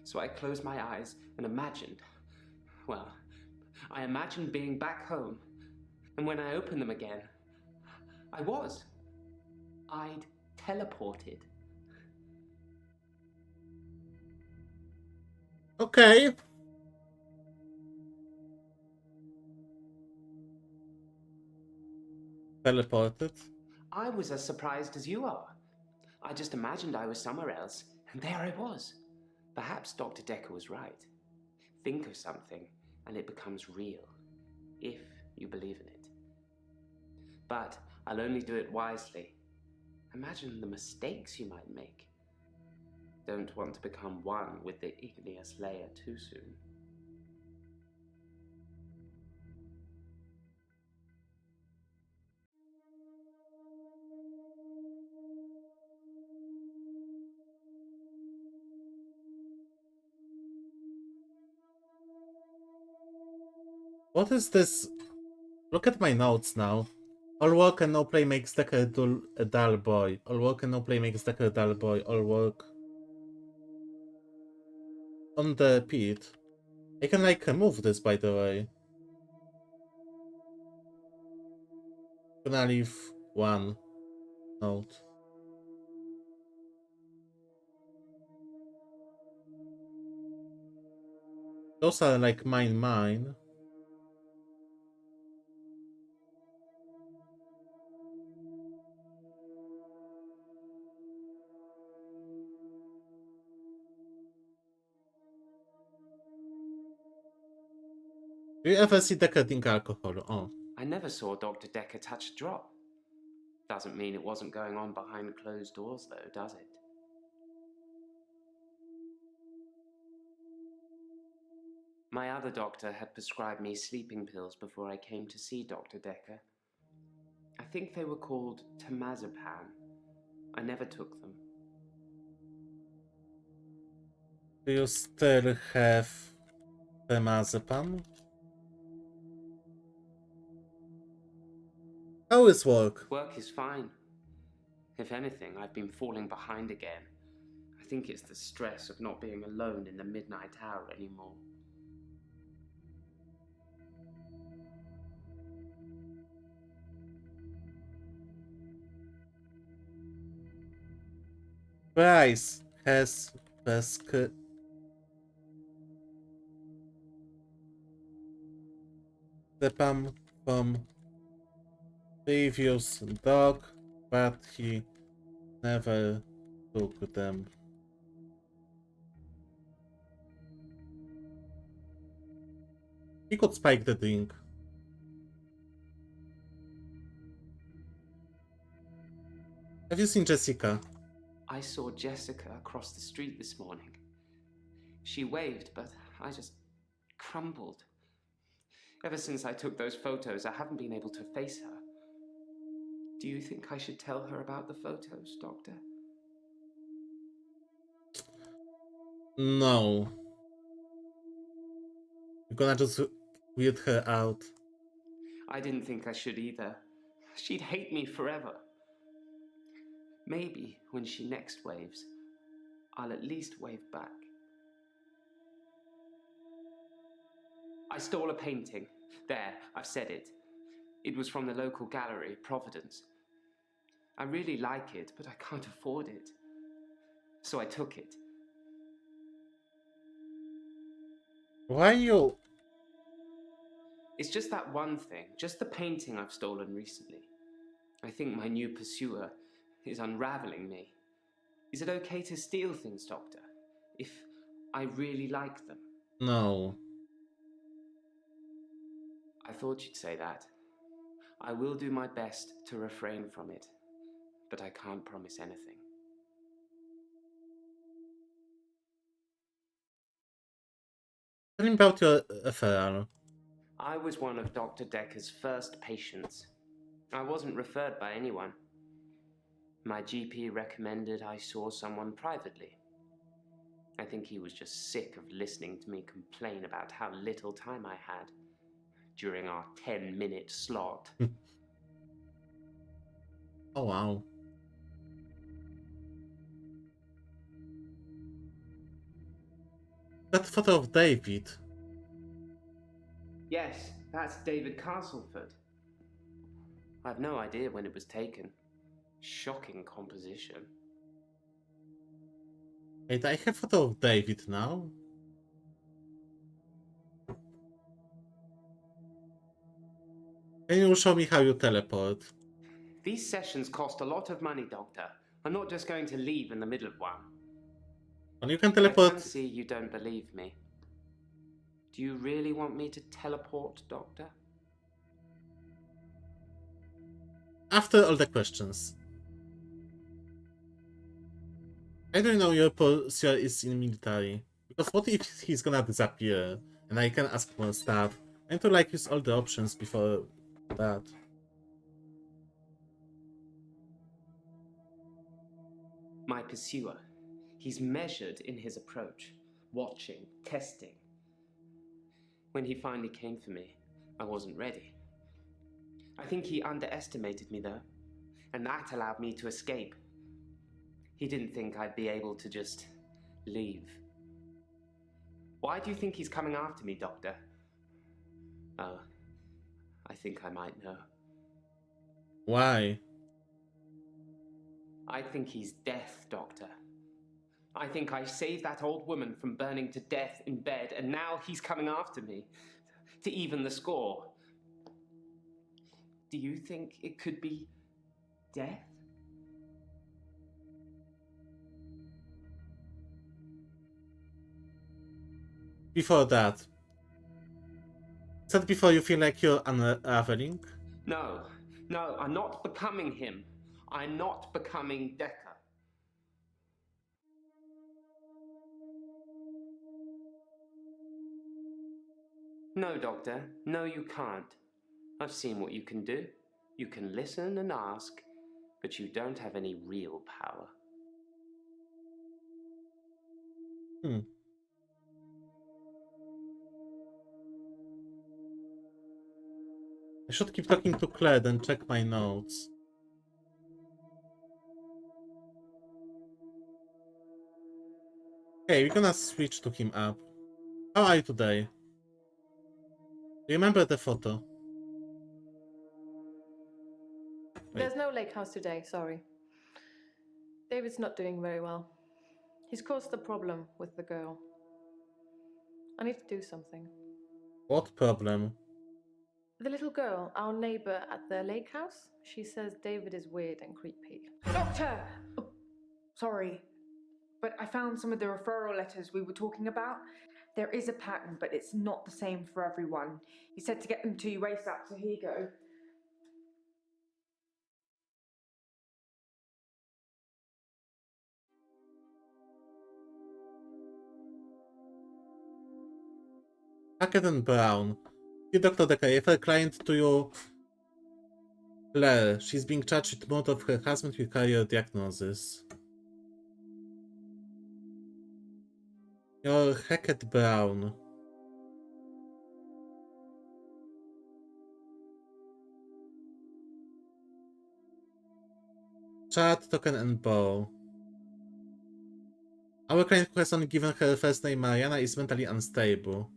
So I closed my eyes and imagined. Well, I imagined being back home. And when I opened them again, I'd teleported. Okay. Teleported. I was as surprised as you are. I just imagined I was somewhere else, and there I was. Perhaps Dr. Dekker was right. Think of something, and it becomes real, if you believe in it. But I'll only do it wisely. Imagine the mistakes you might make. Don't want to become one with the igneous layer too soon. What is this? Look at my notes now. All work and no play makes Dekker a dull boy. All work and no play makes Dekker a dull boy. All work. On the pit. I can like remove this, by the way. Gonna leave one note. Those are like mine. Do you ever see Dekker drink alcohol? Oh. I never saw Dr. Dekker touch a drop. Doesn't mean it wasn't going on behind closed doors, though, does it? My other doctor had prescribed me sleeping pills before I came to see Dr. Dekker. I think they were called temazepam. I never took them. Do you still have the marzipan? How is work? Work is fine. If anything, I've been falling behind again. I think it's the stress of not being alone in the midnight hour anymore. Bryce has prescription from previous dog, but he never took them. He could spike the drink. Have you seen Jessica? I saw Jessica across the street this morning. She waved, but I just crumbled. Ever since I took those photos, I haven't been able to face her. Do you think I should tell her about the photos, Doctor? No. You're gonna just weird her out. I didn't think I should either. She'd hate me forever. Maybe when she next waves, I'll at least wave back. I stole a painting. There, I've said it. It was from the local gallery, Providence. I really like it, but I can't afford it. So I took it. Why you? It's just that one thing, just the painting I've stolen recently. I think my new pursuer is unraveling me. Is it okay to steal things, Doctor, if I really like them? No. I thought you'd say that. I will do my best to refrain from it, but I can't promise anything. Tell me about your affair. I was one of Dr. Dekker's first patients. I wasn't referred by anyone. My GP recommended I saw someone privately. I think he was just sick of listening to me complain about how little time I had during our 10-minute slot. Oh wow. That photo of David. Yes, that's David Castleford. I've no idea when it was taken. Shocking composition. Wait, I have photo of David now. Can you show me how you teleport? These sessions cost a lot of money, Doctor. I'm not just going to leave in the middle of one. And you can I can teleport see you don't believe me. Do you really want me to teleport, Doctor? after all the questions. I don't know your pursuer is in military. Because what if he's gonna disappear and I can ask more stuff? I need to like use all the options before that. My pursuer. He's measured in his approach, watching, testing. When he finally came for me, I wasn't ready. I think he underestimated me, though, and that allowed me to escape. He didn't think I'd be able to just leave. Why do you think he's coming after me, Doctor? Oh, I think I might know. Why? I think he's death, Doctor. I think I saved that old woman from burning to death in bed, and now he's coming after me to even the score. Do you think it could be death? Before that. Is that before you feel like you're unraveling? No, I'm not becoming him. I'm not becoming Dekker. No, Doctor, no, you can't. I've seen what you can do. You can listen and ask, but you don't have any real power. I should keep talking to Claire, then check my notes. Okay, we're gonna switch to him up. How are you today? Do you remember the photo? There's no lake house today, sorry. David's not doing very well. He's caused a problem with the girl. I need to do something. What problem? The little girl, our neighbor at the lake house, she says David is weird and creepy. Doctor! Oh, sorry, but I found some of the referral letters we were talking about. There is a pattern, but it's not the same for everyone. He said to get them to you ASAP, so here you go. Hackett and Brown. Dear Dr. Dekker, I have a client to you, Claire. She's being charged with murder of her husband with career diagnosis. You're Hackett Brown. Chad, Token, and Bo. Our client, who has only given her first name Mariana, is mentally unstable.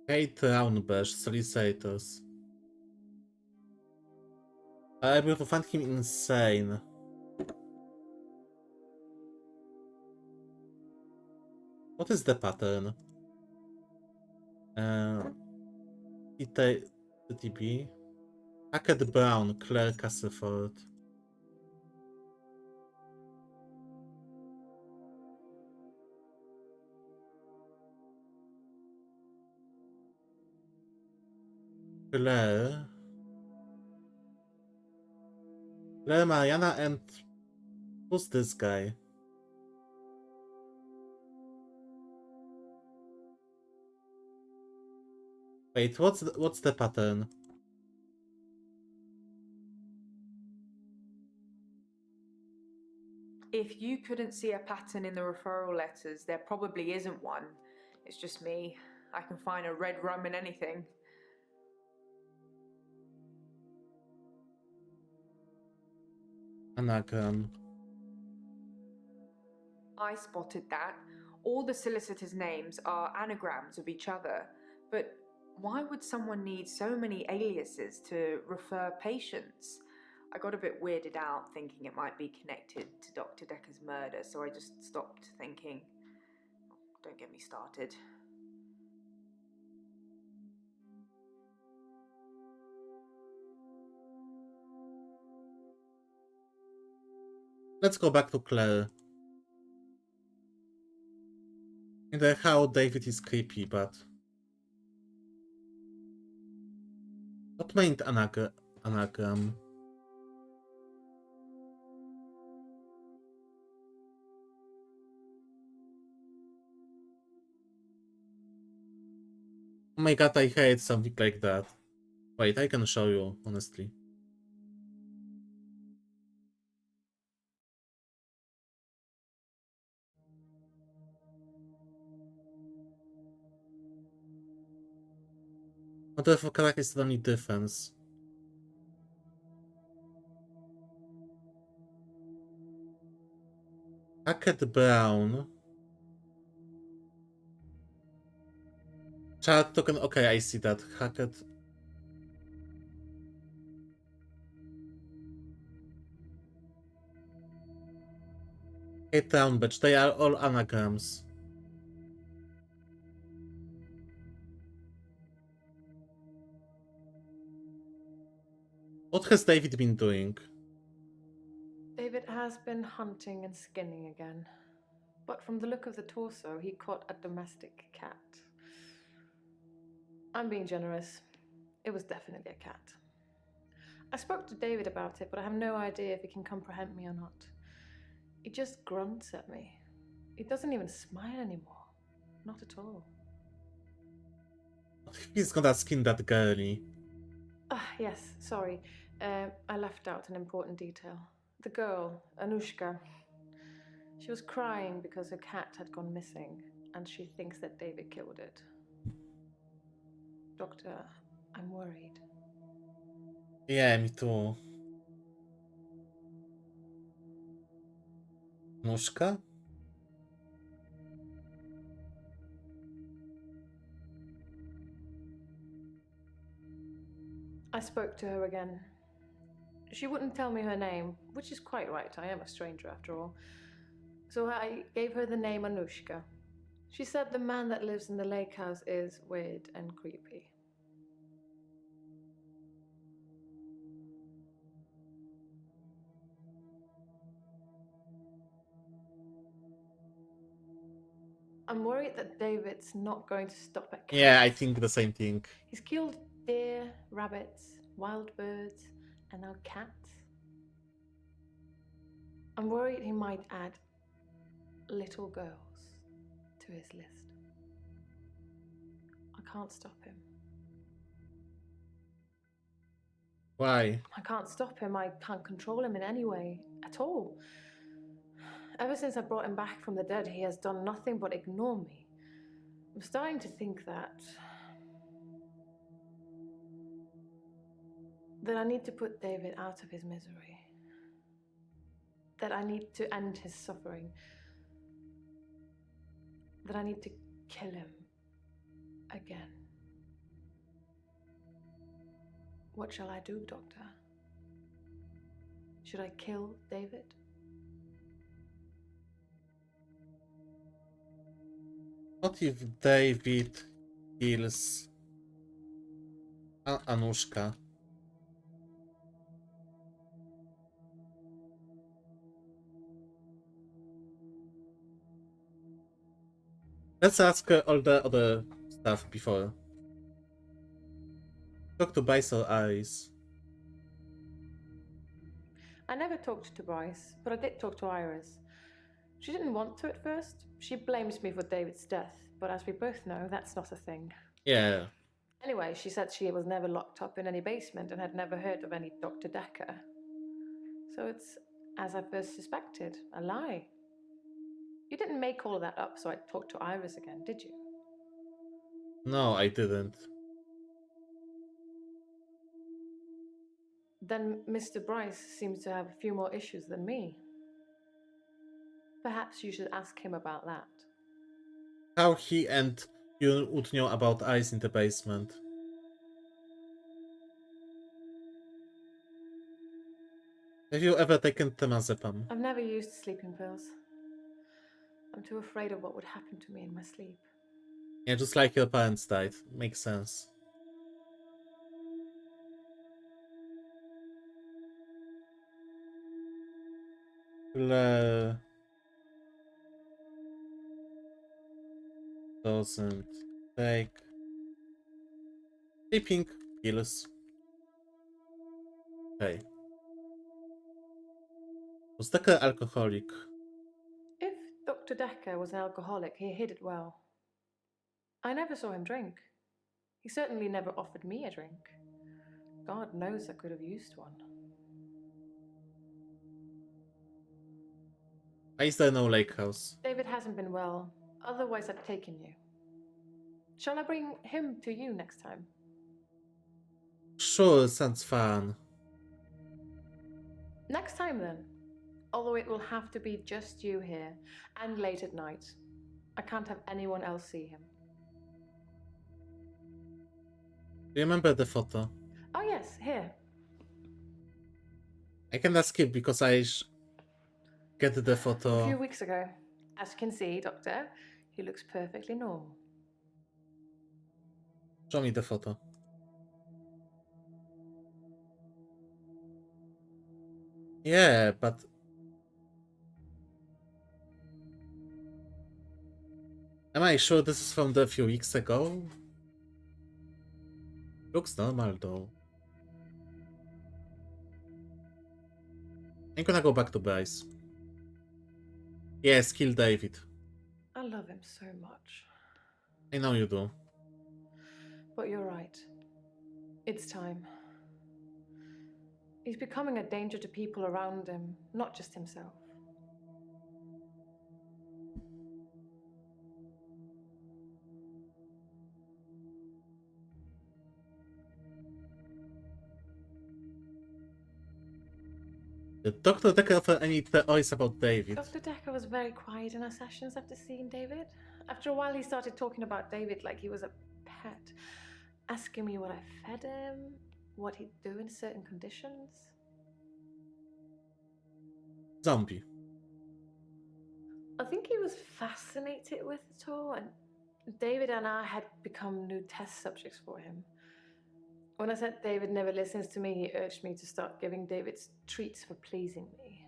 Kate Raunberg, solicitors. Are able to find him insane. What is the pattern? TTB. Hackett Brown, Claire Castleford. Claire, Mariana, and who's this guy? Wait, what's the pattern? If you couldn't see a pattern in the referral letters, there probably isn't one. It's just me. I can find a red rum in anything. Anagram. I spotted that. All the solicitors' names are anagrams of each other. But why would someone need so many aliases to refer patients? I got a bit weirded out thinking it might be connected to Dr. Dekker's murder, so I just stopped thinking. Don't get me started. Let's go back to Claire. In the how David is creepy, but what meant anagram? Oh my god, I hate something like that. Wait, I can show you, honestly. What the fuck is the only difference? Hackett Brown. Chart token, okay, I see that. Hackett. Kate Brown, but they are all anagrams. What has David been doing? David has been hunting and skinning again. But from the look of the torso, he caught a domestic cat. I'm being generous. It was definitely a cat. I spoke to David about it, but I have no idea if he can comprehend me or not. He just grunts at me. He doesn't even smile anymore. Not at all. He's gonna skin that girlie. Ah, yes, sorry. I left out an important detail. The girl, Anushka, she was crying because her cat had gone missing, and she thinks that David killed it. Doctor, I'm worried. Yeah, me too. Nóżka? I spoke to her again. She wouldn't tell me her name, which is quite right. I am a stranger after all. So I gave her the name Anushka. She said the man that lives in the lake house is weird and creepy. I'm worried that David's not going to stop at cats. Yeah, I think the same thing. He's killed deer, rabbits, wild birds, and now cats. I'm worried he might add little girls to his list. I can't stop him. Why? I can't stop him. I can't control him in any way at all. Ever since I brought him back from the dead, he has done nothing but ignore me. I'm starting to think that I need to put David out of his misery. That I need to end his suffering. That I need to kill him again. What shall I do, Doctor? Should I kill David? What if David kills Anushka? Let's ask her all the other stuff before. Talk to Bryce or Iris. I never talked to Bryce, but I did talk to Iris. She didn't want to at first. She blames me for David's death, but as we both know, that's not a thing. Yeah. Anyway, she said she was never locked up in any basement and had never heard of any Dr. Dekker. So it's, as I first suspected, a lie. You didn't make all of that up so I'd talk to Iris again, did you? No, I didn't. Then Mr. Bryce seems to have a few more issues than me. Perhaps you should ask him about that. How he and you would know about ice in the basement? Have you ever taken temazepam? I've never used sleeping pills. I'm too afraid of what would happen to me in my sleep. Yeah, just like your parents died. Makes sense. Claire doesn't take sleeping pills. Okay. Was Dekker alcoholic? If Dr. Dekker was an alcoholic, he hid it well. I never saw him drink. He certainly never offered me a drink. God knows I could have used one. Why is there no lake house? David hasn't been well, otherwise I'd taken you. Shall I bring him to you next time? Sure, sounds fun. Next time then. Although it will have to be just you here, and late at night. I can't have anyone else see him. Do you remember the photo? Oh yes, here. I cannot skip because I get the A photo. few weeks ago. As you can see, Doctor, he looks perfectly normal. Show me the photo. Yeah, but am I sure this is from the few weeks ago? Looks normal though. I'm gonna go back to Bryce. Yes, kill David. I love him so much. I know you do. But you're right. It's time. He's becoming a danger to people around him, not just himself. Did Dr. Dekker offer any theories about David? Dr. Dekker was very quiet in our sessions after seeing David. After a while, he started talking about David like he was a pet, asking me what I fed him, what he'd do in certain conditions. Zombie. I think he was fascinated with it all, and David and I had become new test subjects for him. When I said David never listens to me, he urged me to start giving David treats for pleasing me.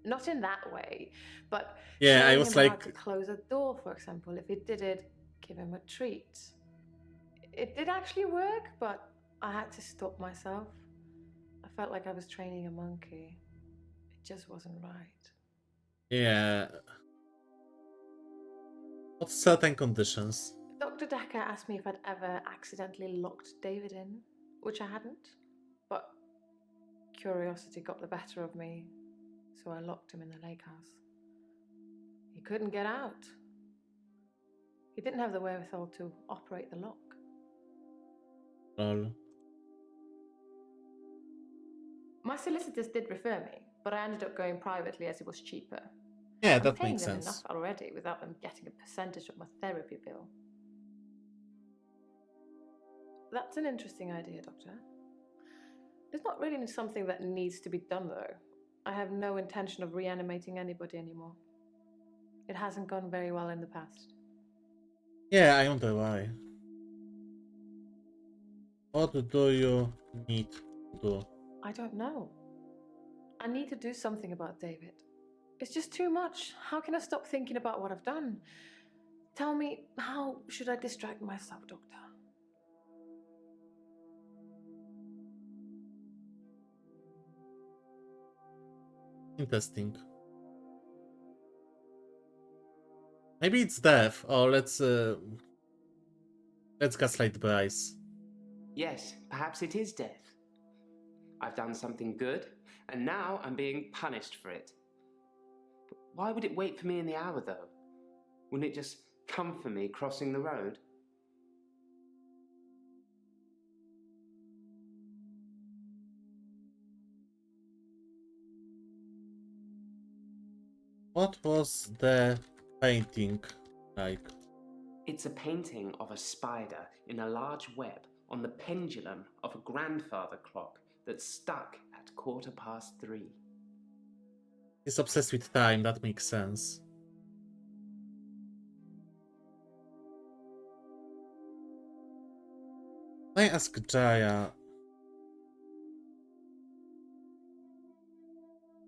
Not in that way, but Yeah, I showing was him how like, to close a door, for example. If he did it, give him a treat. It did actually work, but I had to stop myself. I felt like I was training a monkey. It just wasn't right. yeah. What certain conditions? Dr. Dekker asked me if I'd ever accidentally locked David in, which I hadn't, but curiosity got the better of me, so I locked him in the lake house. He couldn't get out. He didn't have the wherewithal to operate the lock. Lol. My solicitors did refer me, but I ended up going privately as it was cheaper. Yeah, I'm that paying makes them sense. enough already without them getting a percentage of my therapy bill. That's an interesting idea, Doctor. It's not really something that needs to be done, though. I have no intention of reanimating anybody anymore. It hasn't gone very well in the past. Yeah, I wonder why. What do you need to do? I don't know. I need to do something about David. It's just too much. How can I stop thinking about what I've done? Tell me, how should I distract myself, Doctor? Interesting. Maybe it's death, or let's gaslight Bryce. Yes, perhaps it is death. I've done something good, and now I'm being punished for it. But why would it wait for me in the hour, though? Wouldn't it just come for me crossing the road? What was the painting like? It's a painting of a spider in a large web on the pendulum of a grandfather clock that's stuck at 3:15. He's obsessed with time, that makes sense. I ask Jaya.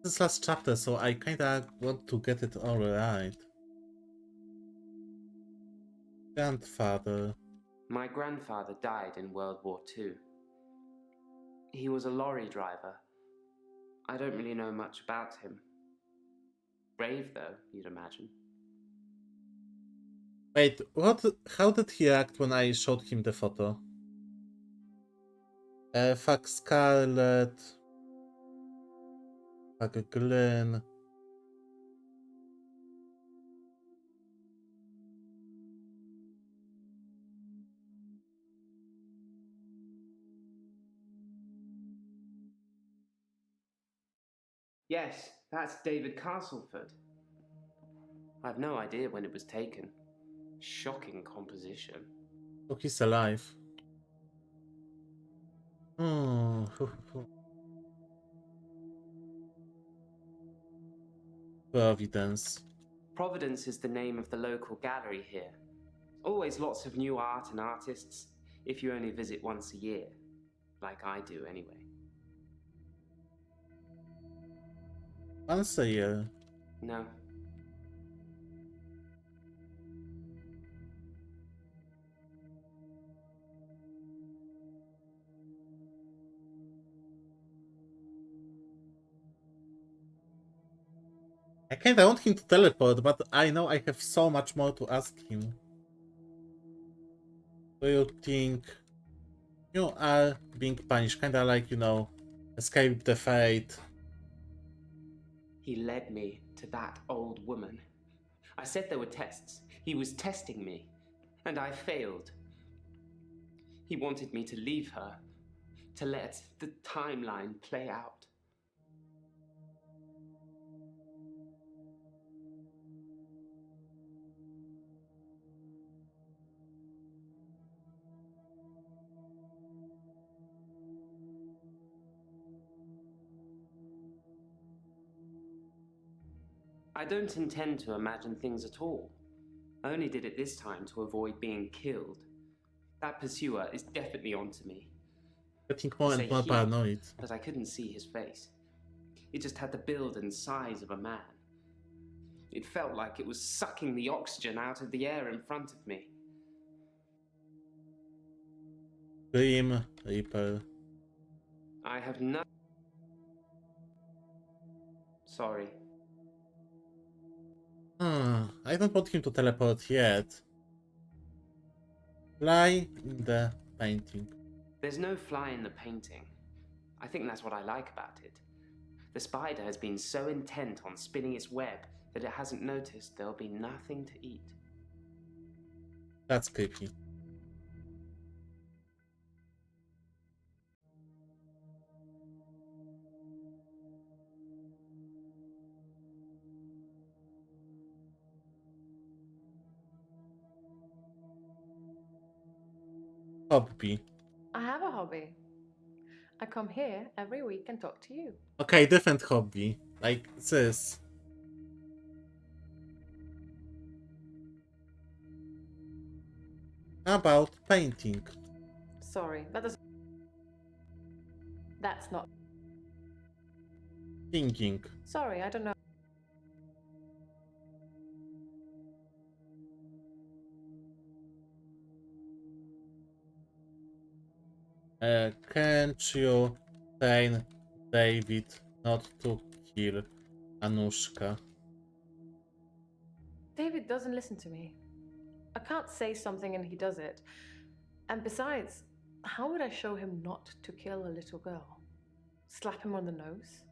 This last chapter, so I kinda want to get it all right. Grandfather. My grandfather died in World War II. He was a lorry driver. I don't really know much about him. Brave, though, you'd imagine. Wait, what? How did he act when I showed him the photo? Fuck Scarlet. Fuck Glenn. Yes, that's David Castleford. I've no idea when it was taken. Shocking composition. Oh, he's alive. Oh. Providence. Providence is the name of the local gallery here. Always lots of new art and artists, if you only visit once a year. Like I do, anyway. Once a year. No. I kinda want him to teleport, but I know I have so much more to ask him. Do you think you are being punished? Kinda like, escape the fate. He led me to that old woman. I said there were tests. He was testing me, and I failed. He wanted me to leave her, to let the timeline play out. I don't intend to imagine things at all. I only did it this time to avoid being killed. That pursuer is definitely onto me. Getting I more say and more he, paranoid. but I couldn't see his face. It just had the build and size of a man. It felt like it was sucking the oxygen out of the air in front of me. Grim Reaper. I have no... Sorry. I don't want him to teleport yet. Fly in the painting. There's no fly in the painting. I think that's what I like about it. The spider has been so intent on spinning its web that it hasn't noticed there'll be nothing to eat. That's creepy. Hobby. I have a hobby. I come here every week and talk to you. Okay, different hobby. Like this. How about painting? Sorry, that's not... Singing. Sorry, I don't know. Can't you train David not to kill Anushka? David doesn't listen to me. I can't say something and he does it. And besides, how would I show him not to kill a little girl? Slap him on the nose?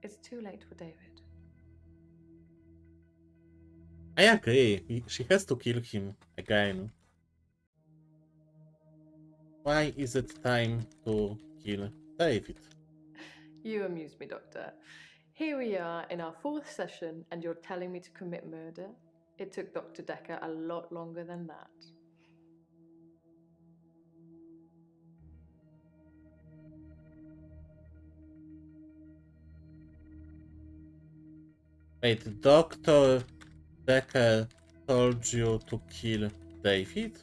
It's too late for David. I agree. She has to kill him again. Why is it time to kill David? You amuse me, Doctor. Here we are in our 4th session and you're telling me to commit murder? It took Dr. Dekker a lot longer than that. Wait, Dr. Dekker told you to kill David?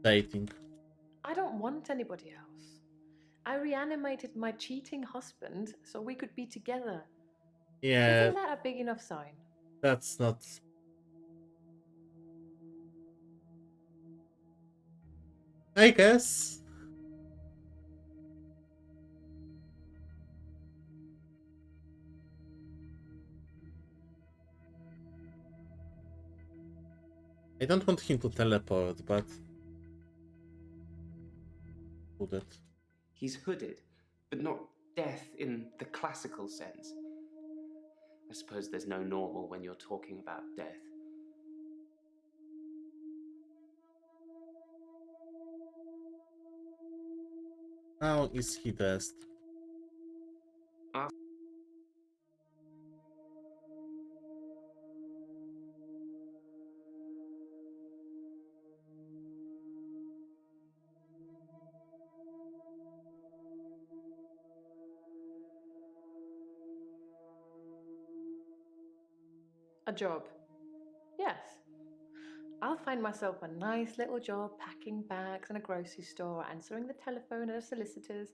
Dating. I don't want anybody else. I reanimated my cheating husband so we could be together. Yeah, Isn't that a big enough sign? that's not... I guess. I don't want him to teleport, but... Would it? He's hooded, but not death in the classical sense. I suppose there's no normal when you're talking about death. How is he dressed? A job. Yes. I'll find myself a nice little job packing bags in a grocery store, answering the telephone at a solicitor's.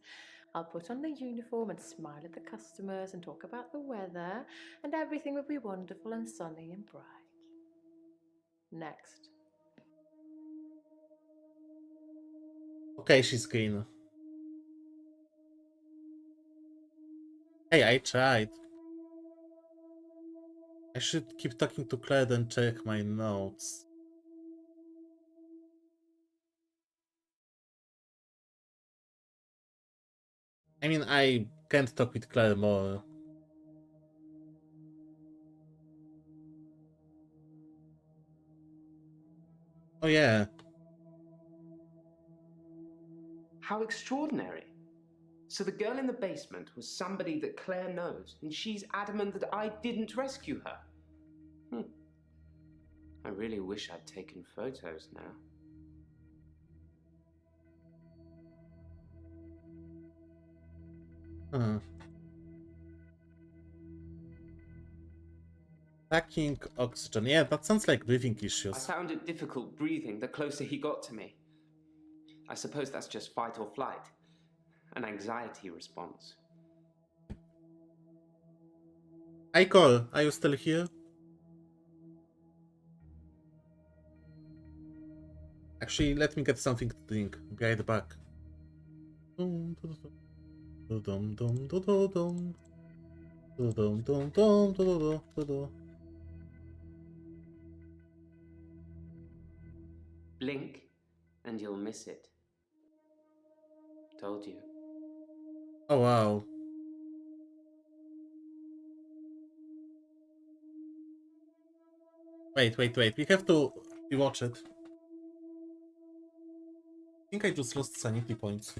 I'll put on the uniform and smile at the customers and talk about the weather, and everything will be wonderful and sunny and bright. Next. Okay, she's green. Hey, I tried. I should keep talking to Claire and check my notes. I mean, I can't talk with Claire more. Oh yeah. How extraordinary. So the girl in the basement was somebody that Claire knows, and she's adamant that I didn't rescue her. I really wish I'd taken photos now. Huh. Lacking oxygen. Yeah, that sounds like breathing I issues. found it difficult breathing the closer he got to me. I suppose that's just fight or flight, an anxiety response. Hi, Cole. Are you still here? Actually, let me get something to drink. Be right back. Dum, dum, dum, dum, dum, dum, dum. Dum, dum, dum, dum, dum, dum, dum. Blink, and you'll miss it. Told you. Oh wow. Wait. We have to rewatch it. I think I just lost sanity points.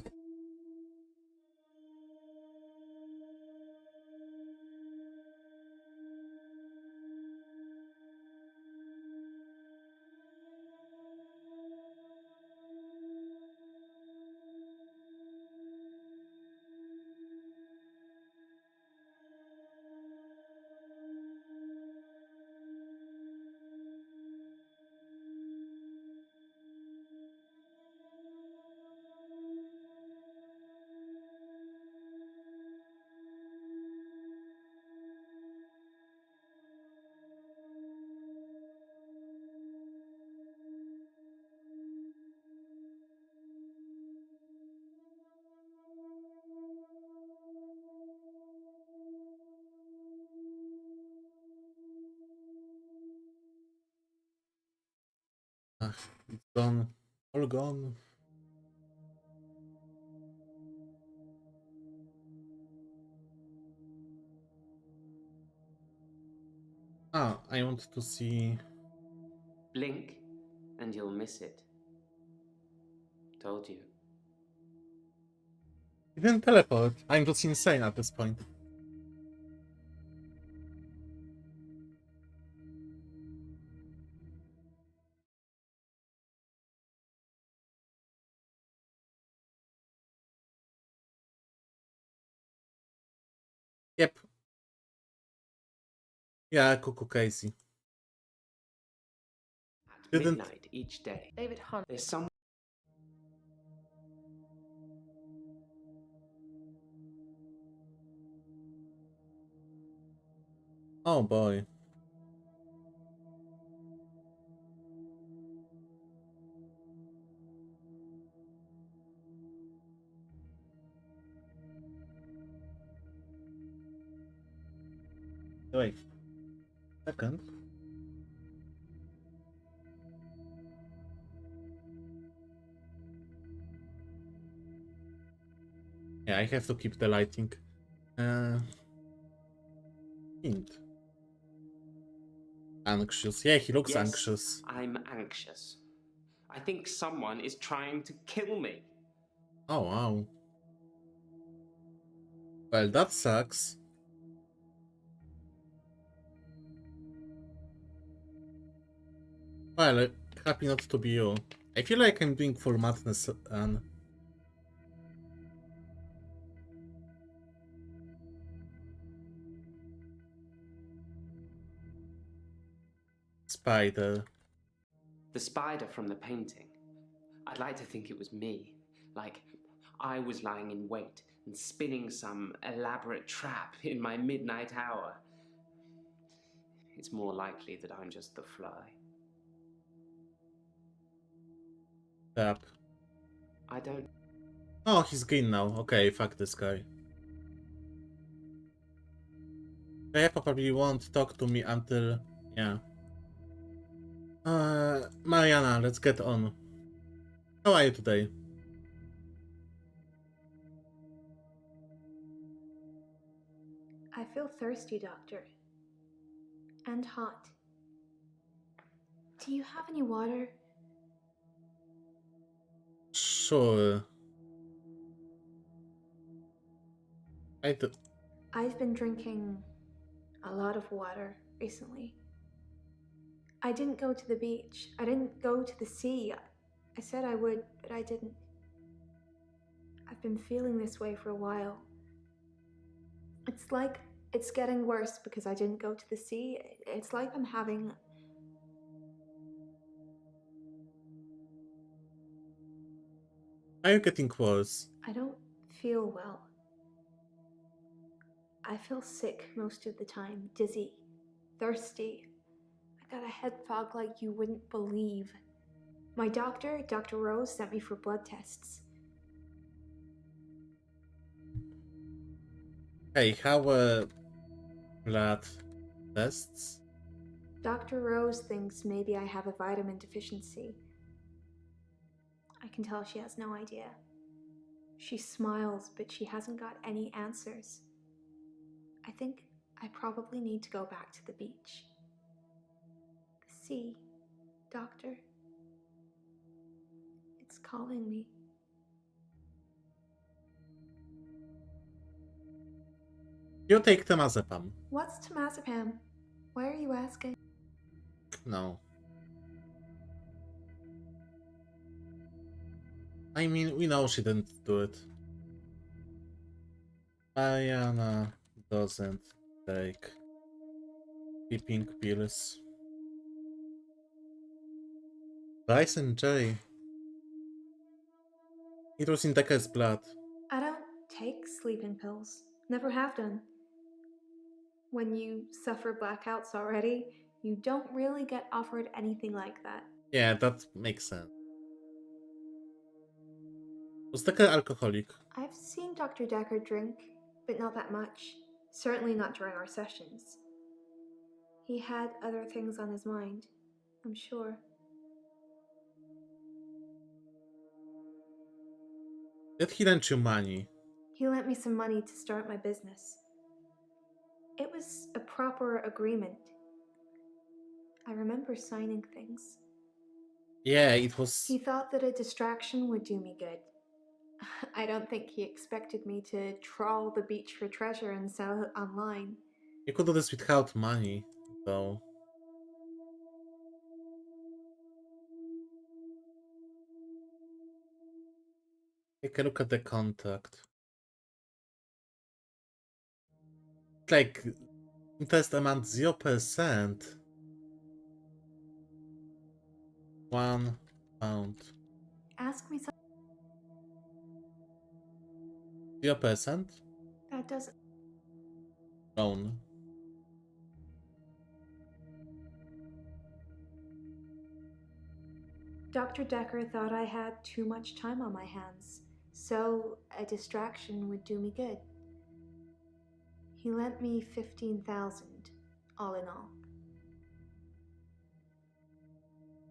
Ah, it's gone. All gone. Ah, I want to see. Blink, and you'll miss it. Told you. He didn't teleport. I'm just insane at this point. Yep. Yeah, Coco Casey. At Didn't. midnight each day, David Hunt. there's some. Oh boy. Wait. Second. Yeah, I have to keep the lighting. Hint. Anxious. Yeah, he looks Yes, anxious. I'm anxious. I think someone is trying to kill me. Oh wow. Well, that sucks. Well, happy not to be you. I feel like I'm doing full madness and spider. The spider from the painting. I'd like to think it was me. Like, I was lying in wait and spinning some elaborate trap in my midnight hour. It's more likely that I'm just the fly. Tap. I don't. Oh, he's green now. Okay, fuck this guy. They probably won't talk to me until... yeah. Mariana, let's get on. How are you today? I feel thirsty, Doctor. And hot. Do you have any water? Sure. I do. I've been drinking a lot of water recently. I didn't go to the beach. I didn't go to the sea. I said I would, but I didn't. I've been feeling this way for a while. It's like it's getting worse because I didn't go to the sea. It's like I'm having... Are you getting worse? I don't feel well. I feel sick most of the time, dizzy, thirsty. I got a head fog like you wouldn't believe. My doctor, Dr. Rose, sent me for blood tests. Hey, how were blood tests? Dr. Rose thinks maybe I have a vitamin deficiency. I can tell she has no idea. She smiles, but she hasn't got any answers. I think I probably need to go back to the beach. The sea, Doctor. It's calling me. You take temazepam. What's temazepam? Why are you asking? No. I mean, we know she didn't do it. Mariana doesn't take sleeping pills. Bryson J. It was in Dekker's blood. I don't take sleeping pills. Never have done. When you suffer blackouts already, you don't really get offered anything like that. Yeah, that makes sense. Was Dekker alcoholic? I've seen Dr. Dekker drink, but not that much. Certainly not during our sessions. He had other things on his mind, I'm sure. Did he lend you money? He lent me some money to start my business. It was a proper agreement. I remember signing things. Yeah, it was... He thought that a distraction would do me good. I don't think he expected me to trawl the beach for treasure and sell it online. You could do this without money, though. Take a look at the contract. Like, interest amount 0%. £1. Ask me something. 0%? That doesn't... Loan. Dr. Dekker thought I had too much time on my hands, so a distraction would do me good. He lent me 15,000, all in all.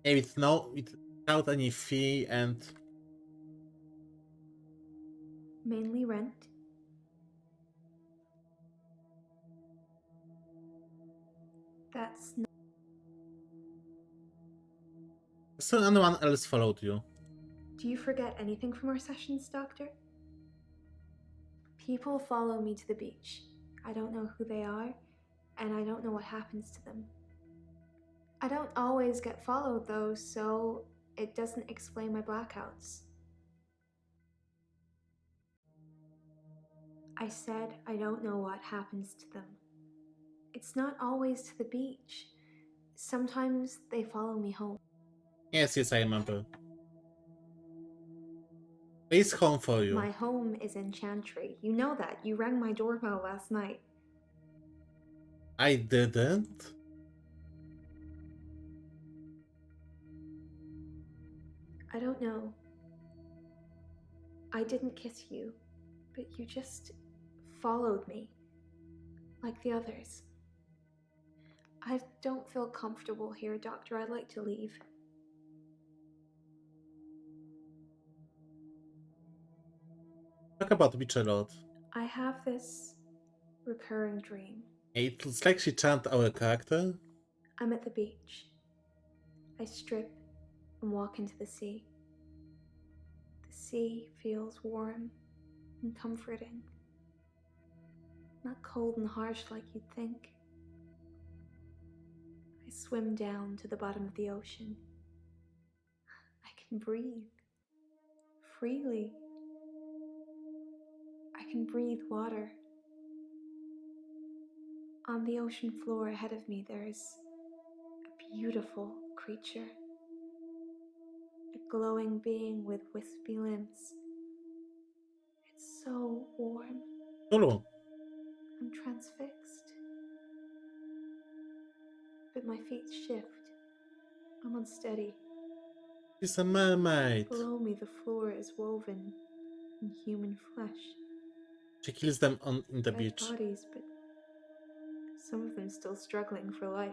Yeah, without any fee and... Mainly rent. That's not... So anyone else followed you? Do you forget anything from our sessions, Doctor? People follow me to the beach. I don't know who they are, and I don't know what happens to them. I don't always get followed, though, so it doesn't explain my blackouts. I said I don't know what happens to them. It's not always to the beach. Sometimes they follow me home. Yes, I remember. Where's home for you? My home is in Chantry. You know that. You rang my doorbell last night. I didn't. I don't know. I didn't kiss you, but you just followed me, like the others. I don't feel comfortable here, Doctor. I'd like to leave. Talk about Witch a lot. I have this recurring dream. It's like she chant our character. I'm at the beach. I strip and walk into the sea. The sea feels warm and comforting. Not cold and harsh like you'd think. I swim down to the bottom of the ocean. I can breathe freely. I can breathe water. On the ocean floor ahead of me, there's a beautiful creature. A glowing being with wispy limbs. It's so warm. Solo. I'm transfixed. But my feet shift. I'm unsteady. She's a mermaid. Below me, the floor is woven in human flesh. She kills them in the Dead beach. bodies, but some of them still struggling for life.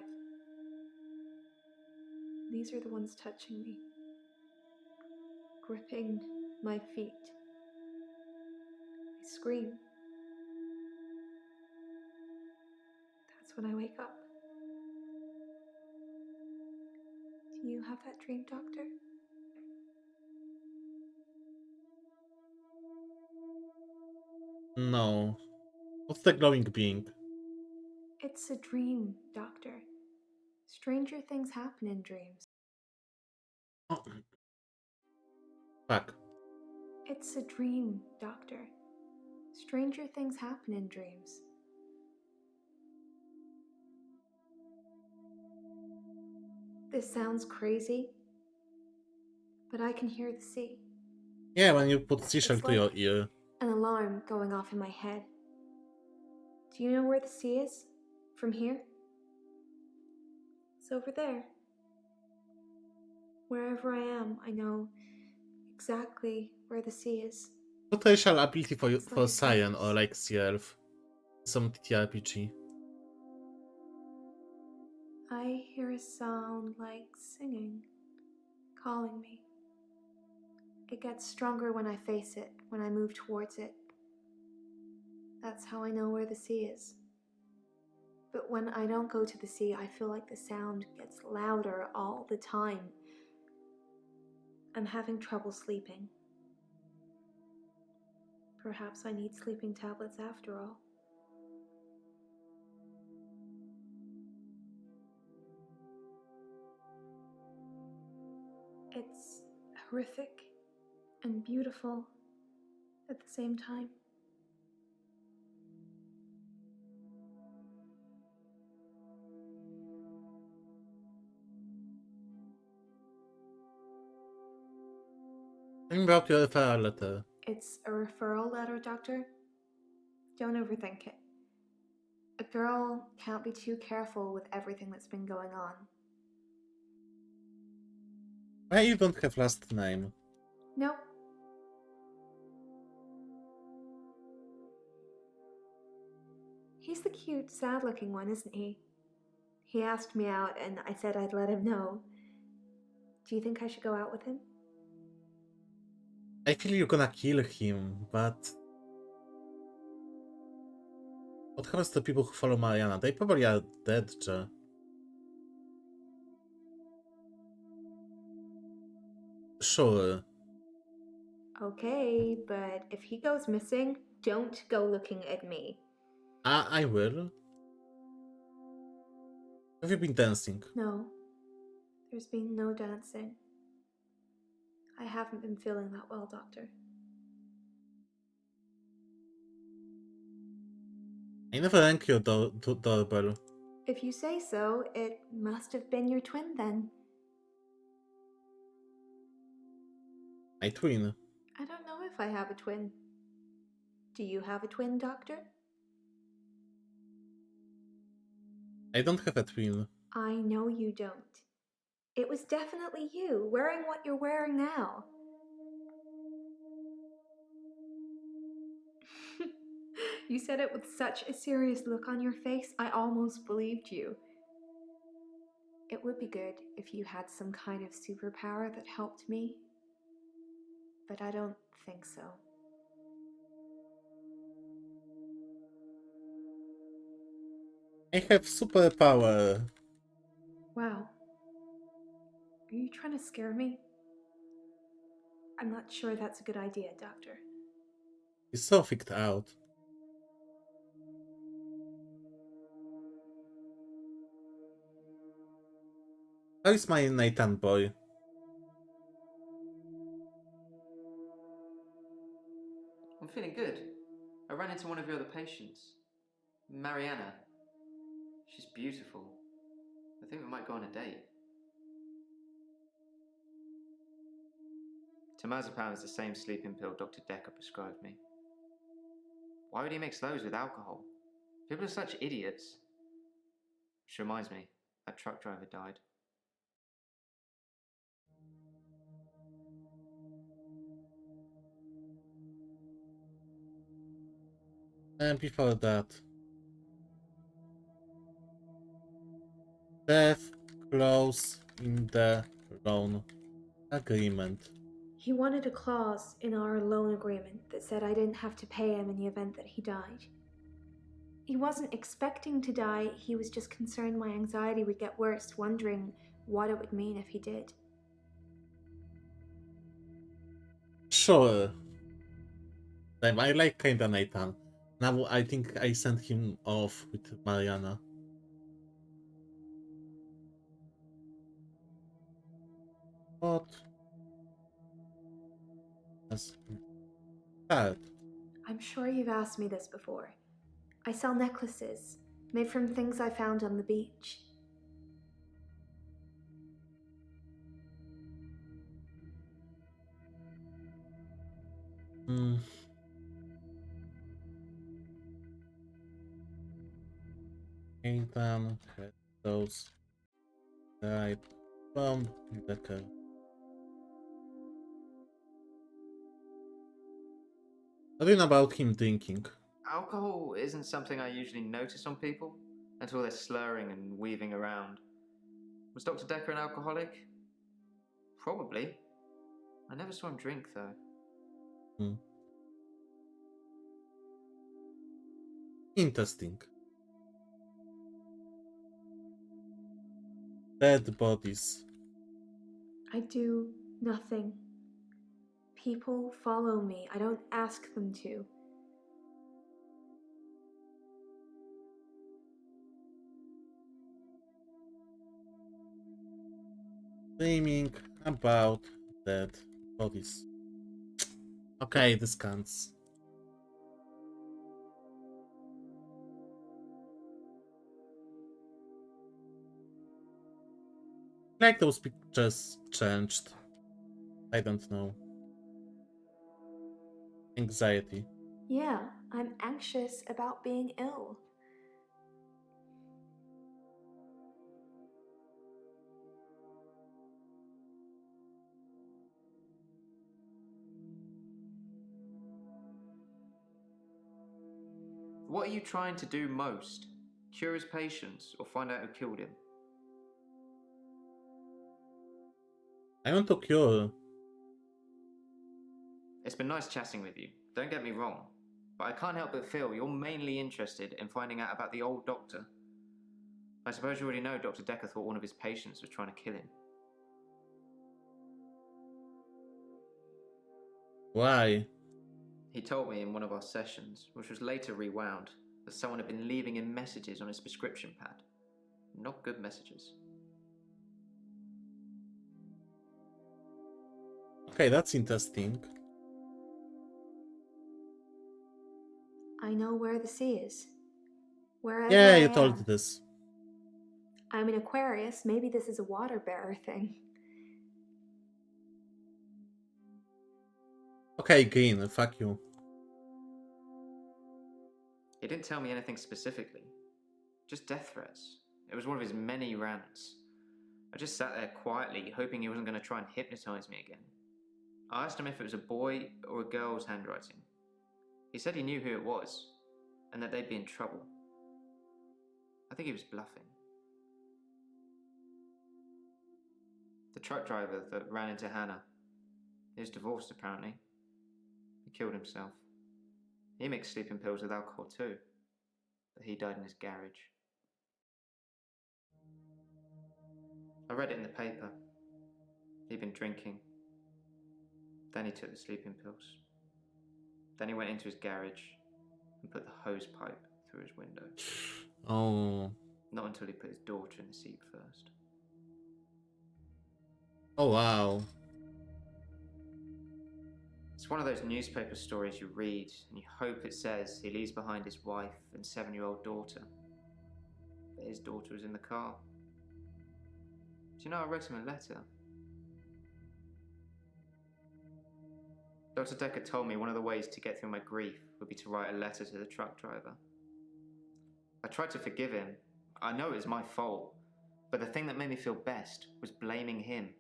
These are the ones touching me, gripping my feet. I scream. That's when I wake up. Do you have that dream, Doctor? No. What's the glowing being? It's a dream, Doctor. Stranger things happen in dreams. Oh. Fuck. It's a dream, Doctor. Stranger things happen in dreams. This sounds crazy, but I can hear the sea. Yeah, when you put seashell It's to your like ear. an alarm going off in my head. Do you know where the sea is? From here? It's over there. Wherever I am, I know exactly where the sea is. Potential ability for It's for like a Cyan compass. or like Sea Elf. Some TTRPG. I hear a sound like singing, calling me. It gets stronger when I face it, when I move towards it. That's how I know where the sea is. But when I don't go to the sea, I feel like the sound gets louder all the time. I'm having trouble sleeping. Perhaps I need sleeping tablets after all. It's horrific and beautiful at the same time. Tell me about your referral letter. It's a referral letter, Doctor. Don't overthink it. A girl can't be too careful with everything that's been going on. Why you don't have last name? Nope. He's the cute, sad-looking one, isn't he? He asked me out, and I said I'd let him know. Do you think I should go out with him? I feel you're gonna kill him, but what happens to people who follow Mariana? They probably are dead, Joe. Sure. Okay, but if he goes missing, don't go looking at me. I will. Have you been dancing? No, there's been no dancing. I haven't been feeling that well, Doctor. I never rang your doorbell. If you say so, it must have been your twin then. My twin. I don't know if I have a twin. Do you have a twin, Doctor? I don't have a twin. I know you don't. It was definitely you, wearing what you're wearing now. You said it with such a serious look on your face, I almost believed you. It would be good if you had some kind of superpower that helped me, but I don't think so. I have superpower. Wow. Are you trying to scare me? I'm not sure that's a good idea, Doctor. He's so freaked out. How is my Nathan boy? I'm feeling good. I ran into one of your other patients, Mariana. She's beautiful. I think we might go on a date. Temazepam is the same sleeping pill Dr. Dekker prescribed me. Why would he mix those with alcohol? People are such idiots. Which reminds me, that truck driver died. And before that, death clause in the loan agreement. He wanted a clause in our loan agreement that said I didn't have to pay him in the event that he died. He wasn't expecting to die, he was just concerned my anxiety would get worse, wondering what it would mean if he did. Sure. I like kinda Nathan. Now I think I sent him off with Mariana. What? That's sad. I'm sure you've asked me this before. I sell necklaces, made from things I found on the beach. Hmm. Nathan had those died from Dekker. What do you know about him drinking? Alcohol isn't something I usually notice on people until they're slurring and weaving around. Was Dr. Dekker an alcoholic? Probably. I never saw him drink, though. Hmm. Interesting. Dead bodies. I do nothing. People follow me. I don't ask them to. Dreaming about dead bodies. Okay, this counts. Like those pictures changed. I don't know. Anxiety. Yeah, I'm anxious about being ill. What are you trying to do most? Cure his patients or find out who killed him? I want to cure. It's been nice chatting with you, don't get me wrong, but I can't help but feel you're mainly interested in finding out about the old doctor. I suppose you already know Dr. Dekker thought one of his patients was trying to kill him. Why? He told me in one of our sessions, which was later rewound, that someone had been leaving him messages on his prescription pad. Not good messages. Okay, that's interesting. I know where the sea is. Wherever Yeah, I you am. told this. I'm an Aquarius. Maybe this is a water bearer thing. Okay, Green, fuck you. He didn't tell me anything specifically, just death threats. It was one of his many rants. I just sat there quietly, hoping he wasn't going to try and hypnotize me again. I asked him if it was a boy or a girl's handwriting. He said he knew who it was. and that they'd be in trouble. I think he was bluffing. The truck driver that ran into Hannah, he was divorced apparently. He killed himself. He mixed sleeping pills with alcohol too, but he died in his garage. I read it in the paper. He'd been drinking. Then he took the sleeping pills. Then he went into his garage and put the hose pipe through his window. Oh. Not until he put his daughter in the seat first. Oh, wow. It's one of those newspaper stories you read and you hope it says he leaves behind his wife and 7-year-old daughter. But his daughter was in the car. Do you know I wrote him a letter? Dr. Dekker told me one of the ways to get through my grief would be to write a letter to the truck driver. I tried to forgive him. I know it was my fault, but the thing that made me feel best was blaming him.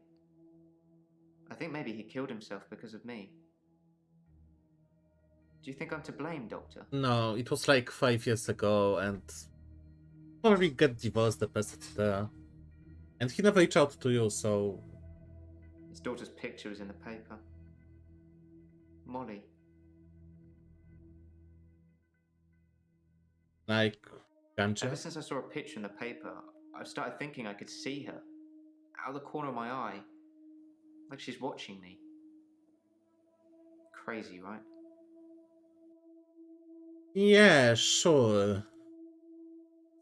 I think maybe he killed himself because of me. Do you think I'm to blame, Doctor? No, it was like 5 years ago, and probably get divorced, the person, etc. And he never reached out to you, so His daughter's picture was in the paper. Molly. like, Ever ganja. since I saw a picture in the paper, I've started thinking I could see her. Out of the corner of my eye. Like she's watching me. Crazy, right? Yeah, sure.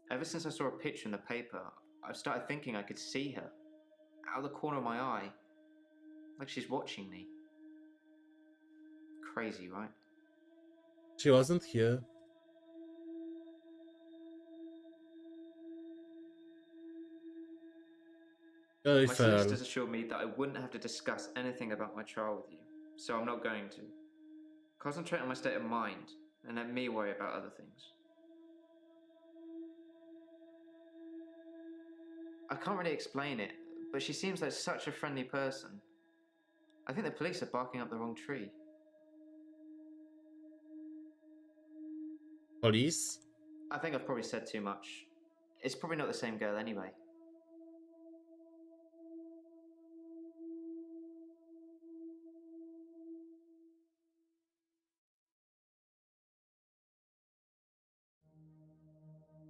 Ever since I saw a picture in the paper, I've started thinking I could see her. Out of the corner of my eye. Like she's watching me. Crazy, right? She wasn't here. Very My fair. solicitors assured me that I wouldn't have to discuss anything about my trial with you, so I'm not going to. Concentrate on my state of mind, and let me worry about other things. I can't really explain it, but she seems like such a friendly person. I think the police are barking up the wrong tree. Police? I think I've probably said too much. It's probably not the same girl anyway.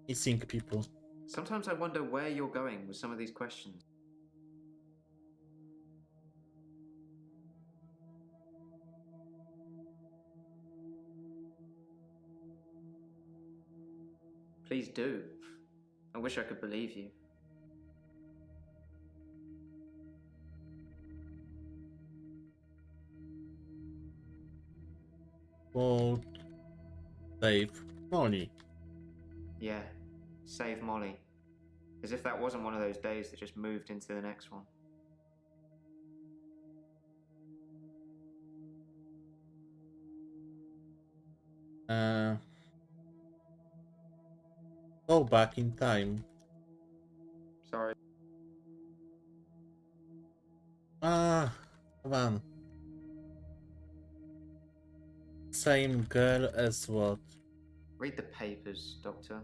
Missing people. Sometimes I wonder where you're going with some of these questions. Please do. I wish I could believe you. Well, save Molly. Yeah, save Molly. As if that wasn't one of those days that just moved into the next one. Go back in time. Sorry. Come on. Same girl as what? Read the papers, Doctor.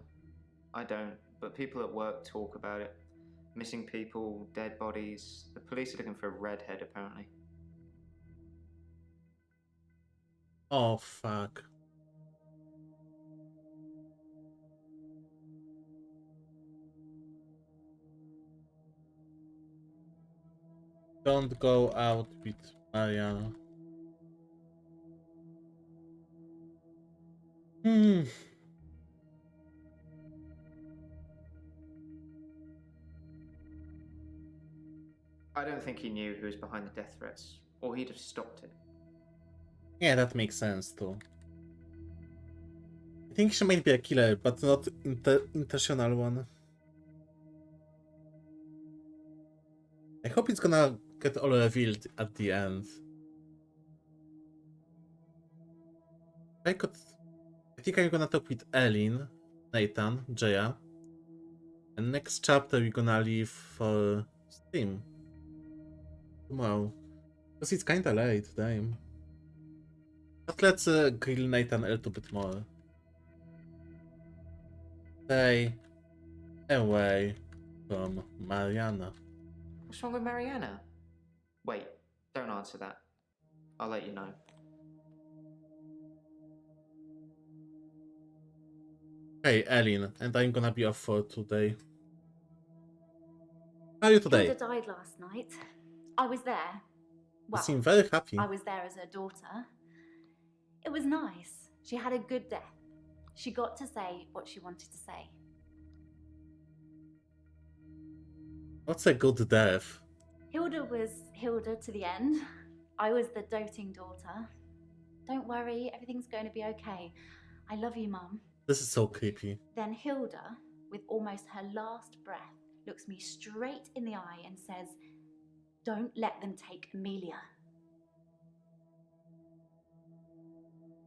I don't, but people at work talk about it. Missing people, dead bodies. The police are looking for a redhead, apparently. Oh, fuck. Don't go out with Mariana. I don't think he knew who was behind the death threats, or he'd have stopped it. Yeah, that makes sense too. I think she might be a killer, but not intentional one. I hope it's gonna get all revealed at the end. I think I'm gonna talk with Ellen, Nathan, Jaya. And next chapter we're gonna leave for Steam. Tomorrow. Because it's kinda late, damn. But let's grill Nathan a little bit more. Stay away from Mariana. What's wrong with Mariana? Wait, don't answer that. I'll let you know. Hey, Ellen, and I'm gonna be off for today. How are you today? Hilda died last night. I was there. You Well, seem very happy. I was there as her daughter. It was nice. She had a good death. She got to say what she wanted to say. What's a good death? Hilda was Hilda to the end. I was the doting daughter. Don't worry, everything's going to be okay. I love you, Mum. This is so creepy. Then Hilda, with almost her last breath, looks me straight in the eye and says, "Don't let them take Amelia."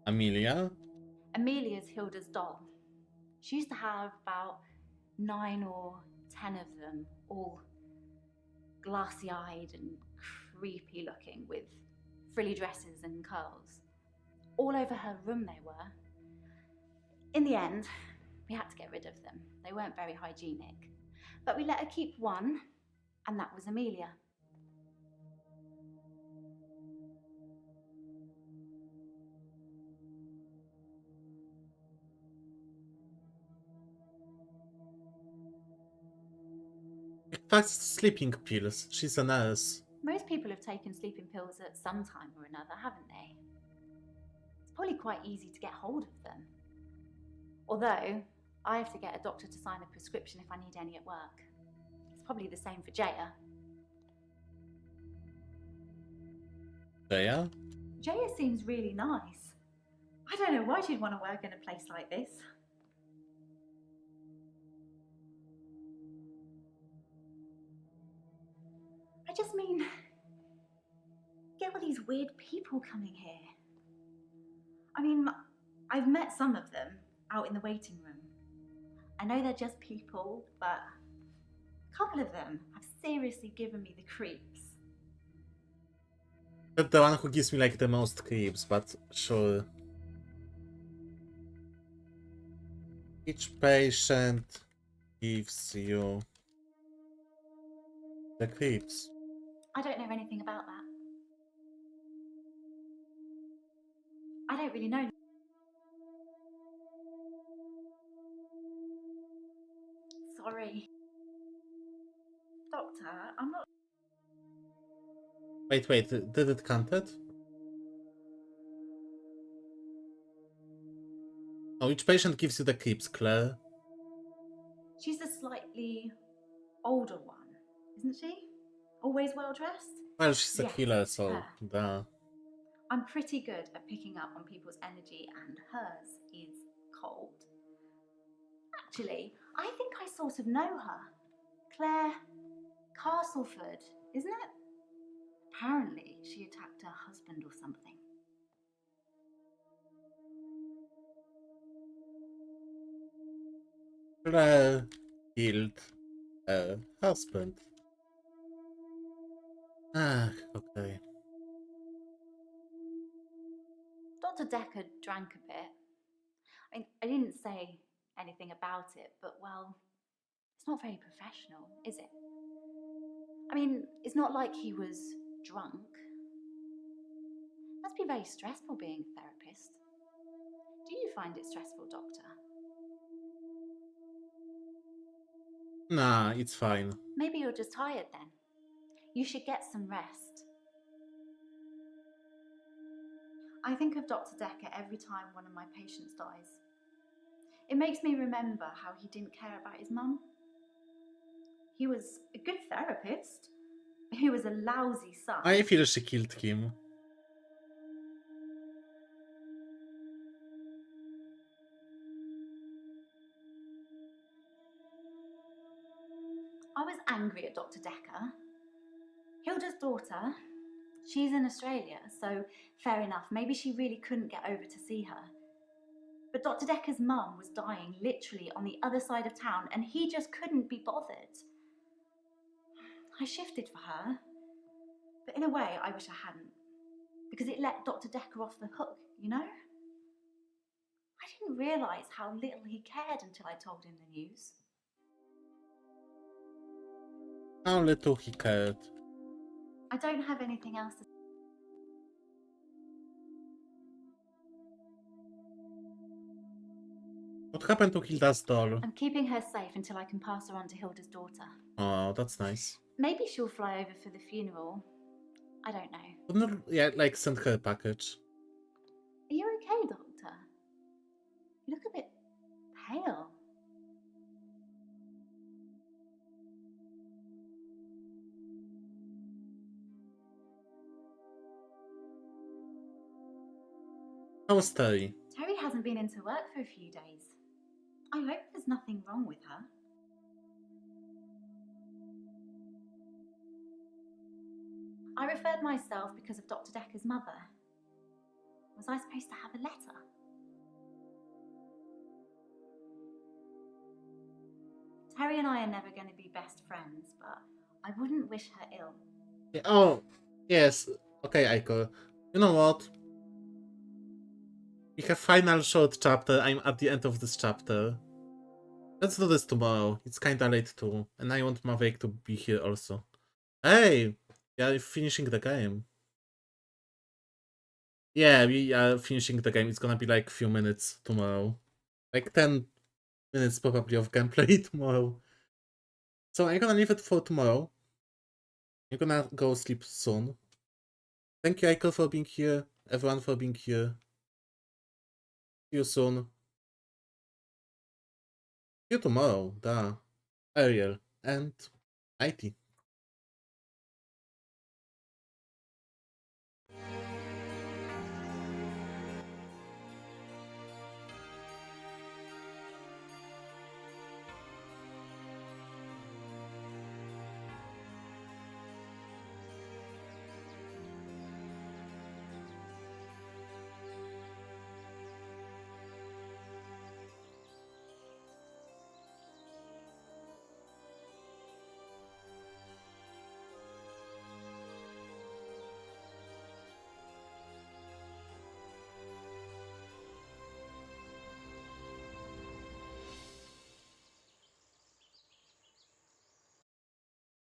Amelia? Amelia's Hilda's doll. She used to have about 9 or 10 of them, all glassy-eyed and creepy looking, with frilly dresses and curls. All over her room they were. In the end, we had to get rid of them. They weren't very hygienic. But we let her keep one, and that was Amelia. That's sleeping pills. She's a nurse. Most people have taken sleeping pills at some time or another, haven't they? It's probably quite easy to get hold of them. Although, I have to get a doctor to sign a prescription if I need any at work. It's probably the same for Jaya. Jaya? Jaya seems really nice. I don't know why she'd want to work in a place like this. I just mean, get all these weird people coming here. I mean, I've met some of them out in the waiting room. I know they're just people, but a couple of them have seriously given me the creeps. That's the one who gives me like the most creeps, but sure. Each patient gives you the creeps. I don't know anything about that. I don't really know. Sorry. Doctor, I'm not... Wait, did it count it? Oh, each patient gives you the creeps, Claire. She's a slightly older one, isn't she? Always well dressed? Well, she's a Yes, healer, so her. duh. I'm pretty good at picking up on people's energy, and hers is cold. Actually, I think I sort of know her. Claire Castleford, isn't it? Apparently, she attacked her husband or something. Claire killed her husband. Ah, okay. Dr. Dekker drank a bit. I didn't say anything about it, but well, it's not very professional, is it? I mean, it's not like he was drunk. Must be very stressful being a therapist. Do you find it stressful, Doctor? Nah, it's fine. Maybe you're just tired then. You should get some rest. I think of Dr. Dekker every time one of my patients dies. It makes me remember how he didn't care about his mum. He was a good therapist. He was a lousy son. I feel she killed him. I was angry at Dr. Dekker. Hilda's daughter, she's in Australia, so fair enough. Maybe she really couldn't get over to see her. But Dr. Dekker's mum was dying literally on the other side of town, and he just couldn't be bothered. I shifted for her, but in a way I wish I hadn't, because it let Dr. Dekker off the hook, you know? I didn't realise how little he cared until I told him the news. How little he cared. I don't have anything else to. What happened to Hilda's doll? I'm keeping her safe until I can pass her on to Hilda's daughter. Oh, that's nice. Maybe she'll fly over for the funeral. I don't know. Wouldn't, yeah, like send her a package. Are you okay, Doctor? You look a bit pale. How was Terry? Terry hasn't been into work for a few days. I hope there's nothing wrong with her. I referred myself because of Dr. Dekker's mother. Was I supposed to have a letter? Terry and I are never going to be best friends, but I wouldn't wish her ill. Yeah, oh, yes. Okay, Aiko. You know what? We have final short chapter. I'm at the end of this chapter. Let's do this tomorrow. It's kinda late too. And I want Maverick to be here also. Hey! We are finishing the game. Yeah, we are finishing the game. It's gonna be like few minutes tomorrow. Like 10 minutes probably of gameplay tomorrow. So I'm gonna leave it for tomorrow. I'm gonna go sleep soon. Thank you, Aiko, for being here. Everyone for being here. See you soon. See you tomorrow, Ariel, and IT.